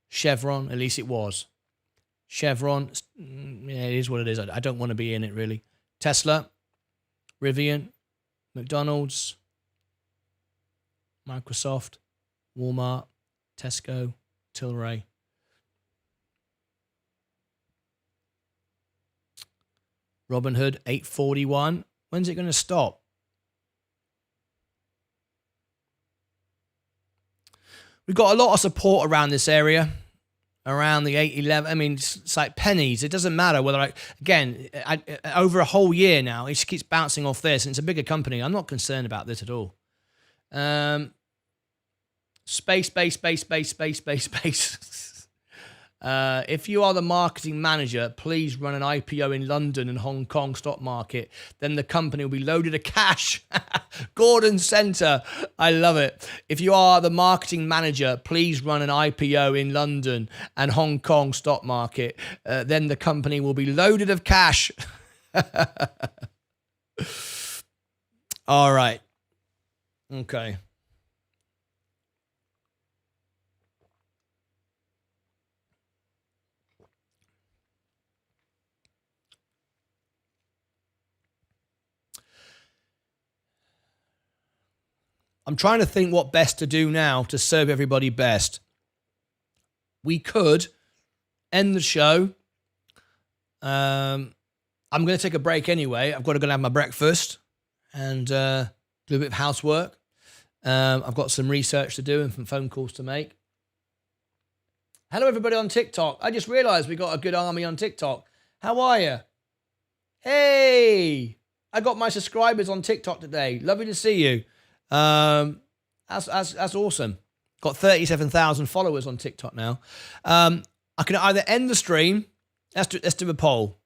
Chevron, at least it was. Chevron, yeah, it is what it is. I don't want to be in it, really. Tesla, Rivian, McDonald's, Microsoft, Walmart, Tesco, Tilray. Robinhood, 841. When's it going to stop? We've got a lot of support around this area, around the 811. I mean, it's like pennies. It doesn't matter whether over a whole year now, it just keeps bouncing off this, and it's a bigger company. I'm not concerned about this at all. Space. If you are the marketing manager, please run an IPO in London and Hong Kong stock market. Then the company will be loaded of cash. Gordon Center. I love it. If you are the marketing manager, please run an IPO in London and Hong Kong stock market. Then the company will be loaded of cash. All right. Okay. I'm trying to think what best to do now to serve everybody best. We could end the show. I'm going to take a break anyway. I've got to go and have my breakfast and do a bit of housework. I've got some research to do and some phone calls to make. Hello, everybody on TikTok. I just realized we got a good army on TikTok. How are you? Hey, I got my subscribers on TikTok today. Lovely to see you. That's awesome. Got 37,000 followers on TikTok now. I can either end the stream. Let's do a poll.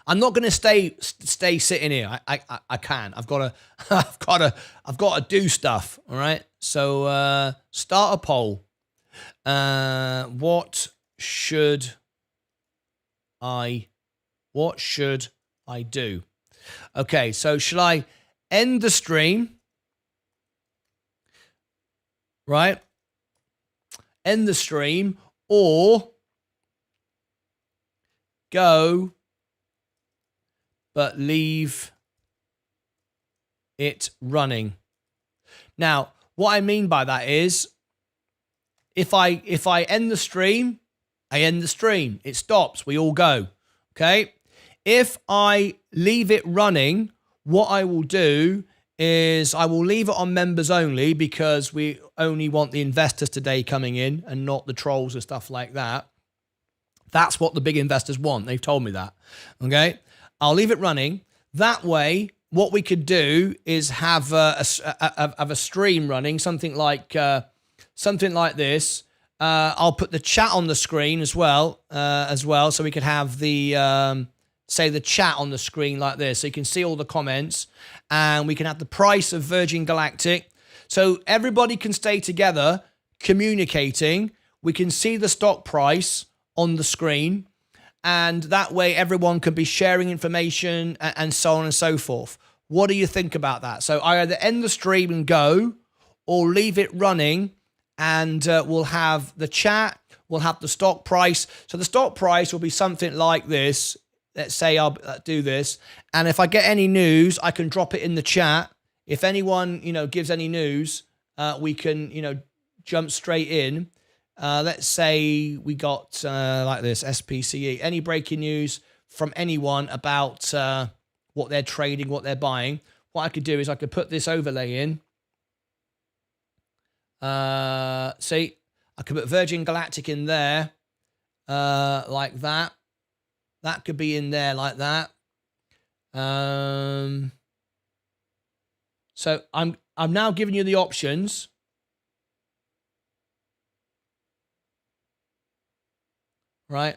I'm not going to stay sitting here. I can. I've got to do stuff. All right. So start a poll. What should I do? Okay. So shall I end the stream? Right. End the stream or go but leave it running. Now, what I mean by that is if I end the stream, I end the stream. It stops. We all go. Okay? If I leave it running, what I will do is I will leave it on members only because we only want the investors today coming in and not the trolls and stuff like that. That's what the big investors want. They've told me that. Okay? I'll leave it running. That way, what we could do is have a stream running, something like this. I'll put the chat on the screen as well, so we could have the the chat on the screen like this, so you can see all the comments, and we can have the price of Virgin Galactic, so everybody can stay together, communicating. We can see the stock price on the screen. And that way everyone can be sharing information and so on and so forth. What do you think about that? So I either end the stream and go or leave it running, and we'll have the chat, we'll have the stock price. So the stock price will be something like this. Let's say I'll do this. And if I get any news, I can drop it in the chat. If anyone, gives any news, we can, jump straight in. Let's say we got like this, SPCE, any breaking news from anyone about what they're trading, what they're buying. What I could do is I could put this overlay in. See, I could put Virgin Galactic in there like that. That could be in there like that. So I'm now giving you the options. Right.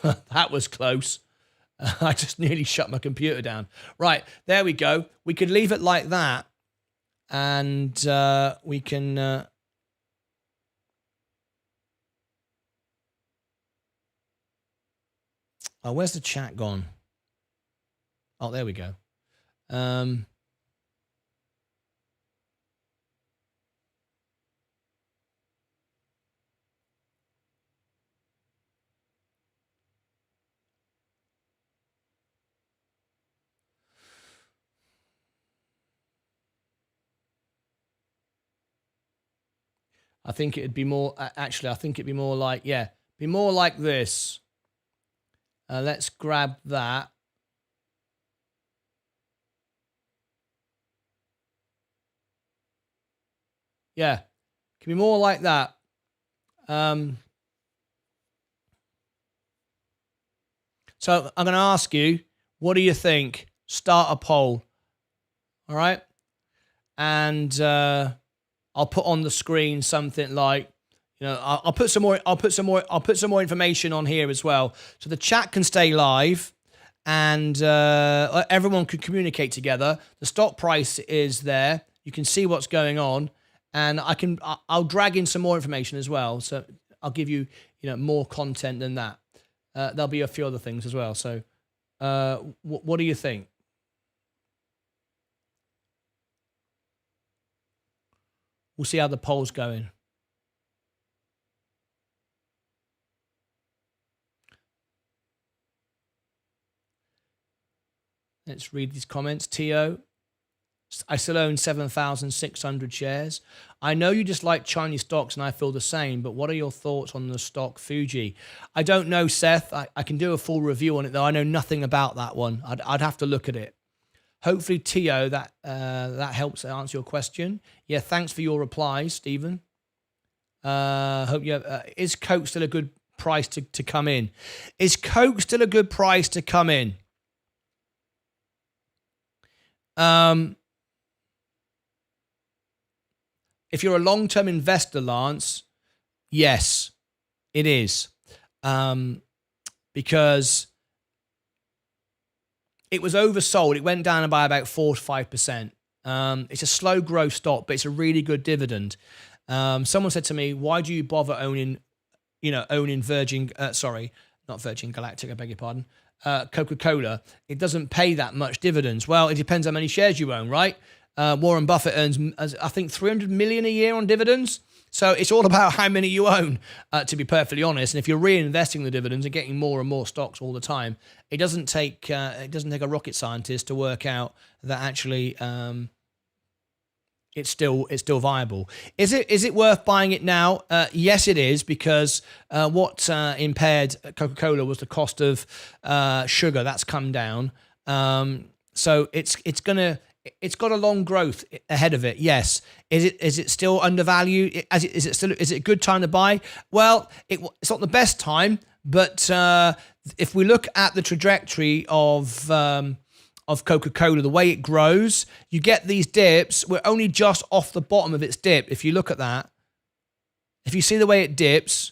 That was close. I just nearly shut my computer down. Right, there we go. We could leave it like that, and we can... Oh, where's the chat gone? Oh, there we go. I think it'd be more... Actually, I think it'd be more like... Yeah, be more like this. Let's grab that. Yeah, can be more like that. So I'm going to ask you, what do you think? Start a poll. All right. And I'll put on the screen something like, I'll put some more information on here as well. So the chat can stay live and everyone can communicate together. The stock price is there. You can see what's going on, and I'll drag in some more information as well. So I'll give you, more content than that. There'll be a few other things as well. So what do you think? We'll see how the poll's going. Let's read these comments. Tio, I still own 7,600 shares. I know you dislike Chinese stocks, and I feel the same, but what are your thoughts on the stock Fuji? I don't know, Seth. I can do a full review on it, though. I know nothing about that one. I'd have to look at it. Hopefully, Tio, that helps answer your question. Yeah, thanks for your replies, Stephen. Hope you have, is Coke still a good price to come in? Is Coke still a good price to come in? If you're a long-term investor, Lance, yes, it is. Because it was oversold. It went down by about 4 to 5%. It's a slow growth stock, but it's a really good dividend. Someone said to me, why do you bother owning Virgin, not Virgin Galactic, I beg your pardon, Coca-Cola? It doesn't pay that much dividends. Well, it depends how many shares you own, right? Warren Buffett earns, I think, 300 million a year on dividends. So it's all about how many you own, to be perfectly honest. And if you're reinvesting the dividends and getting more and more stocks all the time, it doesn't take a rocket scientist to work out that actually it's still viable. Is it worth buying it now? Yes, it is, because what impaired Coca-Cola was the cost of sugar. That's come down. So it's got a long growth ahead of it. Yes. Is it still undervalued? Is it a good time to buy? Well, it's not the best time, but if we look at the trajectory of Coca-Cola, the way it grows, you get these dips. We're only just off the bottom of its dip. If you look at that, if you see the way it dips,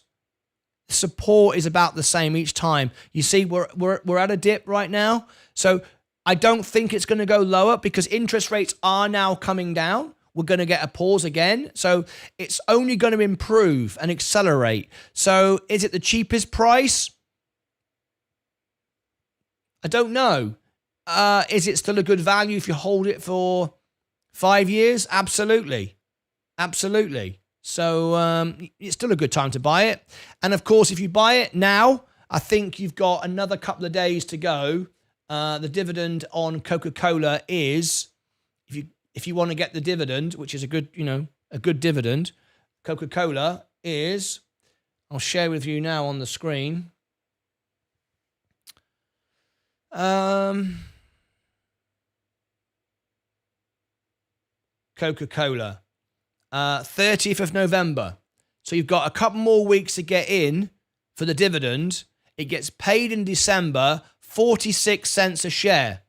support is about the same each time. You see, we're at a dip right now. So I don't think it's going to go lower because interest rates are now coming down. We're going to get a pause again. So it's only going to improve and accelerate. So is it the cheapest price? I don't know. Is it still a good value if you hold it for 5 years? Absolutely. Absolutely. So it's still a good time to buy it. And of course, if you buy it now, I think you've got another couple of days to go. The dividend on Coca-Cola is, if you want to get the dividend, which is a good dividend, Coca-Cola is, I'll share with you now on the screen. Coca-Cola, 30th of November. So you've got a couple more weeks to get in for the dividend. It gets paid in December, 46 cents a share.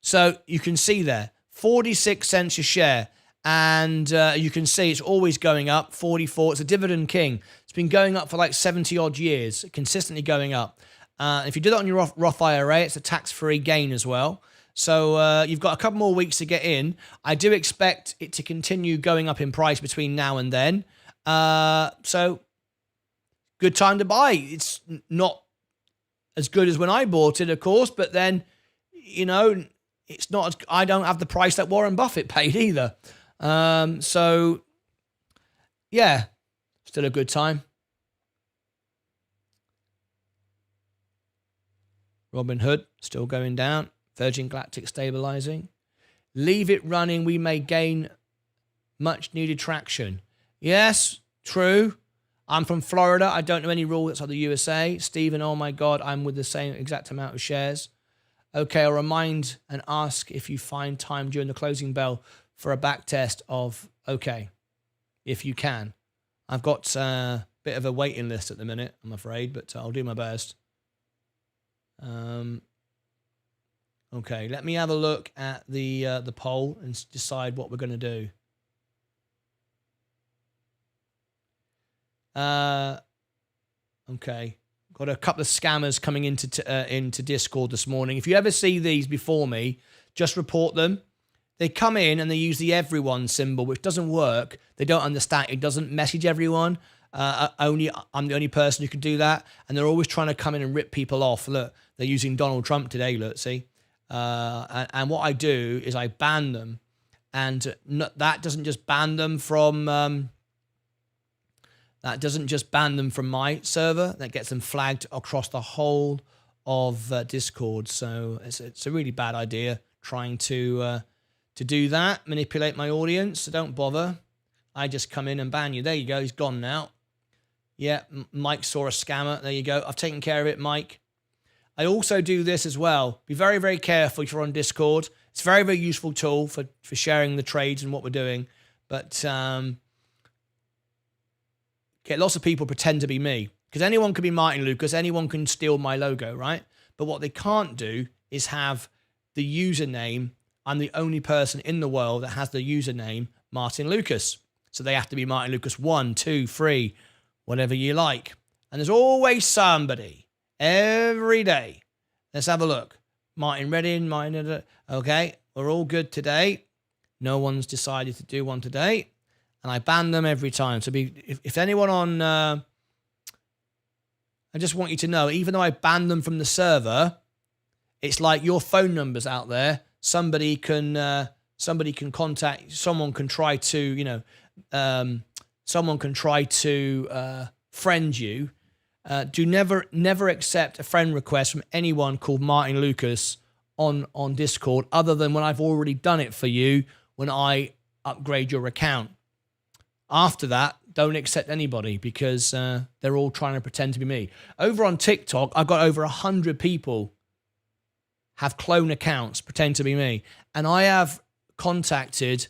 So you can see there, 46 cents a share. And you can see it's always going up, 44. It's a dividend king. It's been going up for like 70 odd years, consistently going up. If you do that on your Roth IRA, it's a tax-free gain as well. So you've got a couple more weeks to get in. I do expect it to continue going up in price between now and then. So good time to buy. It's not as good as when I bought it, of course, but then, you know, it's not as, I don't have the price that Warren Buffett paid either. So yeah, still a good time. Robin Hood still going down. Virgin Galactic stabilizing. Leave it running. We may gain much needed traction. Yes, true. I'm from Florida. I don't know any rule that's like the USA. Stephen, oh my God, I'm with the same exact amount of shares. Okay, I'll remind and ask if you find time during the closing bell for a back test of, okay, if you can. I've got a bit of a waiting list at the minute, I'm afraid, but I'll do my best. Okay, let me have a look at the poll and decide what we're going to do. Okay, got a couple of scammers coming into Discord this morning. If you ever see these before me, just report them. They come in and they use the everyone symbol, which doesn't work. They don't understand. It doesn't message everyone. I'm the only person who can do that. And they're always trying to come in and rip people off. Look, they're using Donald Trump today, look, see? And what I do is I ban them. And that doesn't just ban them from... that doesn't just ban them from my server. That gets them flagged across the whole of Discord. So it's a really bad idea trying to do that, manipulate my audience. So don't bother. I just come in and ban you. There you go. He's gone now. Yeah, Mike saw a scammer. There you go. I've taken care of it, Mike. I also do this as well. Be very, very careful if you're on Discord. It's a very, very useful tool for sharing the trades and what we're doing. But get lots of people pretend to be me. Because anyone can be Martyn Lucas. Anyone can steal my logo, right? But what they can't do is have the username. I'm the only person in the world that has the username Martyn Lucas. So they have to be Martyn Lucas 1, 2, 3, whatever you like. And there's always somebody every day. Let's have a look. Martin Redding, Martin. Okay, we're all good today. No one's decided to do one today. And I ban them every time. So if anyone on... I just want you to know, even though I banned them from the server, it's like your phone number's out there. Somebody can contact, someone can try to, someone can try to friend you. Do never accept a friend request from anyone called Martyn Lucas on Discord, other than when I've already done it for you when I upgrade your account. After that, don't accept anybody because they're all trying to pretend to be me. Over on TikTok, I've got over 100 people have clone accounts, pretend to be me. And I have contacted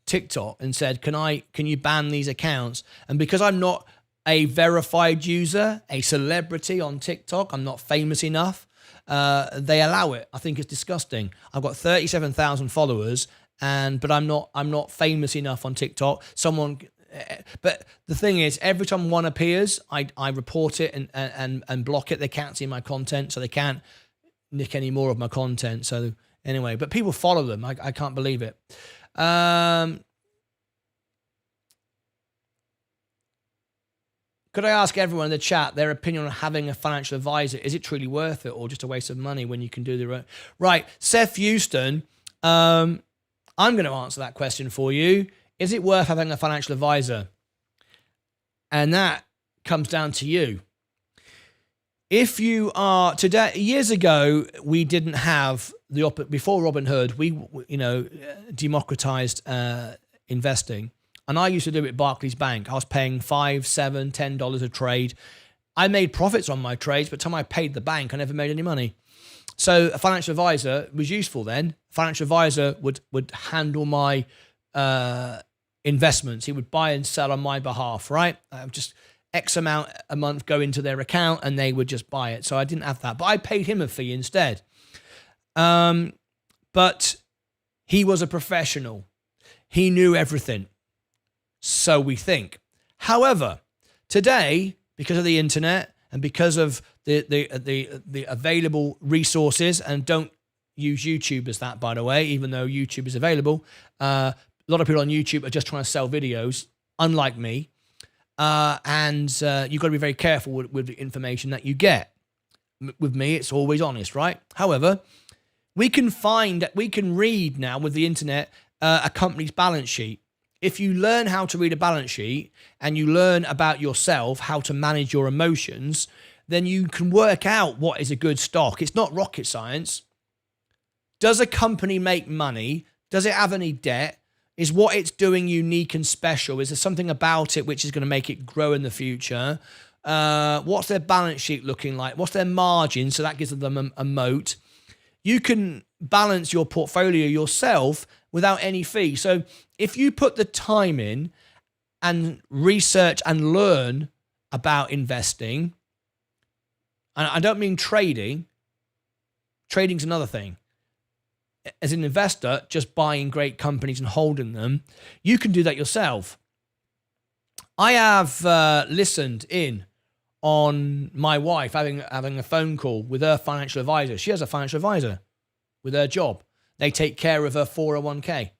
TikTok and said, can you ban these accounts? And because I'm not a verified user, a celebrity on TikTok, I'm not famous enough, they allow it. I think it's disgusting. I've got 37,000 followers, but I'm not famous enough on TikTok. But the thing is, every time one appears, I report it and block it. They can't see my content, so they can't nick any more of my content. So anyway, but people follow them. I can't believe it. Could I ask everyone in the chat their opinion on having a financial advisor? Is it truly worth it or just a waste of money when you can do the right? Right, Seth Houston, I'm going to answer that question for you. Is it worth having a financial advisor? And that comes down to you. If you are today, years ago, we didn't have before Robinhood, we democratized investing. And I used to do it at Barclays Bank. I was paying $5, $7, $10 a trade. I made profits on my trades, but by the time I paid the bank, I never made any money. So a financial advisor was useful then. A financial advisor would handle my investments. He would buy and sell on my behalf, right? Just X amount a month go into their account and they would just buy it. So I didn't have that, but I paid him a fee instead. But he was a professional. He knew everything. So we think. However, today, because of the internet and because of the available resources, and don't use YouTube as that, by the way, even though YouTube is available. A lot of people on YouTube are just trying to sell videos, unlike me. And you've got to be very careful with the information that you get. With me, it's always honest, right? However, we can read now with the internet a company's balance sheet. If you learn how to read a balance sheet and you learn about yourself, how to manage your emotions, then you can work out what is a good stock. It's not rocket science. Does a company make money? Does it have any debt? Is what it's doing unique and special? Is there something about it which is going to make it grow in the future? What's their balance sheet looking like? What's their margin? So that gives them a moat. You can balance your portfolio yourself without any fee. So if you put the time in and research and learn about investing, and I don't mean trading. Trading's another thing. As an investor, just buying great companies and holding them, you can do that yourself. I have listened in on my wife having a phone call with her financial advisor. She has a financial advisor with her job. They take care of her 401k.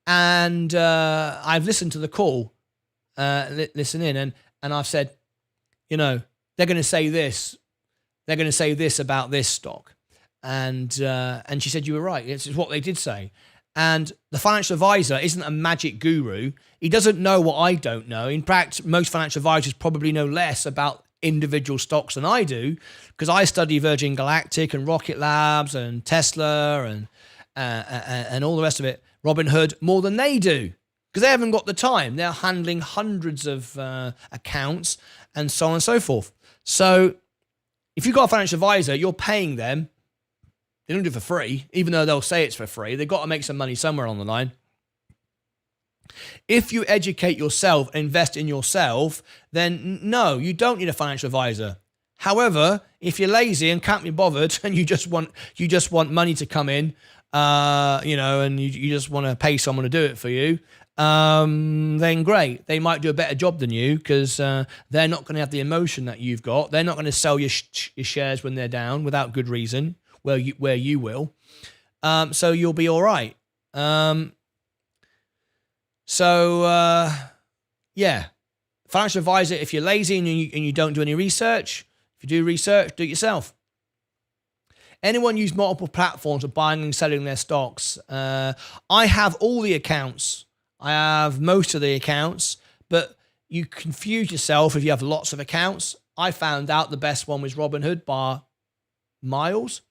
And I've listened to the call, listen in, and I've said, you know, they're going to say this. They're going to say this about this stock. And she said, you were right. It's what they did say. And the financial advisor isn't a magic guru. He doesn't know what I don't know. In fact, most financial advisors probably know less about individual stocks than I do, because I study Virgin Galactic and Rocket Labs and Tesla and all the rest of it, Robinhood, more than they do, because they haven't got the time. They're handling hundreds of accounts and so on and so forth. So if you've got a financial advisor, you're paying them. They don't do it for free, even though they'll say it's for free. They've got to make some money somewhere on the line. If you educate yourself and invest in yourself, then no, you don't need a financial advisor. However, if you're lazy and can't be bothered and you just want money to come in, and you just want to pay someone to do it for you, then great. They might do a better job than you, because they're not going to have the emotion that you've got. They're not going to sell your shares when they're down without good reason, where you will. So you'll be all right. Financial advisor, if you're lazy and you don't do any research, if you do research, do it yourself. Anyone use multiple platforms for buying and selling their stocks? I have all the accounts. I have most of the accounts, but you confuse yourself if you have lots of accounts. I found out the best one was Robinhood by miles.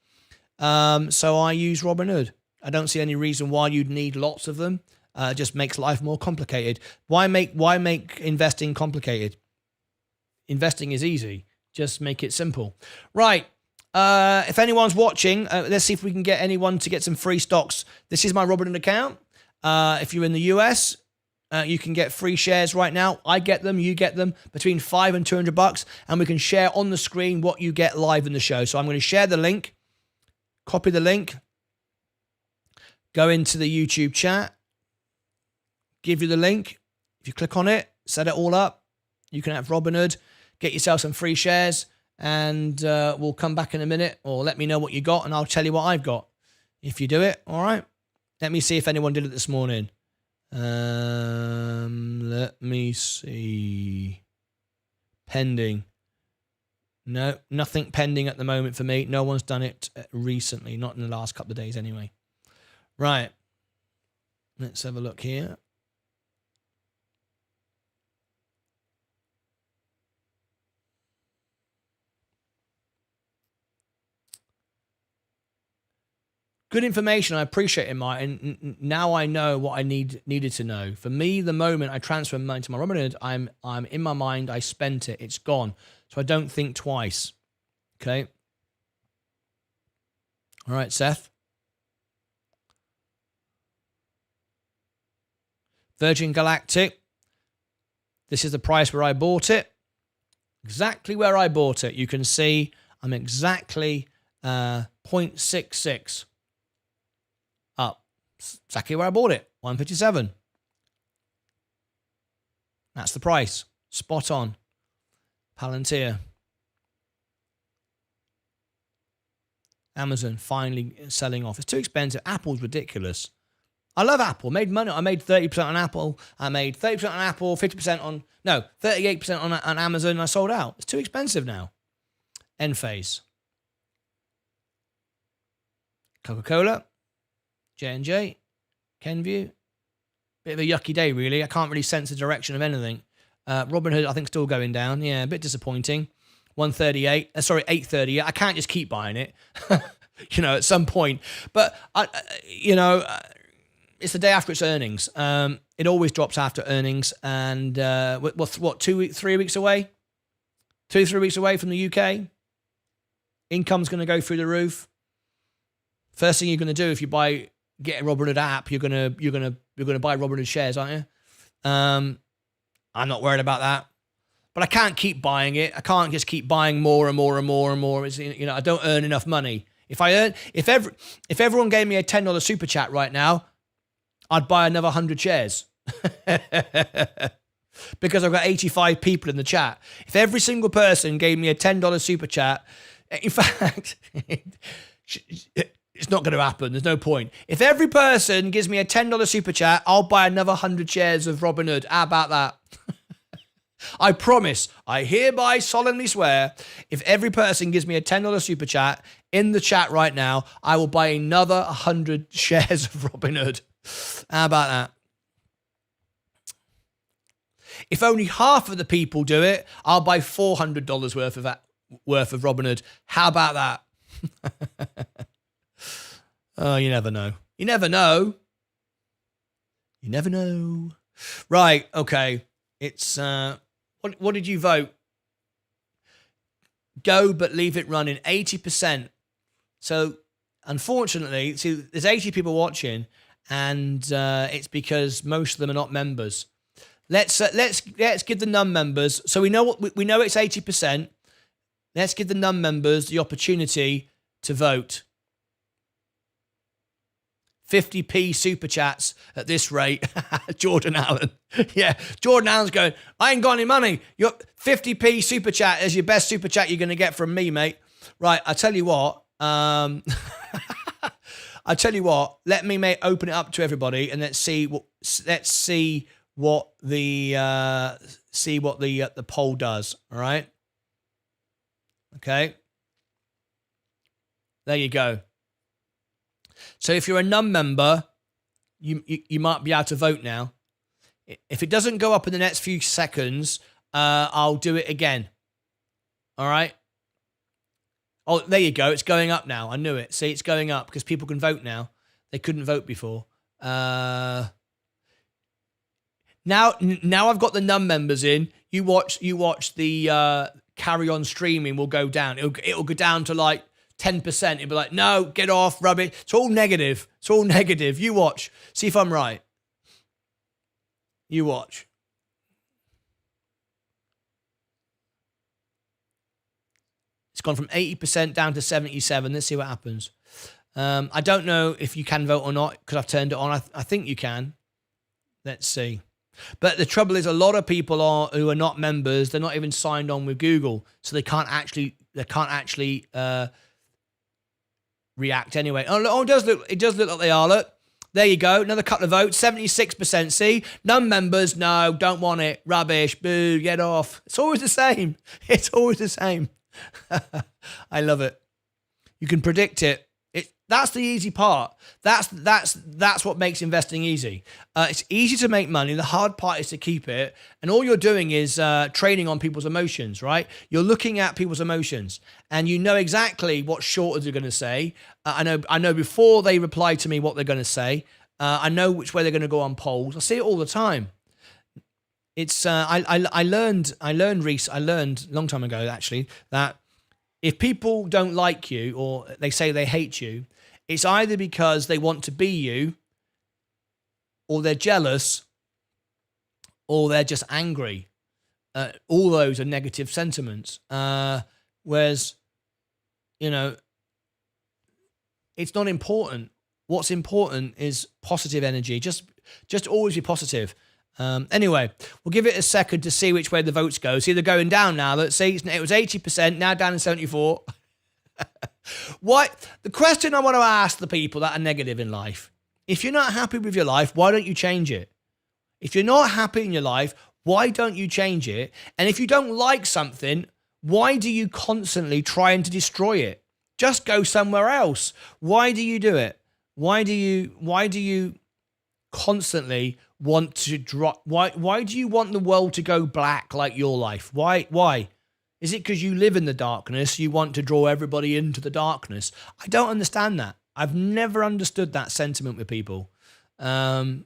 So I use Robinhood. I don't see any reason why you'd need lots of them. It just makes life more complicated. Why make investing complicated? Investing is easy. Just make it simple. Right. If anyone's watching, let's see if we can get anyone to get some free stocks. This is my Robinhood account. If you're in the US, you can get free shares right now. I get them, you get them, between $5 and $200, and we can share on the screen what you get live in the show. So I'm going to share the link, copy the link, go into the YouTube chat, give you the link. If you click on it, set it all up, you can have Robinhood, get yourself some free shares, and we'll come back in a minute, or let me know what you got and I'll tell you what I've got if you do it. All right. Let me see if anyone did it this morning. Let me see. Pending. No, nothing pending at the moment for me. No one's done it recently, not in the last couple of days anyway. Right. Let's have a look here. Good information. I appreciate it, Martin. Now I know what I needed to know. For me, the moment I transfer money to my Robinhood, I'm in my mind. I spent it. It's gone. So I don't think twice. Okay. All right, Seth. Virgin Galactic. This is the price where I bought it. Exactly where I bought it. You can see I'm exactly 0.66 up. Exactly where I bought it. 157. That's the price. Spot on. Palantir. Amazon finally selling off. It's too expensive. Apple's ridiculous. I love Apple. Made money. I made 30% on Apple. I made 30% on Apple, 50% on... No, 38% on Amazon. I sold out. It's too expensive now. Enphase. Coca-Cola. J&J. Kenvue. Bit of a yucky day, really. I can't really sense the direction of anything. Robinhood, I think, still going down. Yeah, a bit disappointing. 138. 838. I can't just keep buying it, at some point. But, it's the day after its earnings. It always drops after earnings. And, 3 weeks away? 2-3 weeks away from the UK? Income's going to go through the roof. First thing you're going to do if you get a Robinhood app, you're gonna buy Robinhood shares, aren't you? I'm not worried about that, but I can't keep buying it. I can't just keep buying more and more and more and more. It's, I don't earn enough money. If everyone gave me a $10 super chat right now, I'd buy another 100 shares because I've got 85 people in the chat. If every single person gave me a $10 super chat, in fact. It's not going to happen. There's no point. If every person gives me a $10 super chat, I'll buy another 100 shares of Robinhood. How about that? I promise. I hereby solemnly swear, if every person gives me a $10 super chat in the chat right now, I will buy another 100 shares of Robinhood. How about that? If only half of the people do it, I'll buy $400 worth of Robinhood. How about that? Oh, you never know. You never know. You never know. Right, okay. It's, what did you vote? Go, but leave it running. 80%. So, unfortunately, see, there's 80 people watching, and it's because most of them are not members. Let's give the non-members, so we know we know it's 80%. Let's give the non-members the opportunity to vote. 50p super chats at this rate. Jordan Allen. Yeah, Jordan Allen's going, I ain't got any money. Your 50p super chat is your best super chat you're going to get from me, mate. Right, I tell you what. Let me open it up to everybody and let's see what the poll does. All right. Okay. There you go. So if you're a non-member, you might be able to vote now. If it doesn't go up in the next few seconds, I'll do it again. All right? Oh, there you go. It's going up now. I knew it. See, it's going up because people can vote now. They couldn't vote before. Now I've got the non-members in. You watch the carry on streaming will go down. It'll go down to like 10%. It'll be like, no, get off, rubbish. It's all negative. It's all negative. You watch. See if I'm right. You watch. It's gone from 80% down to 77. Let's see what happens. I don't know if you can vote or not because I've turned it on. I think you can. Let's see. But the trouble is, a lot of people who are not members. They're not even signed on with Google, so they can't actually react anyway. Oh, it does look like they are. Look, there you go. Another couple of votes. 76%. See, non-members, no, don't want it. Rubbish. Boo. Get off. It's always the same. It's always the same. I love it. You can predict it. That's the easy part. That's what makes investing easy. It's easy to make money. The hard part is to keep it. And all you're doing is trading on people's emotions, right? You're looking at people's emotions, and you know exactly what shorters are going to say. I know before they reply to me what they're going to say. I know which way they're going to go on polls. I see it all the time. It's I learned a long time ago actually that if people don't like you or they say they hate you, it's either because they want to be you or they're jealous or they're just angry. All those are negative sentiments. Whereas, you know, it's not important. What's important is positive energy. Just always be positive. Anyway, we'll give it a second to see which way the votes go. See, they're going down now. Let's see, it was 80%, now down to 74. Why? The question I want to ask the people that are negative in life, if you're not happy with your life, why don't you change it? If you're not happy in your life, why don't you change it? And if you don't like something, why do you constantly trying to destroy it? Just go somewhere else. Why do you do it? Why do you constantly want to drop? Why do you want the world to go black like your life? Why? Is it because you live in the darkness? You want to draw everybody into the darkness? I don't understand that. I've never understood that sentiment with people. But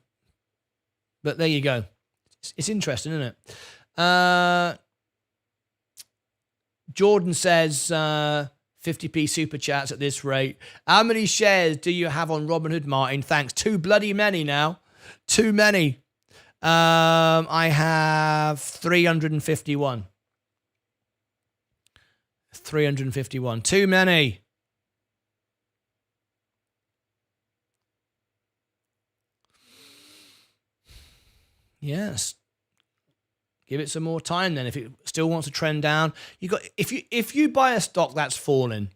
there you go. It's interesting, isn't it? Jordan says 50p super chats at this rate. How many shares do you have on Robinhood, Martyn? Thanks. Too bloody many now. Too many. I have 351. 351. Too many. Yes. Give it some more time then. If it still wants to trend down, if you buy a stock that's falling,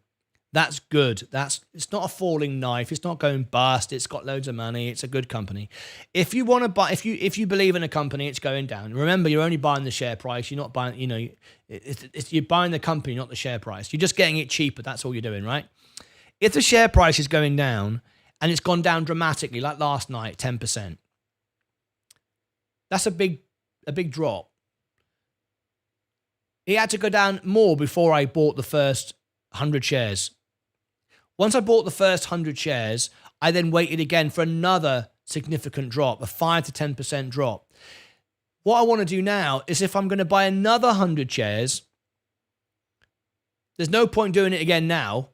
that's good. It's not a falling knife. It's not going bust. It's got loads of money. It's a good company. If you want to buy, if you believe in a company, it's going down. Remember, you're only buying the share price. You're not buying, you're buying the company, not the share price. You're just getting it cheaper. That's all you're doing, right? If the share price is going down and it's gone down dramatically, like last night, 10%, that's a big drop. It had to go down more before I bought the first 100 shares. Once I bought the first 100 shares, I then waited again for another significant drop, a 5 to 10% drop. What I want to do now is if I'm going to buy another 100 shares, there's no point doing it again now.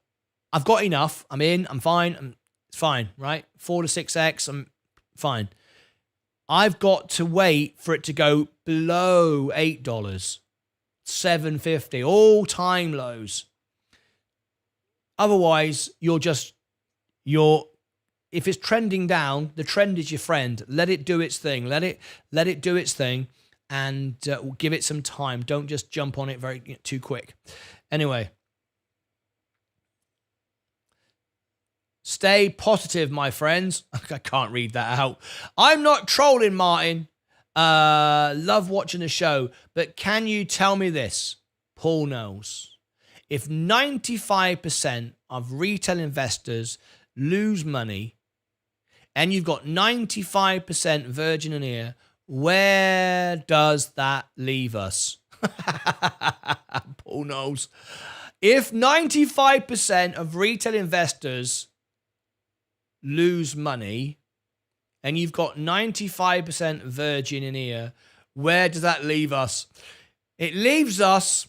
I've got enough. I'm in. I'm fine. It's fine, right? 4 to 6x. I'm fine. I've got to wait for it to go below $8, $7.50, all-time lows. Otherwise, if it's trending down, the trend is your friend. Let it do its thing. Let it do its thing, and give it some time. Don't just jump on it too quick. Anyway, stay positive, my friends. I can't read that out. I'm not trolling, Martyn. Love watching the show, but can you tell me this? Paul knows. If 95% of retail investors lose money and you've got 95% Virgin in here, where does that leave us? Paul knows. If 95% of retail investors lose money and you've got 95% Virgin in here, where does that leave us? It leaves us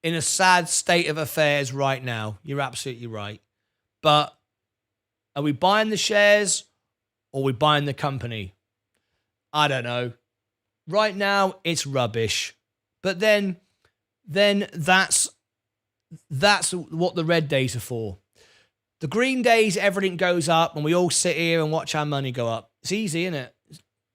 in a sad state of affairs right now. You're absolutely right. But are we buying the shares or are we buying the company? I don't know. Right now, it's rubbish. But then that's what the red days are for. The green days, everything goes up and we all sit here and watch our money go up. It's easy, isn't it?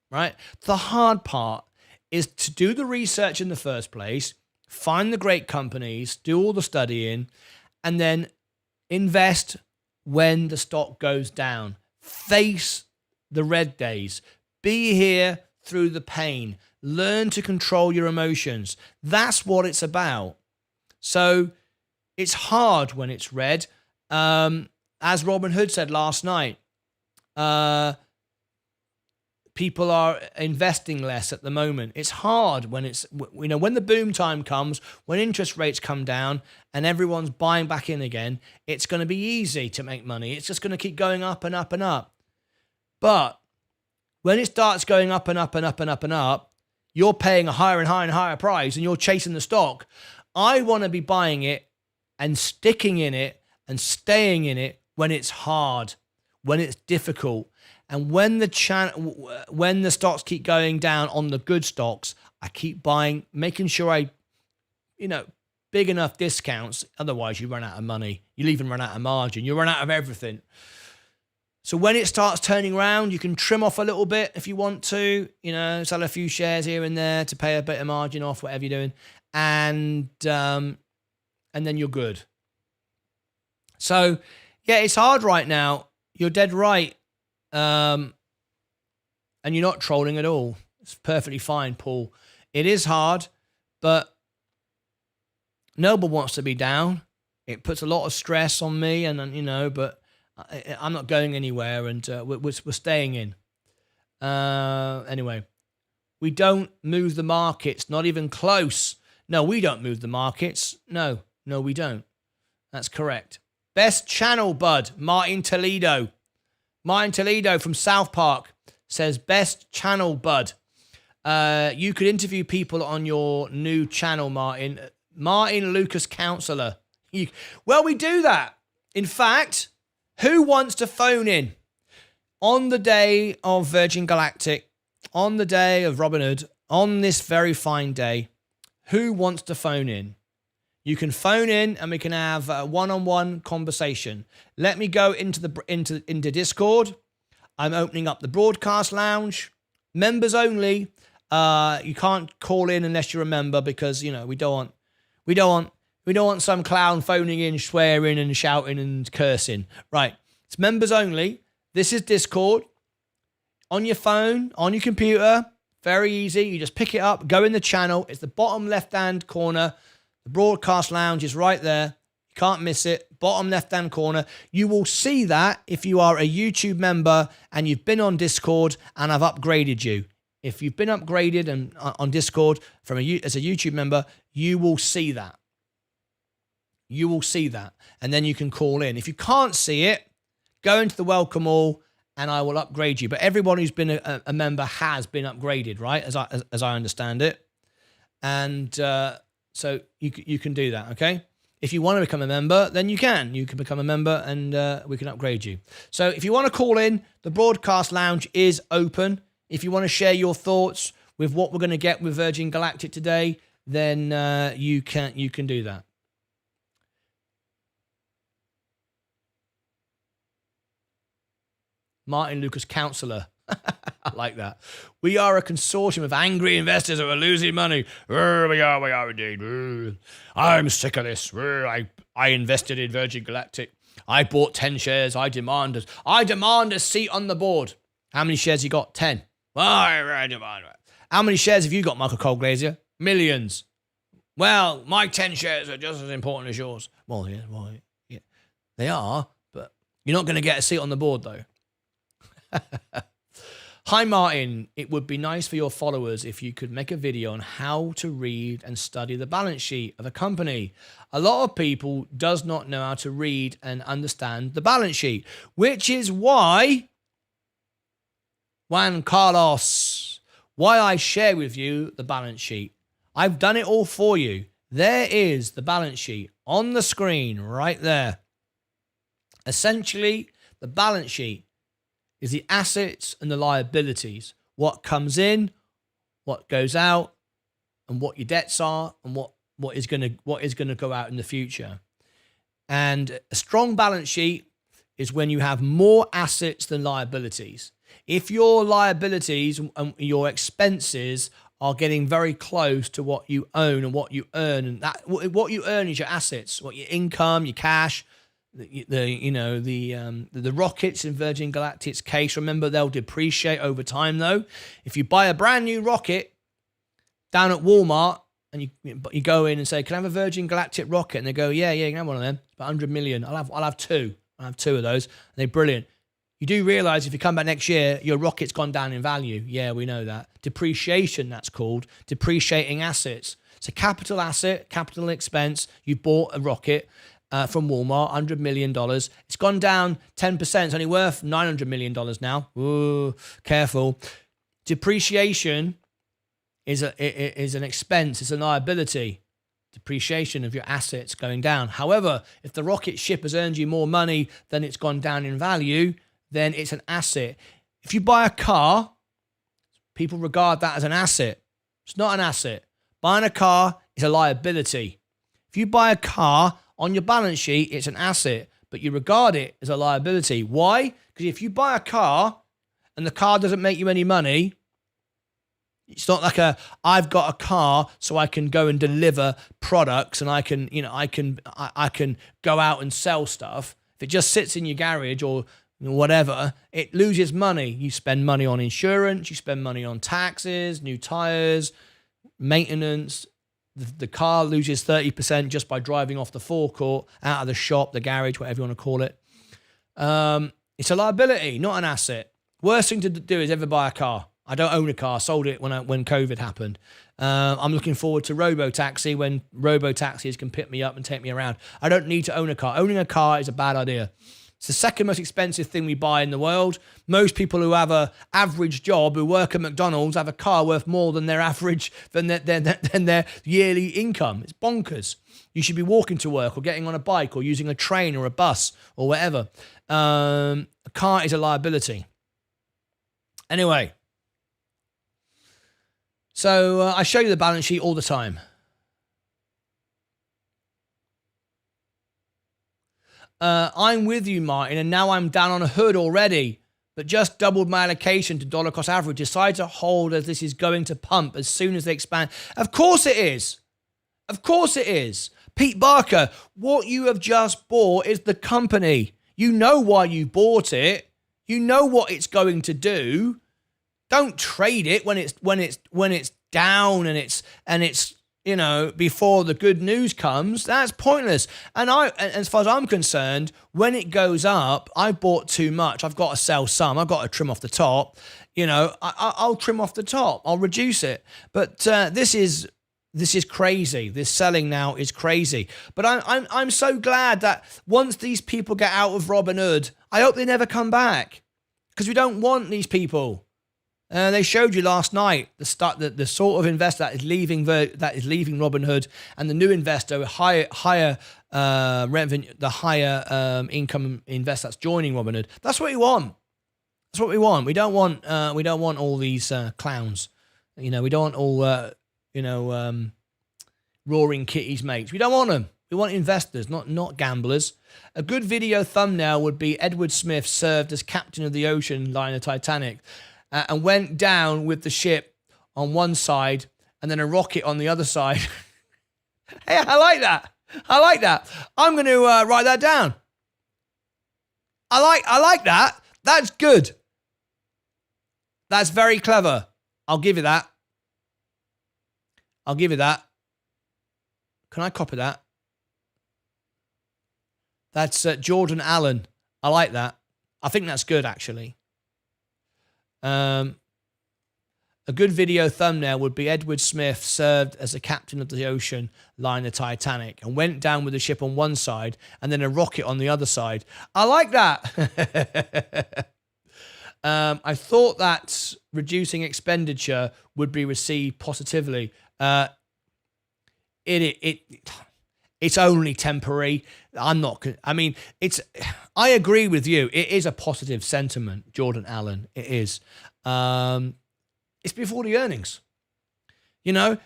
Right? The hard part is to do the research in the first place, find the great companies, do all the studying, and then invest when the stock goes down. Face the red days. Be here through the pain. Learn to control your emotions. That's what it's about. So it's hard when it's red. As Robin Hood said last night, people are investing less at the moment. It's hard when when the boom time comes, when interest rates come down and everyone's buying back in again, it's going to be easy to make money. It's just going to keep going up and up and up. But when it starts going up and up and up and up and up, you're paying a higher and higher and higher price and you're chasing the stock. I want to be buying it and sticking in it and staying in it when it's hard, when it's difficult, and when the stocks keep going down on the good stocks, I keep buying, making sure I, big enough discounts. Otherwise, you run out of money. You'll even run out of margin. You run out of everything. So when it starts turning around, you can trim off a little bit if you want to, sell a few shares here and there to pay a bit of margin off, whatever you're doing. And then you're good. So, yeah, it's hard right now. You're dead right. And you're not trolling at all. It's perfectly fine, Paul. It is hard, but nobody wants to be down. It puts a lot of stress on me, and but I'm not going anywhere, and we're staying in. Anyway, we don't move the markets, not even close. No, we don't move the markets. No, we don't. That's correct. Best channel, bud. Martyn Toledo. Martyn Toledo from South Park says, best channel, bud. You could interview people on your new channel, Martyn. Martyn Lucas Counselor. Well, we do that. In fact, who wants to phone in on the day of Virgin Galactic, on the day of Robin Hood, on this very fine day? Who wants to phone in? You can phone in and we can have a one-on-one conversation. Let me go into Discord. I'm opening up the broadcast lounge. Members only. You can't call in unless you're a member, because we don't want some clown phoning in, swearing and shouting and cursing. Right. It's members only. This is Discord. On your phone, on your computer. Very easy. You just pick it up, go in the channel. It's the bottom left-hand corner. The broadcast lounge is right there. You can't miss it. Bottom left-hand corner. You will see that if you are a YouTube member and you've been on Discord and I've upgraded you. If you've been upgraded and on Discord as a YouTube member, you will see that. You will see that. And then you can call in. If you can't see it, go into the welcome all and I will upgrade you. But everyone who's been a member has been upgraded, right? As I understand it. And so you can do that, okay? If you want to become a member, then you can. You can become a member and we can upgrade you. So if you want to call in, the broadcast lounge is open. If you want to share your thoughts with what we're going to get with Virgin Galactic today, then you can do that. Martyn Lucas Counselor. I like that. We are a consortium of angry investors who are losing money. We are indeed. I'm sick of this. I invested in Virgin Galactic. I bought 10 shares. I demand a seat on the board. How many shares you got? 10. I demand. How many shares have you got, Michael Colglazier? Millions. Well, my 10 shares are just as important as yours. Well, yeah. They are, but you're not going to get a seat on the board, though. Hi, Martyn. It would be nice for your followers if you could make a video on how to read and study the balance sheet of a company. A lot of people does not know how to read and understand the balance sheet, which is why, Juan Carlos, why I share with you the balance sheet. I've done it all for you. There is the balance sheet on the screen right there. Essentially, the balance sheet is the assets and the liabilities, what comes in, what goes out, and what your debts are, and what is going to go out in the future. And a strong balance sheet is when you have more assets than liabilities. If your liabilities and your expenses are getting very close to what you own and what you earn, and that what you earn is your assets, what your income, your cash. The rockets in Virgin Galactic's case, remember, they'll depreciate over time, though. If you buy a brand new rocket down at Walmart and you go in and say, can I have a Virgin Galactic rocket? And they go, yeah, you can have one of them. It's about 100 million. I'll have two. I'll have two of those. And they're brilliant. You do realize if you come back next year, your rocket's gone down in value. Yeah, we know that. Depreciation, that's called. Depreciating assets. It's a capital asset, capital expense. You bought a rocket from Walmart, $100 million. It's gone down 10%. It's only worth $900 million now. Ooh, careful. Depreciation is an expense. It's a liability. Depreciation of your assets going down. However, if the rocket ship has earned you more money than it's gone down in value, then it's an asset. If you buy a car, people regard that as an asset. It's not an asset. Buying a car is a liability. If you buy a car on your balance sheet, it's an asset, but you regard it as a liability. Why? Because if you buy a car and the car doesn't make you any money, it's not like I've got a car so I can go and deliver products and I can go out and sell stuff. If it just sits in your garage or whatever, it loses money. You spend money on insurance, you spend money on taxes, new tires, maintenance. The car loses 30% just by driving off the forecourt, out of the shop, the garage, whatever you want to call it. It's a liability, not an asset. Worst thing to do is ever buy a car. I don't own a car. I sold it when COVID happened. I'm looking forward to robo-taxi when robo-taxis can pick me up and take me around. I don't need to own a car. Owning a car is a bad idea. It's the second most expensive thing we buy in the world. Most people who have an average job, who work at McDonald's, have a car worth more than their average, than their yearly income. It's bonkers. You should be walking to work or getting on a bike or using a train or a bus or whatever. A car is a liability. Anyway, so I show you the balance sheet all the time. I'm with you, Martyn, and now I'm down on a hood already, but just doubled my allocation to dollar cost average. Decide to hold as this is going to pump as soon as they expand. Of course it is. Of course it is. Pete Barker, what you have just bought is the company. You know why you bought it. You know what it's going to do. Don't trade it when it's down and it's before the good news comes. That's pointless. And as far as I'm concerned, when it goes up, I bought too much. I've got to sell some. I've got to trim off the top. I'll trim off the top. I'll reduce it. But this is crazy. This selling now is crazy. But I'm so glad that once these people get out of Robinhood, I hope they never come back, because we don't want these people. They showed you last night the sort of investor that is leaving Robinhood, and the new investor with higher revenue, the higher income investor that's joining Robinhood. That's what we want. That's what we want. We don't want all these clowns. We don't want all roaring kitties mates. We don't want them. We want investors, not gamblers. A good video thumbnail would be Edward Smith served as captain of the ocean liner Titanic. And went down with the ship on one side and then a rocket on the other side. Hey, I like that. I'm going to write that down. I like that. That's good. That's very clever. I'll give you that. Can I copy that? That's Jordan Allen. I like that. I think that's good, actually. A good video thumbnail would be Edward Smith served as a captain of the ocean liner Titanic and went down with the ship on one side and then a rocket on the other side. I like that. I thought that reducing expenditure would be received positively. It's only temporary. I agree with you. It is a positive sentiment, Jordan Allen. It is. It's before the earnings.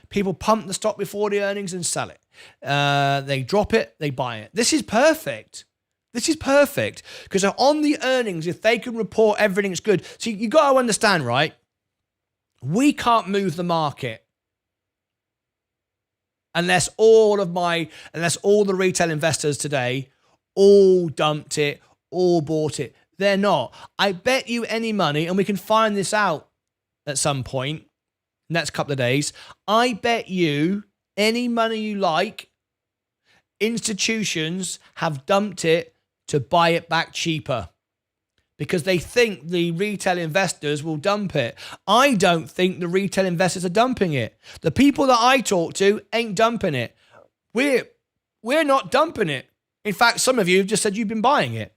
People pump the stock before the earnings and sell it. They drop it, they buy it. This is perfect. Because on the earnings, if they can report everything's good. See, you got to understand, right? We can't move the market. Unless all the retail investors today all dumped it, all bought it. They're not. I bet you any money, and we can find this out at some point, next couple of days. I bet you any money you like, institutions have dumped it to buy it back cheaper, because they think the retail investors will dump it. I don't think the retail investors are dumping it. The people that I talk to ain't dumping it. We're not dumping it. In fact, some of you have just said you've been buying it.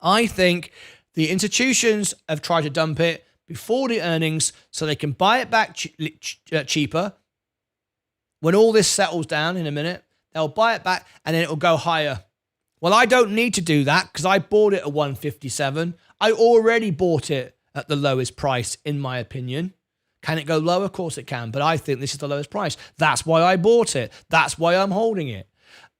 I think the institutions have tried to dump it before the earnings so they can buy it back cheaper. When all this settles down in a minute, they'll buy it back and then it will go higher. Well, I don't need to do that because I bought it at 157. I already bought it at the lowest price, in my opinion. Can it go lower? Of course it can, but I think this is the lowest price. That's why I bought it. That's why I'm holding it.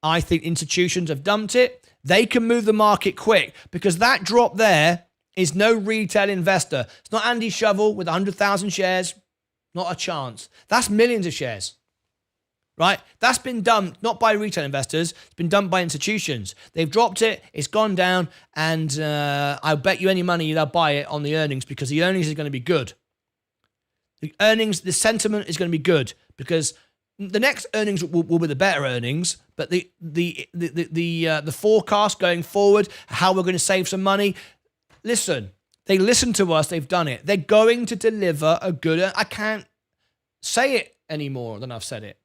I think institutions have dumped it. They can move the market quick because that drop there is no retail investor. It's not Andy Shovel with 100,000 shares. Not a chance. That's millions of shares, right? That's been dumped not by retail investors. It's been dumped by institutions. They've dropped it. It's gone down. And I'll bet you any money they'll buy it on the earnings because the earnings are going to be good. The earnings, the sentiment is going to be good because the next earnings will be the better earnings, but the forecast going forward, how we're going to save some money. Listen, they listen to us. They've done it. They're going to deliver a good. I can't say it any more than I've said it.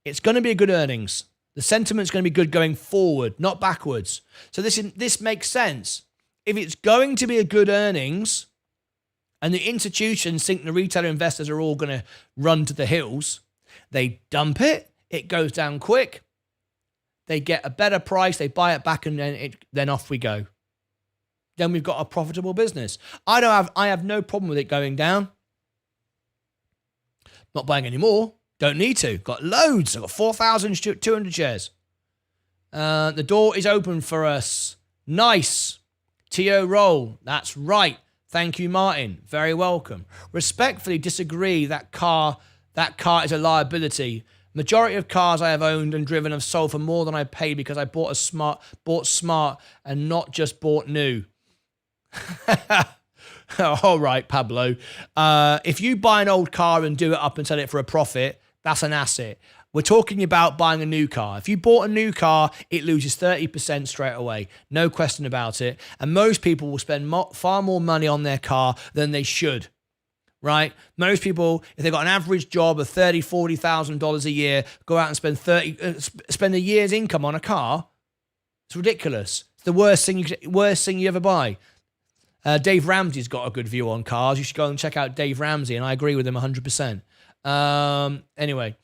It's going to be a good earnings. The sentiment's going to be good going forward, not backwards. So this makes sense. If it's going to be a good earnings, and the institutions think the retail investors are all going to run to the hills, they dump it, it goes down quick, they get a better price, they buy it back, and then off we go. Then we've got a profitable business. I have no problem with it going down. Not buying any more. Don't need to. Got loads. I've got 4,200 shares. The door is open for us. Nice. T.O. Roll. That's right. Thank you, Martin. Very welcome. Respectfully disagree that car is a liability. Majority of cars I have owned and driven have sold for more than I paid because I bought smart and not just bought new. All right, Pablo. If you buy an old car and do it up and sell it for a profit, that's an asset. We're talking about buying a new car. If you bought a new car, it loses 30% straight away. No question about it. And most people will spend far more money on their car than they should, right? Most people, if they've got an average job of $30,000, $40,000 a year, go out and spend a year's income on a car. It's ridiculous. It's the worst thing you ever buy. Dave Ramsey's got a good view on cars. You should go and check out Dave Ramsey, and I agree with him 100%. Anyway.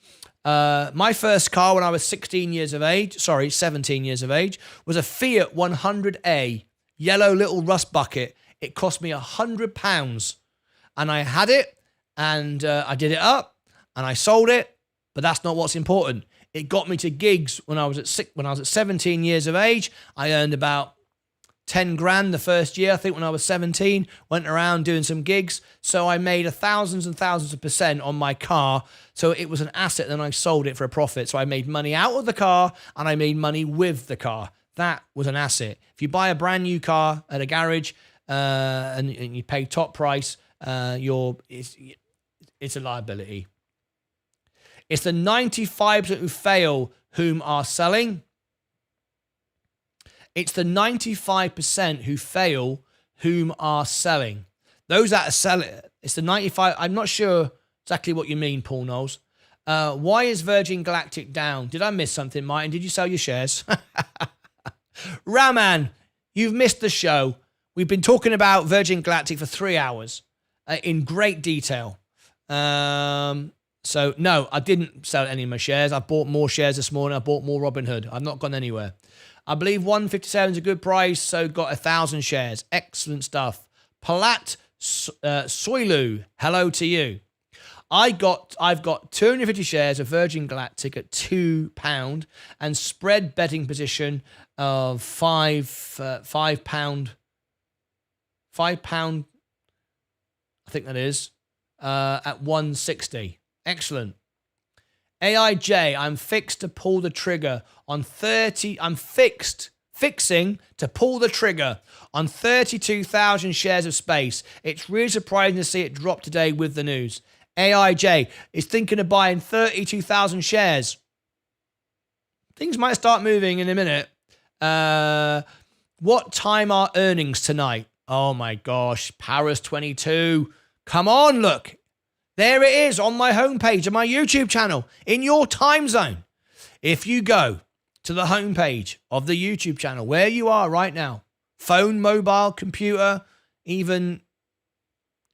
My first car when I was 17 years of age, was a Fiat 100A, yellow little rust bucket. It cost me £100, and I had it, and I did it up, and I sold it, but that's not what's important. It got me to gigs when I was at 17 years of age. I earned about 10 grand the first year, I think, when I was 17, went around doing some gigs. So I made thousands and thousands of percent on my car. So it was an asset. Then I sold it for a profit. So I made money out of the car and I made money with the car. That was an asset. If you buy a brand new car at a garage and you pay top price, it's a liability. It's the 95% who fail whom are selling. It's the 95% who fail whom are selling. Those that are selling, it's the 95. I'm not sure exactly what you mean, Paul Knowles. Why is Virgin Galactic down? Did I miss something, Martin? Did you sell your shares? Raman, you've missed the show. We've been talking about Virgin Galactic for 3 hours in great detail. So, no, I didn't sell any of my shares. I bought more shares this morning. I bought more Robinhood. I've not gone anywhere. I believe 157 is a good price, so got 1,000 shares. Excellent stuff. Palat Soilu, hello to you. I've got 250 shares of Virgin Galactic at £2 and spread betting position of £5. £5, I think that is, at 160. Excellent. AIJ, I'm fixed to pull the trigger on 30. I'm fixing to pull the trigger on 32,000 shares of space. It's really surprising to see it drop today with the news. AIJ is thinking of buying 32,000 shares. Things might start moving in a minute. What time are earnings tonight? Oh my gosh, Paris 22. Come on, look. There it is on my homepage of my YouTube channel in your time zone. If you go to the homepage of the YouTube channel, where you are right now, phone, mobile, computer, even,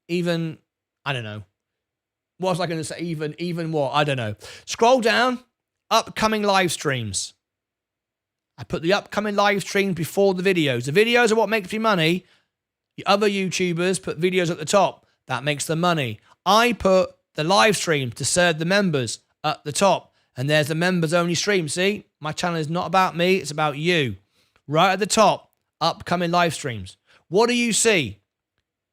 I don't know. What was I going to say? Even what? I don't know. Scroll down, upcoming live streams. I put the upcoming live streams before the videos. The videos are what makes me money. The other YouTubers put videos at the top. That makes the money. I put the live stream to serve the members at the top. And there's the members only stream. See, my channel is not about me. It's about you. Right at the top, upcoming live streams. What do you see?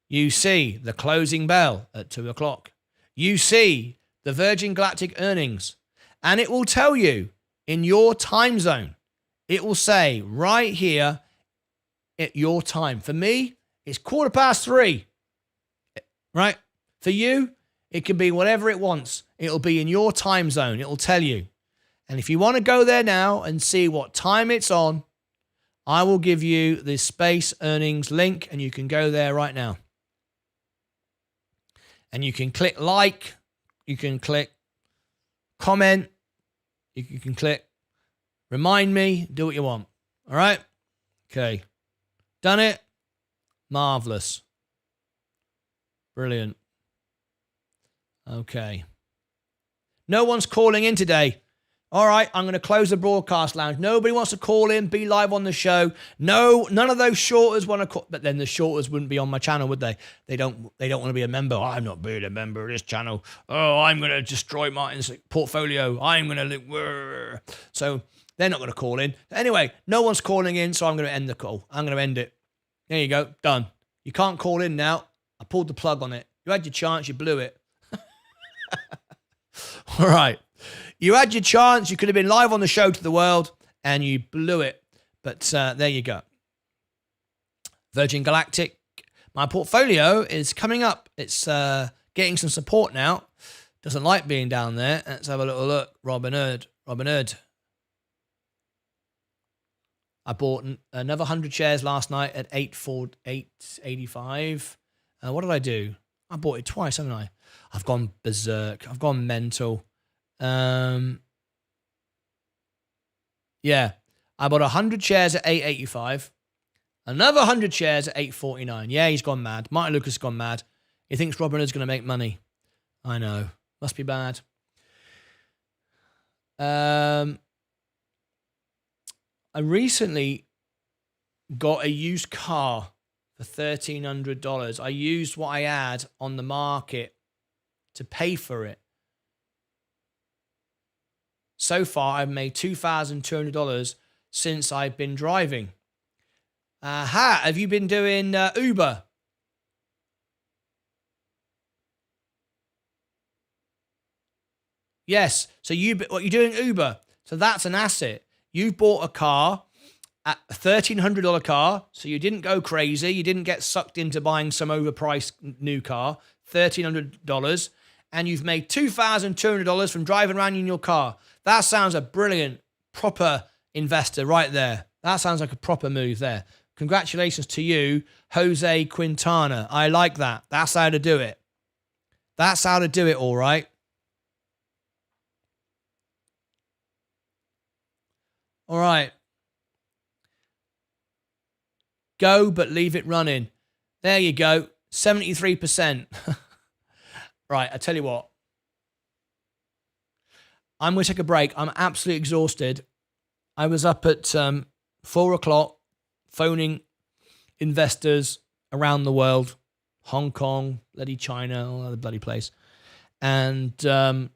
You see the closing bell at 2 o'clock. You see the Virgin Galactic earnings. And it will tell you in your time zone. It will say right here at your time. For me, it's 3:15. Right? For you, it can be whatever it wants. It'll be in your time zone. It'll tell you. And if you want to go there now and see what time it's on, I will give you the space earnings link and you can go there right now. And you can click like, you can click comment, you can click remind me, do what you want. All right? Okay. Done it? Marvelous. Brilliant. Okay. No one's calling in today. All right, I'm going to close the broadcast lounge. Nobody wants to call in, be live on the show. No, none of those shorters want to call. But then the shorters wouldn't be on my channel, would they? They don't want to be a member. Oh, I'm not being a member of this channel. Oh, I'm going to destroy Martyn's portfolio. I'm going to... So they're not going to call in. Anyway, no one's calling in, so I'm going to end the call. I'm going to end it. There you go. Done. You can't call in now. I pulled the plug on it. You had your chance. You blew it. All right. You had your chance. You could have been live on the show to the world, and you blew it. But there you go. Virgin Galactic. My portfolio is coming up. It's getting some support now. Doesn't like being down there. Let's have a little look. Robin Hood. I bought another 100 shares last night at 8.85. What did I do? I bought it twice, haven't I? I've gone berserk. I've gone mental. Yeah, I bought 100 shares at 8.85. Another 100 shares at 8.49. Yeah, he's gone mad. Martyn Lucas has gone mad. He thinks Robin is going to make money. I know. Must be bad. I recently got a used car for $1,300. I used what I had on the market to pay for it. So far, I've made $2,200 since I've been driving. Have you been doing Uber? Yes. So you're doing Uber. So that's an asset. You bought a car, a $1,300 car, so you didn't go crazy. You didn't get sucked into buying some overpriced new car, $1,300, and you've made $2,200 from driving around in your car. That sounds a brilliant, proper investor right there. That sounds like a proper move there. Congratulations to you, Jose Quintana. I like that. That's how to do it. That's how to do it, all right. All right. Go, but leave it running. There you go. 73%. Right, I tell you what. I'm going to take a break. I'm absolutely exhausted. I was up at 4 o'clock phoning investors around the world. Hong Kong, bloody China, all other bloody place. And I've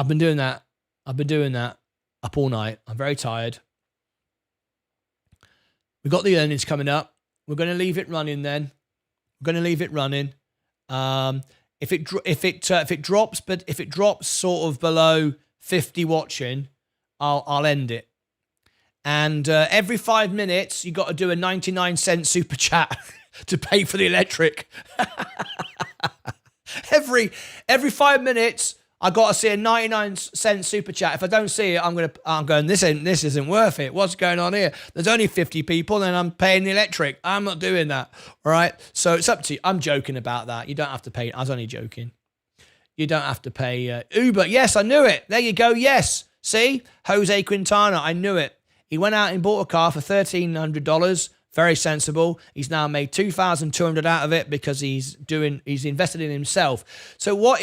been doing that. Up all night. I'm very tired. We've got the earnings coming up. We're going to leave it running then. We're going to leave it running. If it drops sort of below 50 watching, I'll end it. And every 5 minutes, you got to do a 99-cent super chat to pay for the electric. every 5 minutes, I got to see a 99-cent super chat. If I don't see it, I'm going, this isn't worth it. What's going on here? There's only 50 people and I'm paying the electric. I'm not doing that. All right. So it's up to you. I'm joking about that. You don't have to pay. I was only joking. You don't have to pay Uber. Yes, I knew it. There you go. Yes. See? Jose Quintana. I knew it. He went out and bought a car for $1,300. Very sensible. He's now made $2,200 out of it because he's invested in himself. So what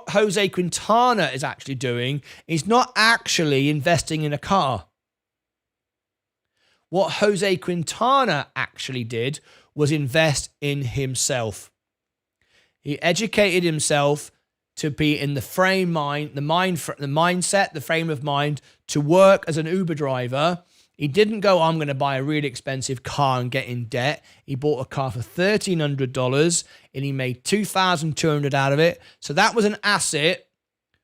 Jose Quintana is actually doing is not actually investing in a car. What Jose Quintana actually did was invest in himself. He educated himself to be in the mindset, the frame of mind to work as an Uber driver. He didn't go, I'm going to buy a really expensive car and get in debt. He bought a car for $1,300 and he made $2,200 out of it. So that was an asset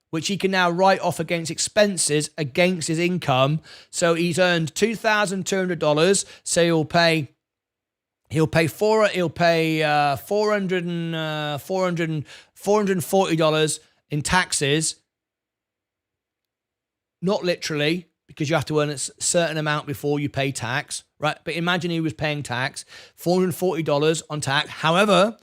which he can now write off against expenses against his income. So he's earned $2,200. So he'll pay $440 in taxes. Not literally, because you have to earn a certain amount before you pay tax, right? But imagine he was paying tax, $440 on tax. However,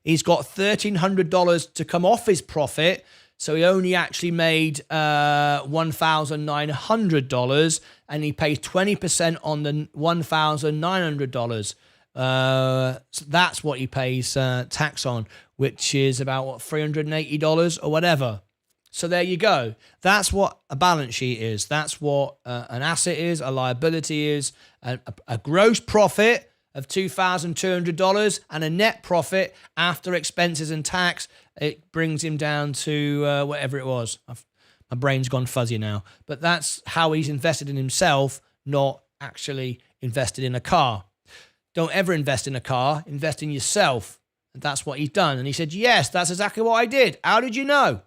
he's got $1,300 to come off his profit. So he only actually made $1,900, and he pays 20% on the $1,900. So that's what he pays tax on, which is about what, $380 or whatever. So there you go. That's what a balance sheet is. That's what an asset is, a liability is, a gross profit of $2,200 and a net profit after expenses and tax. It brings him down to whatever it was. My brain's gone fuzzy now. But that's how he's invested in himself, not actually invested in a car. Don't ever invest in a car. Invest in yourself. And that's what he's done. And he said, yes, that's exactly what I did. How did you know?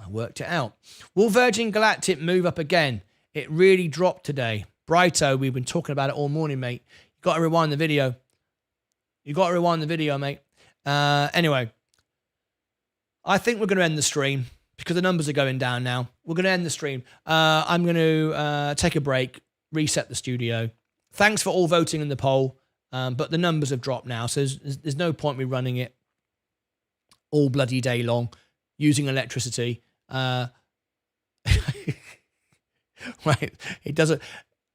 I worked it out. Will Virgin Galactic move up again? It really dropped today. Brighto, we've been talking about it all morning, mate. You got to rewind the video. Mate. Anyway, I think we're going to end the stream because the numbers are going down now. We're going to end the stream. I'm going to take a break, reset the studio. Thanks for all voting in the poll, but the numbers have dropped now, so there's no point me running it all bloody day long using electricity. Right, it doesn't.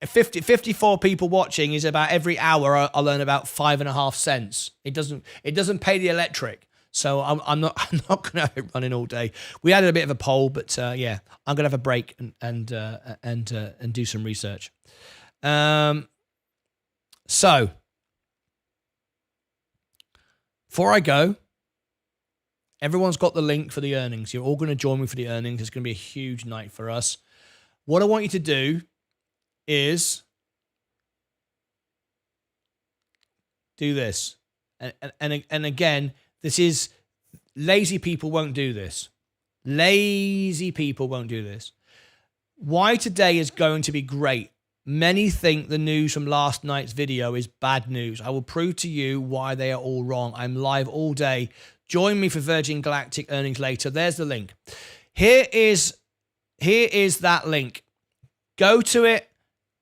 54 people watching is about every hour I'll earn about 5.5 cents. It doesn't pay the electric, so I'm not gonna have it running all day. We added a bit of a poll, but yeah, I'm gonna have a break and do some research. So before I go, everyone's got the link for the earnings. You're all going to join me for the earnings. It's going to be a huge night for us. What I want you to do is do this. And again, this is lazy people won't do this. Lazy people won't do this. Why today is going to be great. Many think the news from last night's video is bad news. I will prove to you why they are all wrong. I'm live all day. Join me for Virgin Galactic earnings later. There's the link. Here is that link. Go to it,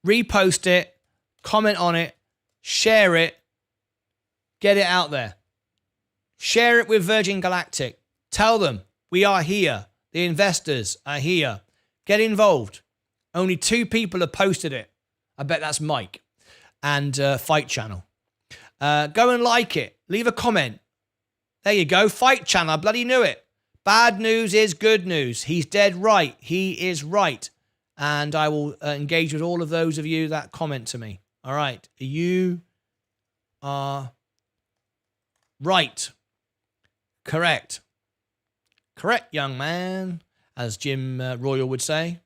repost it, comment on it, share it, get it out there. Share it with Virgin Galactic. Tell them we are here. The investors are here. Get involved. Only 2 people have posted it. I bet that's Mike and Fight Channel. Go and like it. Leave a comment. There you go. Fight Channel. I bloody knew it. Bad news is good news. He's dead right. He is right. And I will engage with all of those of you that comment to me. All right. You are right. Correct. Correct, young man, as Jim Royal would say.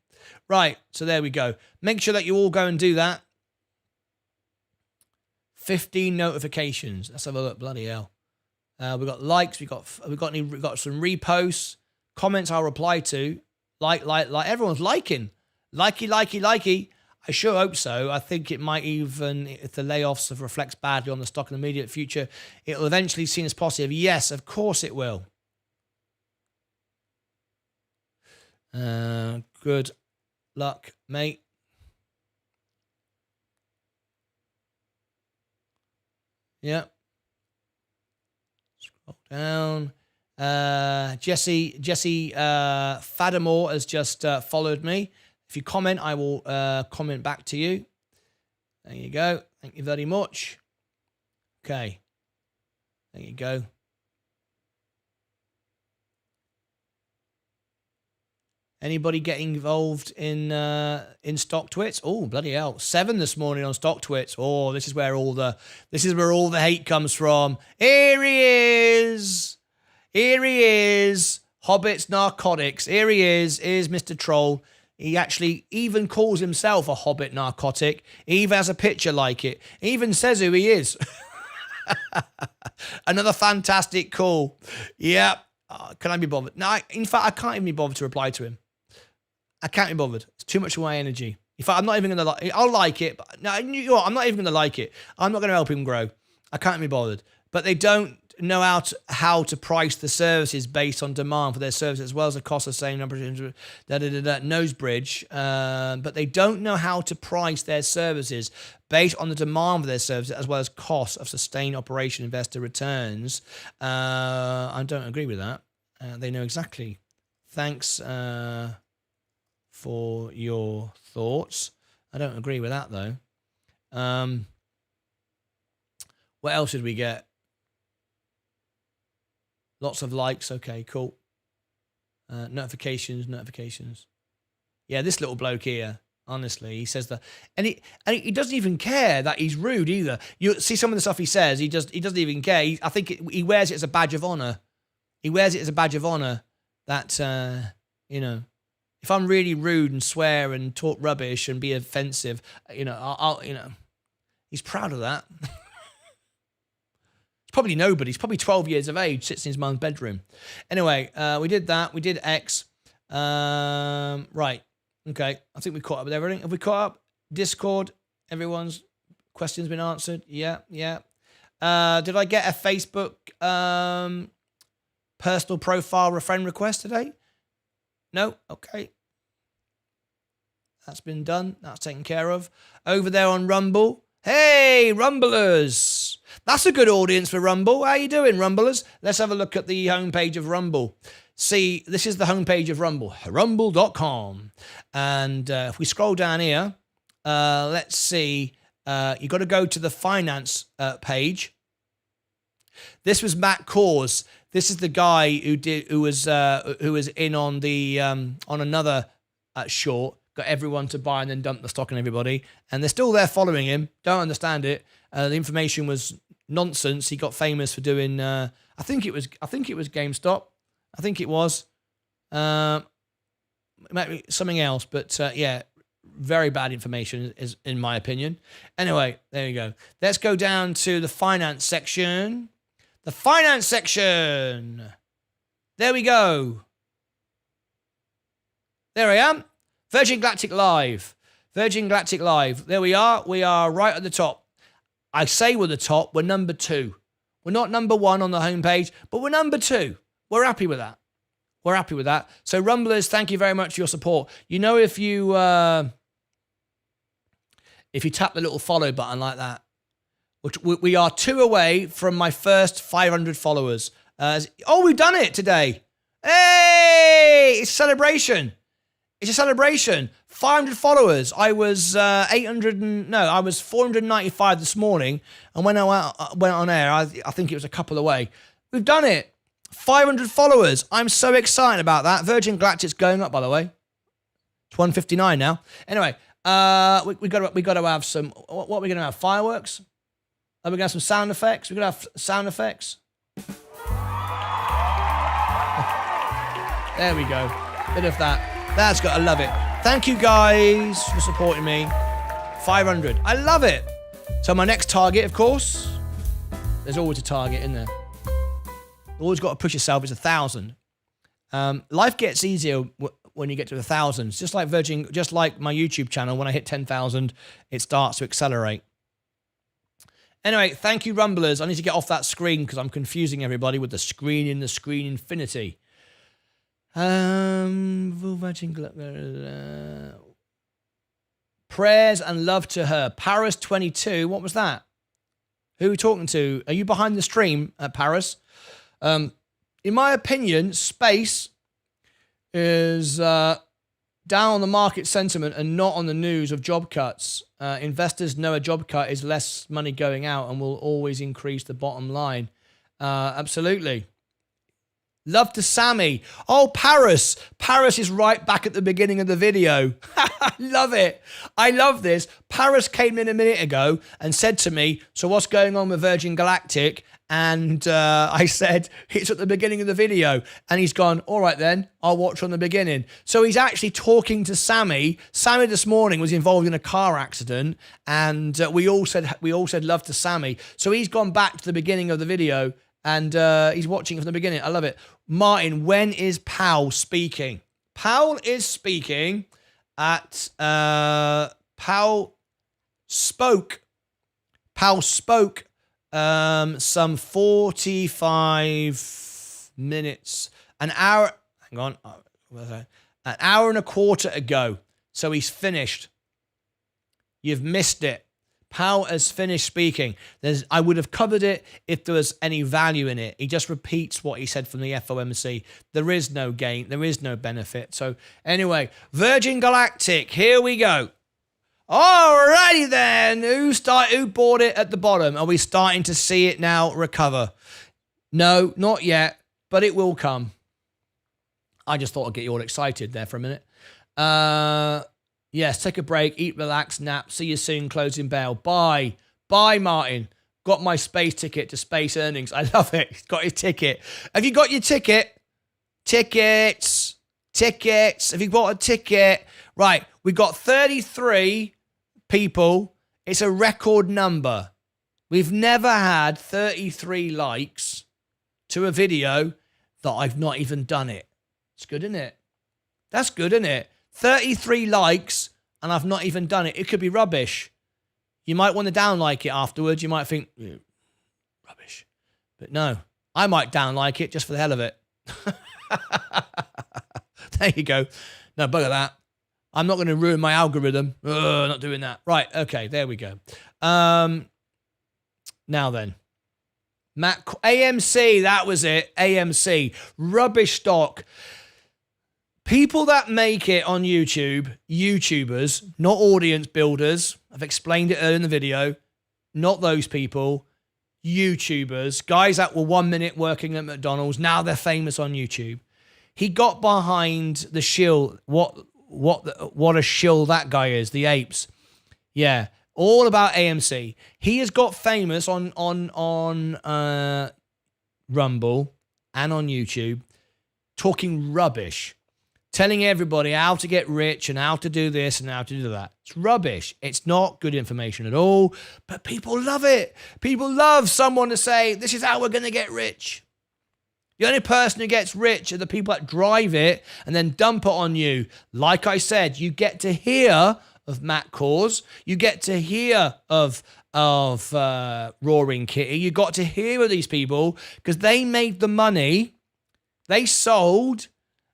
Right. So there we go. Make sure that you all go and do that. 15 notifications. Let's have a look. Bloody hell. We've got likes. We've got some reposts, comments I'll reply to. Like. Everyone's liking. Likey. I sure hope so. I think it might even, if the layoffs have reflects badly on the stock in the immediate future, it will eventually be seen as positive. Yes, of course it will. Good luck, mate. Yeah. Scroll down. Jesse Fadamore has just followed me. If you comment, I will comment back to you. There you go. Thank you very much. Okay. There you go. Anybody getting involved in stock twits? Oh, bloody hell. 7 this morning on stock twits. Oh, this is where all the hate comes from. Here he is. Here he is. Hobbits narcotics. Here he is. Here's Mr. Troll. He actually even calls himself a Hobbit narcotic. He even has a picture like it. He even says who he is. Another fantastic call. Yeah. Can I be bothered? No, in fact, I can't even be bothered to reply to him. I can't be bothered. It's too much of my energy. In fact, I'm not even going to like it. I'll like it. But no, you know what? I'm not even going to like it. I'm not going to help him grow. I can't be bothered. But they don't know how to price the services based on demand for their services, as well as the cost of the same number of nose bridge. But they don't know how to price their services based on the demand for their services, as well as costs of sustained operation investor returns. I don't agree with that. They know exactly. Thanks for your thoughts. I don't agree with that, though. What else did we get? Lots of likes. Okay, cool. Notifications. Yeah, this little bloke here, honestly, he says that, and he doesn't even care that he's rude either. You see some of the stuff he says. He doesn't even care. I think he wears it as a badge of honor. He wears it as a badge of honor that if I'm really rude and swear and talk rubbish and be offensive, I'll he's proud of that. Probably nobody. He's probably 12 years of age, sits in his mum's bedroom. Anyway, we did that. We did X. Right. Okay. I think we caught up with everything. Have we caught up? Discord, everyone's questions been answered. Yeah. Did I get a Facebook personal profile friend request today? No? Okay. That's been done. That's taken care of. Over there on Rumble. Hey, Rumblers. That's a good audience for Rumble. How you doing, Rumblers? Let's have a look at the homepage of Rumble. See, this is the homepage of Rumble, rumble.com. And if we scroll down here, let's see. You got to go to the finance page. This was Matt Kors. This is the guy who was in on the on another short. Got everyone to buy and then dump the stock on everybody, and they're still there following him. Don't understand it. The information was nonsense. He got famous for doing. I think it was GameStop. I think it was. It might be something else, but yeah, very bad information is in my opinion. Anyway, there you go. Let's go down to the finance section. The finance section. There we go. There I am. Virgin Galactic Live. Virgin Galactic Live. There we are. We are right at the top. I say we're the top. We're number 2. We're not number 1 on the homepage, but we're number 2. We're happy with that. We're happy with that. So, Rumblers, thank you very much for your support. You know, if you tap the little follow button like that, which we are 2 away from my first 500 followers. We've done it today. Hey, it's a celebration. It's a celebration. 500 followers. I was I was 495 this morning, and when I went on air, I think it was a couple away. We've done it. 500 followers. I'm so excited about that. Virgin Galactic's going up, by the way. It's 159 now. Anyway, we got to have some. What are we going to have? Fireworks? Are we going to have some sound effects? We're going to have sound effects. There we go. Bit of that. That's got to love it. Thank you guys for supporting me. 500. I love it. So my next target, of course, there's always a target in there. Always got to push yourself. It's 1,000. Life gets easier when you get to 1,000. Just like my YouTube channel. When I hit 10,000, it starts to accelerate. Anyway, thank you, Rumblers. I need to get off that screen because I'm confusing everybody with the screen infinity. Prayers and love to her. Paris 22. What was that? Who are we talking to? Are you behind the stream at Paris? In my opinion, space is down on the market sentiment and not on the news of job cuts. Investors know a job cut is less money going out and will always increase the bottom line. Absolutely. Love to Sammy. Oh, Paris. Paris is right back at the beginning of the video. I love it. I love this. Paris came in a minute ago and said to me, so what's going on with Virgin Galactic? And I said, it's at the beginning of the video. And he's gone, all right then, I'll watch from the beginning. So he's actually talking to Sammy. Sammy this morning was involved in a car accident. And we all said love to Sammy. So he's gone back to the beginning of the video. And he's watching from the beginning. I love it. Martyn, when is Powell speaking? Powell is speaking at... Powell spoke some 45 minutes, an hour and a quarter ago. So he's finished. You've missed it. Powell has finished speaking. I would have covered it if there was any value in it. He just repeats what he said from the FOMC. There is no gain. There is no benefit. So anyway, Virgin Galactic, here we go. Alrighty then. Who bought it at the bottom? Are we starting to see it now recover? No, not yet, but it will come. I just thought I'd get you all excited there for a minute. Yes, take a break, eat, relax, nap. See you soon, closing bell. Bye. Bye, Martyn. Got my space ticket to space earnings. I love it. He's got his ticket. Have you got your ticket? Tickets. Have you bought a ticket? Right, we got 33 people. It's a record number. We've never had 33 likes to a video that I've not even done it. It's good, isn't it? That's good, isn't it? 33 likes and I've not even done it. It could be rubbish. You might want to downlike it afterwards. You might think, rubbish. But no, I might downlike it just for the hell of it. There you go. No, bugger that. I'm not going to ruin my algorithm. Not doing that. Right, okay, there we go. Now then. AMC, that was it. AMC. Rubbish stock. People that make it on YouTube, YouTubers, not audience builders. I've explained it earlier in the video. Not those people. YouTubers. Guys that were 1 minute working at McDonald's. Now they're famous on YouTube. He got behind the shill. What a shill that guy is. The apes. Yeah. All about AMC. He has got famous on Rumble and on YouTube. Talking rubbish. Telling everybody how to get rich and how to do this and how to do that. It's rubbish. It's not good information at all. But people love it. People love someone to say, this is how we're going to get rich. The only person who gets rich are the people that drive it and then dump it on you. Like I said, you get to hear of Matt Cause. You get to hear of Roaring Kitty. You got to hear of these people because they made the money. They sold.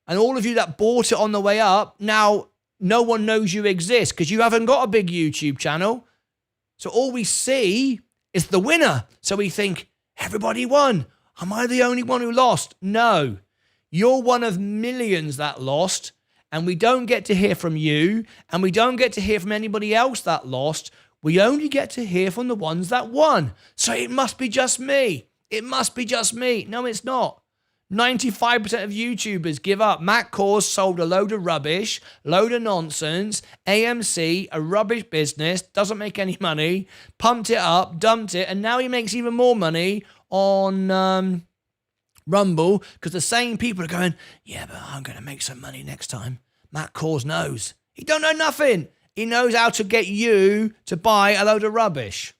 And all of you that bought it on the way up, now no one knows you exist because you haven't got a big YouTube channel. So all we see is the winner. So we think, everybody won. Am I the only one who lost? No. You're one of millions that lost. And we don't get to hear from you. And we don't get to hear from anybody else that lost. We only get to hear from the ones that won. So it must be just me. It must be just me. No, it's not. 95% of YouTubers give up. Matt Cause sold a load of rubbish, load of nonsense. AMC, a rubbish business, doesn't make any money, pumped it up, dumped it, and now he makes even more money on Rumble because the same people are going, yeah, but I'm going to make some money next time. Matt Cause knows. He don't know nothing. He knows how to get you to buy a load of rubbish.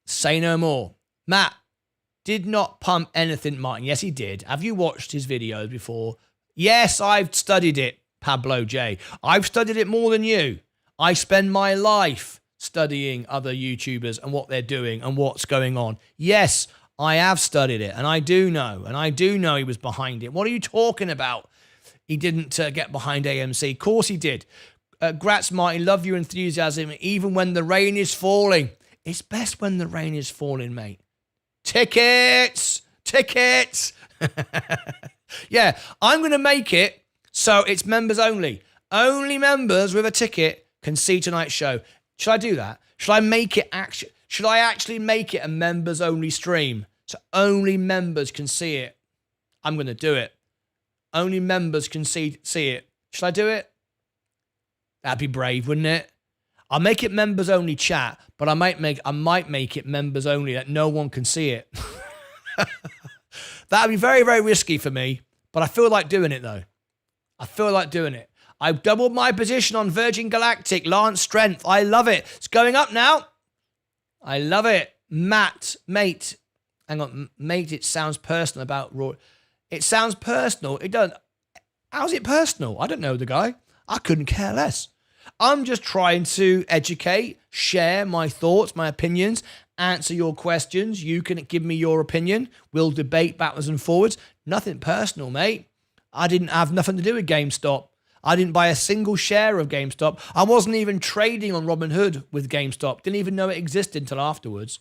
Say no more. Matt did not pump anything, Martyn. Yes, he did. Have you watched his videos before? Yes, I've studied it, Pablo J. I've studied it more than you. I spend my life studying other YouTubers and what they're doing and what's going on. Yes, I have studied it, and I do know. And I do know he was behind it. What are you talking about? He didn't get behind AMC. Of course he did. Grats, Martyn. Love your enthusiasm, even when the rain is falling. It's best when the rain is falling, mate. Tickets. Yeah, I'm going to make it so it's members only. Only members with a ticket can see tonight's show. Should I do that? Should I actually make it a members only stream So only members can see it. I'm going to do it. Only members can see it. Should I do it? That'd be brave, wouldn't it? I'll make it members only chat, but I might make it members only that no one can see it. That'd be very, very risky for me, but I feel like doing it though. I feel like doing it. I've doubled my position on Virgin Galactic. Lance Strength. I love it. It's going up now. I love it. Mate. Hang on, mate. It sounds personal about Roy. It sounds personal. It doesn't. How's it personal? I don't know the guy. I couldn't care less. I'm just trying to educate, share my thoughts, my opinions, answer your questions. You can give me your opinion. We'll debate backwards and forwards. Nothing personal, mate. I didn't have nothing to do with GameStop. I didn't buy a single share of GameStop. I wasn't even trading on Robinhood with GameStop. Didn't even know it existed until afterwards.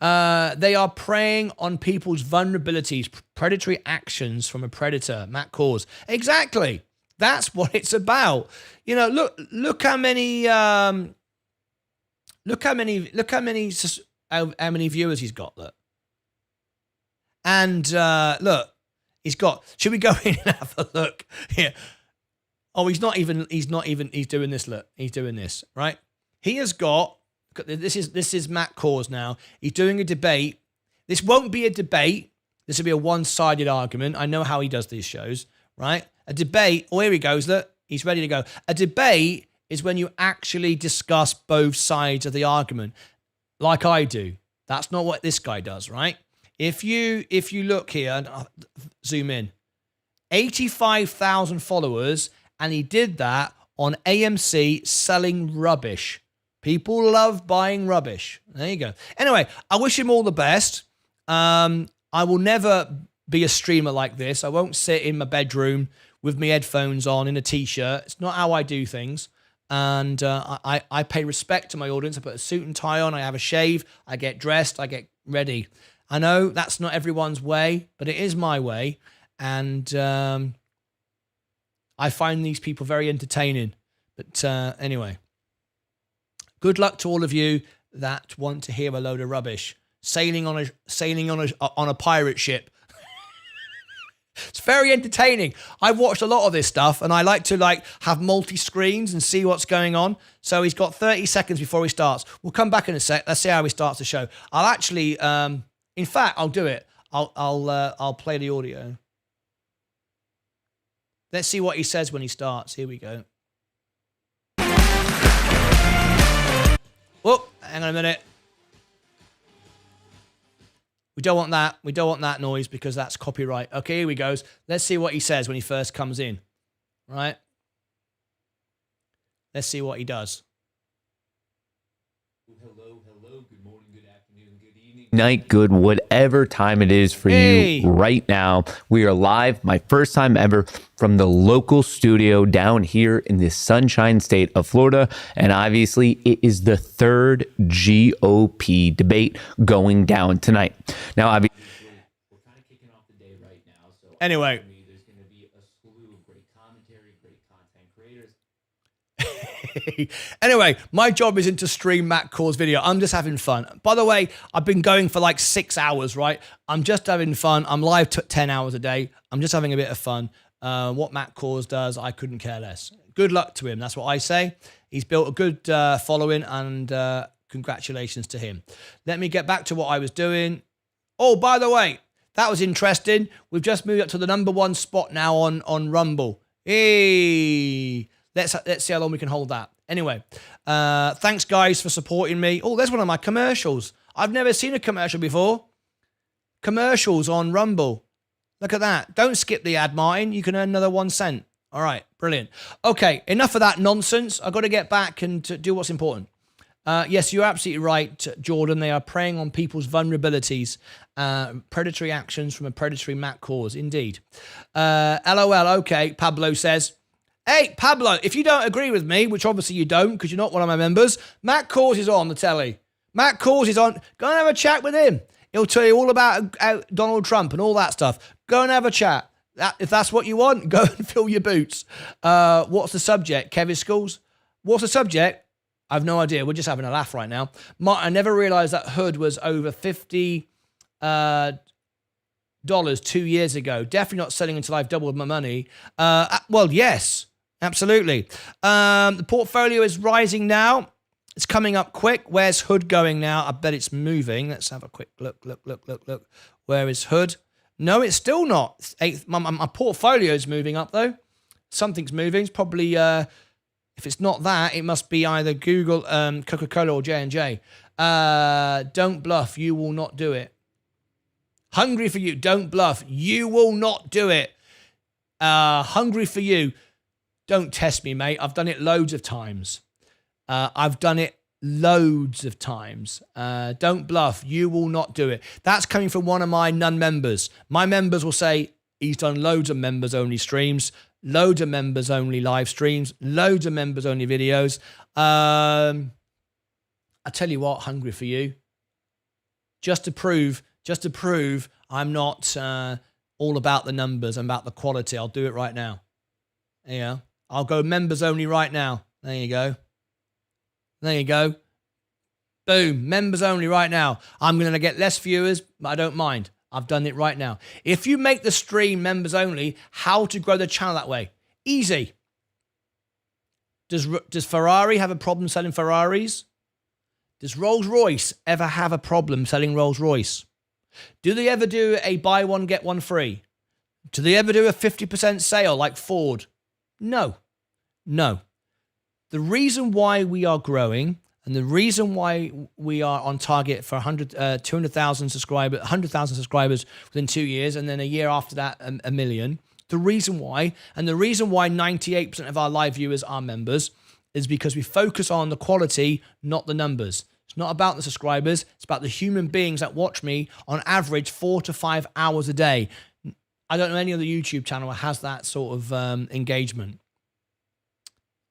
They are preying on people's vulnerabilities, predatory actions from a predator. Matt Cause. Exactly. That's what it's about. You know, look how many viewers he's got. Look, and look, he's got. Should we go in and have a look here? Oh, he's doing this. Look, he's doing this, right? He has got. This is Matt Cause now. He's doing a debate. This won't be a debate. This will be a one-sided argument. I know how he does these shows, right? A debate. Oh, here he goes. Look, he's ready to go. A debate is when you actually discuss both sides of the argument, like I do. That's not what this guy does, right? If you look here and zoom in, 85,000 followers, and he did that on AMC selling rubbish. People love buying rubbish. There you go. Anyway, I wish him all the best. I will never be a streamer like this. I won't sit in my bedroom with my headphones on in a t-shirt. It's not how I do things. And I pay respect to my audience. I put a suit and tie on. I have a shave. I get dressed. I get ready. I know that's not everyone's way, but it is my way. And I find these people very entertaining. But anyway, good luck to all of you that want to hear a load of rubbish. Sailing on a pirate ship. It's very entertaining. I've watched a lot of this stuff, and I like to have multi-screens and see what's going on. So he's got 30 seconds before he starts. We'll come back in a sec. Let's see how he starts the show. I'll actually, in fact, I'll do it. I'll play the audio. Let's see what he says when he starts. Here we go. Whoop! Hang on a minute. We don't want that. We don't want that noise because that's copyright. Okay, here he goes. Let's see what he says when he first comes in. Right? Let's see what he does. Hello. Good morning, good afternoon, good evening. Night, good, whatever time it is for you right now. We are live, my first time ever, from the local studio down here in the sunshine state of Florida. And obviously, it is the third GOP debate going down tonight. Now, obviously, we're kind of kicking off the day right now. So anyway, there's going to be a slew of great commentary, great content creators. Anyway, my job isn't to stream Matt Core's video. I'm just having fun. By the way, I've been going for like 6 hours, right? I'm just having fun. I'm live 10 hours a day. I'm just having a bit of fun. What Matt Cause does, I couldn't care less. Good luck to him. That's what I say. He's built a good following, and congratulations to him. Let me get back to what I was doing. Oh, by the way, that was interesting. We've just moved up to the #1 spot now on Rumble. Hey, let's see how long we can hold that. Anyway, thanks guys for supporting me. Oh, there's one of my commercials. I've never seen a commercial before. Commercials on Rumble. Look at that. Don't skip the ad, Martin. You can earn another 1 cent. All right, brilliant. Okay, enough of that nonsense. I've got to get back and to do what's important. Yes, you're absolutely right, Jordan. They are preying on people's vulnerabilities. Predatory actions from a predatory Matt Cause, indeed. LOL, okay, Pablo says. Hey, Pablo, if you don't agree with me, which obviously you don't because you're not one of my members, Matt Cause is on the telly. Matt Cause is on. Go and have a chat with him. He'll tell you all about Donald Trump and all that stuff. Go and have a chat. If that's what you want, go and fill your boots. What's the subject? Kevin Schools? What's the subject? I've no idea. We're just having a laugh right now. I never realised that Hood was over 50 dollars 2 years ago. Definitely not selling until I've doubled my money. Well, yes, absolutely. The portfolio is rising now. It's coming up quick. Where's Hood going now? I bet it's moving. Let's have a quick look. Where is Hood? No, it's still not. My portfolio is moving up, though. Something's moving. It's probably, if it's not that, it must be either Google, Coca-Cola, or J&J. Don't bluff. You will not do it. Hungry for you. Don't bluff. You will not do it. Hungry for you. Don't test me, mate. I've done it loads of times. Don't bluff. You will not do it. That's coming from one of my non-members. My members will say he's done loads of members-only streams, loads of members-only live streams, loads of members-only videos. I tell you what, hungry for you. Just to prove I'm not all about the numbers, I'm about the quality. I'll do it right now. Yeah, I'll go members only right now. There you go. Boom, members only right now. I'm going to get less viewers, but I don't mind. I've done it right now. If you make the stream members only, how to grow the channel that way? Easy. Does Ferrari have a problem selling Ferraris? Does Rolls-Royce ever have a problem selling Rolls-Royce? Do they ever do a buy one, get one free? Do they ever do a 50% sale like Ford? No. The reason why we are growing and the reason why we are on target for 200,000 subscribers, 100,000 subscribers within 2 years, and then a year after that, a million. The reason why 98% of our live viewers are members is because we focus on the quality, not the numbers. It's not about the subscribers. It's about the human beings that watch me on average 4 to 5 hours a day. I don't know any other YouTube channel that has that sort of engagement.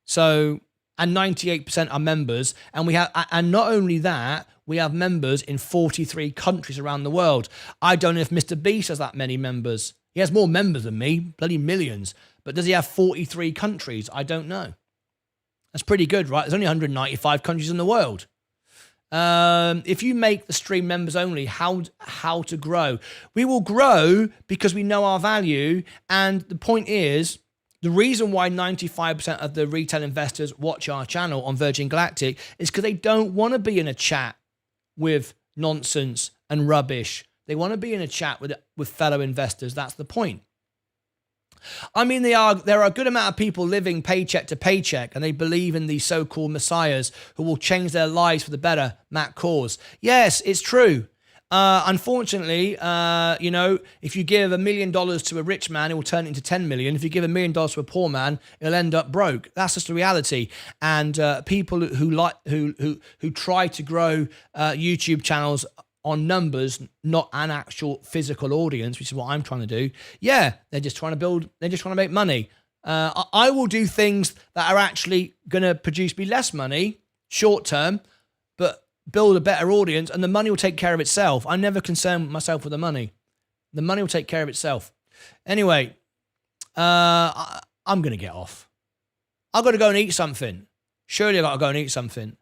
So, and 98% are members, and and not only that, we have members in 43 countries around the world. I don't know if Mr. Beast has that many members. He has more members than me, bloody millions. But does he have 43 countries? I don't know. That's pretty good, right? There's only 195 countries in the world. If you make the stream members only, how to grow? We will grow because we know our value, and the point is, the reason why 95% of the retail investors watch our channel on Virgin Galactic is because they don't want to be in a chat with nonsense and rubbish. They want to be in a chat with fellow investors. That's the point. I mean, there are a good amount of people living paycheck to paycheck, and they believe in these so-called messiahs who will change their lives for the better, Matt cause. Yes, it's true. Unfortunately, if you give $1 million to a rich man, it will turn into 10 million. If you give $1 million to a poor man, it'll end up broke. That's just the reality. And people who try to grow YouTube channels on numbers, not an actual physical audience, which is what I'm trying to do. Yeah, they're just trying to make money. I will do things that are actually going to produce me less money short term, but build a better audience, and the money will take care of itself. I never concern myself with the money. The money will take care of itself. Anyway, I'm going to get off. I've got to go and eat something. Surely I've got to go and eat something.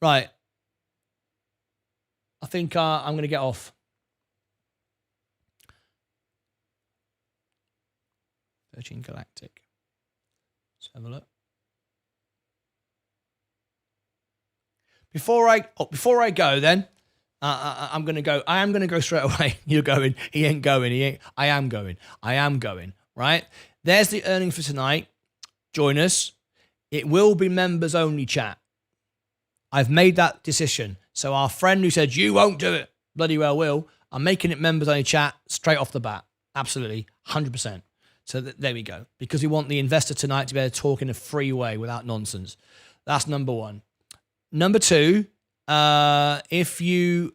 Right. I think I'm going to get off. Virgin Galactic. Let's have a look. Before I go, then I'm going to go. I am going to go straight away. You're going. He ain't going. I am going. Right. There's the earnings for tonight. Join us. It will be members only chat. I've made that decision. So our friend who said you won't do it, bloody well will. I'm making it members only chat straight off the bat. Absolutely, 100%. So there we go. Because we want the investor tonight to be able to talk in a free way without nonsense. That's number one. Number two, if you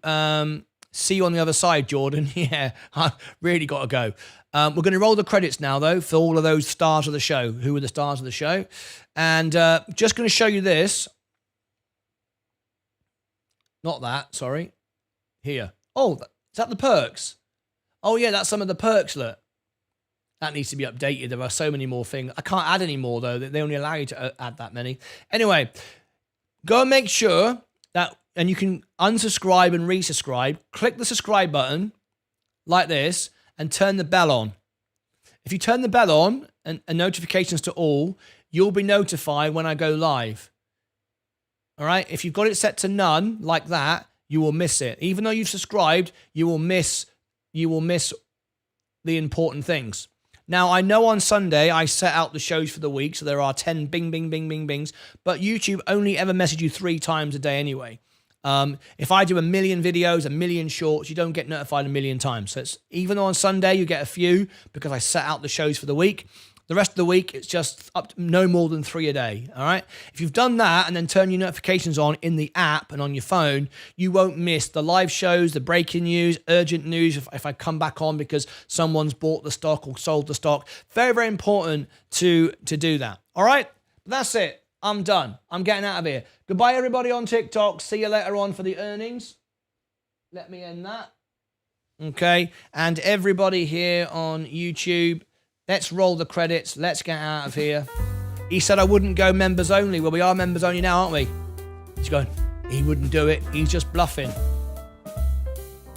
see you on the other side, Jordan, yeah, I really got to go. We're going to roll the credits now, though, for all of those stars of the show. Who were the stars of the show? And just going to show you this. Not that, sorry. Here. Oh, is that the perks? Oh, yeah, that's some of the perks, look. That needs to be updated. There are so many more things. I can't add any more, though. They only allow you to add that many. Anyway, go and make sure that, and you can unsubscribe and resubscribe. Click the subscribe button like this and turn the bell on. If you turn the bell on and notifications to all, you'll be notified when I go live. All right? If you've got it set to none like that, you will miss it. Even though you've subscribed, you will miss the important things. Now, I know on Sunday I set out the shows for the week, so there are 10 bing, bing, bing, bing, bings, but YouTube only ever message you 3 times a day anyway. If I do 1 million videos, 1 million shorts, you don't get notified 1 million times. So it's, even though on Sunday you get a few because I set out the shows for the week, the rest of the week it's just up to no more than 3 a day. All right. If you've done that and then turn your notifications on in the app and on your phone, you won't miss the live shows, the breaking news, urgent news. If I come back on because someone's bought the stock or sold the stock, very, very important to do that. All right. That's it. I'm done. I'm getting out of here. Goodbye, everybody on TikTok. See you later on for the earnings. Let me end that. Okay. And everybody here on YouTube, let's roll the credits. Let's get out of here. He said I wouldn't go members only. Well, we are members only now, aren't we? He's going, he wouldn't do it. He's just bluffing.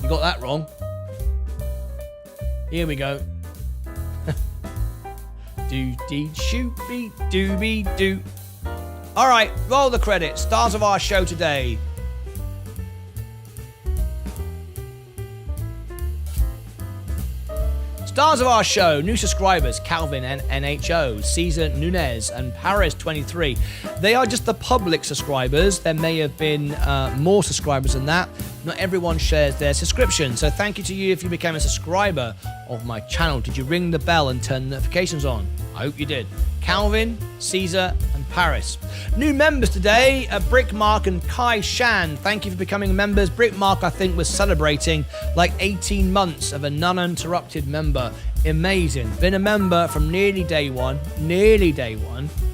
You got that wrong. Here we go. Do-dee-shoot-be-doo-be-doo. All right, roll the credits. Stars of our show today. Stars of our show, new subscribers, Calvin and NHO, Cesar Nunez and Paris 23. They are just the public subscribers. There may have been more subscribers than that. Not everyone shares their subscription. So thank you to you if you became a subscriber of my channel. Did you ring the bell and turn notifications on? I hope you did. Calvin, Caesar, and Paris. New members today, Brickmark and Kai Shan. Thank you for becoming members. Brickmark, I think, was celebrating like 18 months of an uninterrupted member. Amazing. Been a member from nearly day one,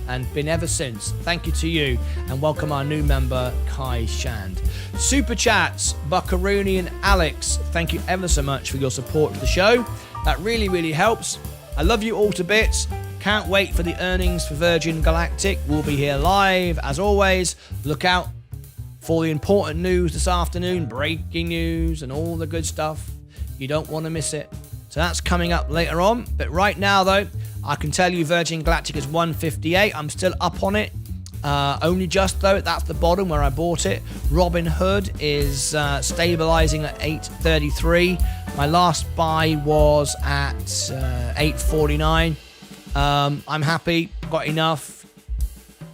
and been ever since. Thank you to you, and welcome our new member, Kai Shand. Super Chats, Buckaroony and Alex. Thank you ever so much for your support of the show. That really, really helps. I love you all to bits. Can't wait for the earnings for Virgin Galactic. We'll be here live, as always. Look out for the important news this afternoon, breaking news and all the good stuff. You don't want to miss it. So that's coming up later on. But right now, though, I can tell you Virgin Galactic is 158. I'm still up on it. Only just, though. That's the bottom where I bought it. Robin Hood is stabilizing at 833. My last buy was at 849. I'm happy, got enough.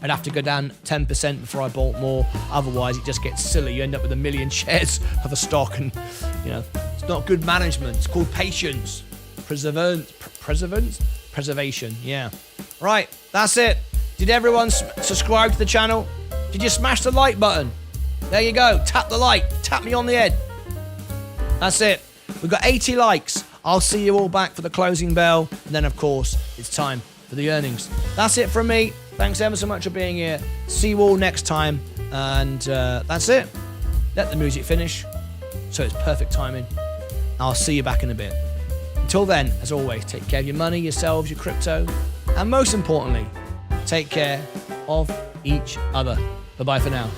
I'd have to go down 10% before I bought more. Otherwise, it just gets silly. You end up with 1 million shares of a stock, and you know it's not good management. It's called patience, preservation. Yeah. Right, that's it. Did everyone subscribe to the channel? Did you smash the like button? There you go. Tap the like. Tap me on the head. That's it. We've got 80 likes. I'll see you all back for the closing bell. And then, of course, it's time for the earnings. That's it from me. Thanks ever so much for being here. See you all next time. And that's it. Let the music finish. So it's perfect timing. I'll see you back in a bit. Until then, as always, take care of your money, yourselves, your crypto. And most importantly, take care of each other. Bye-bye for now.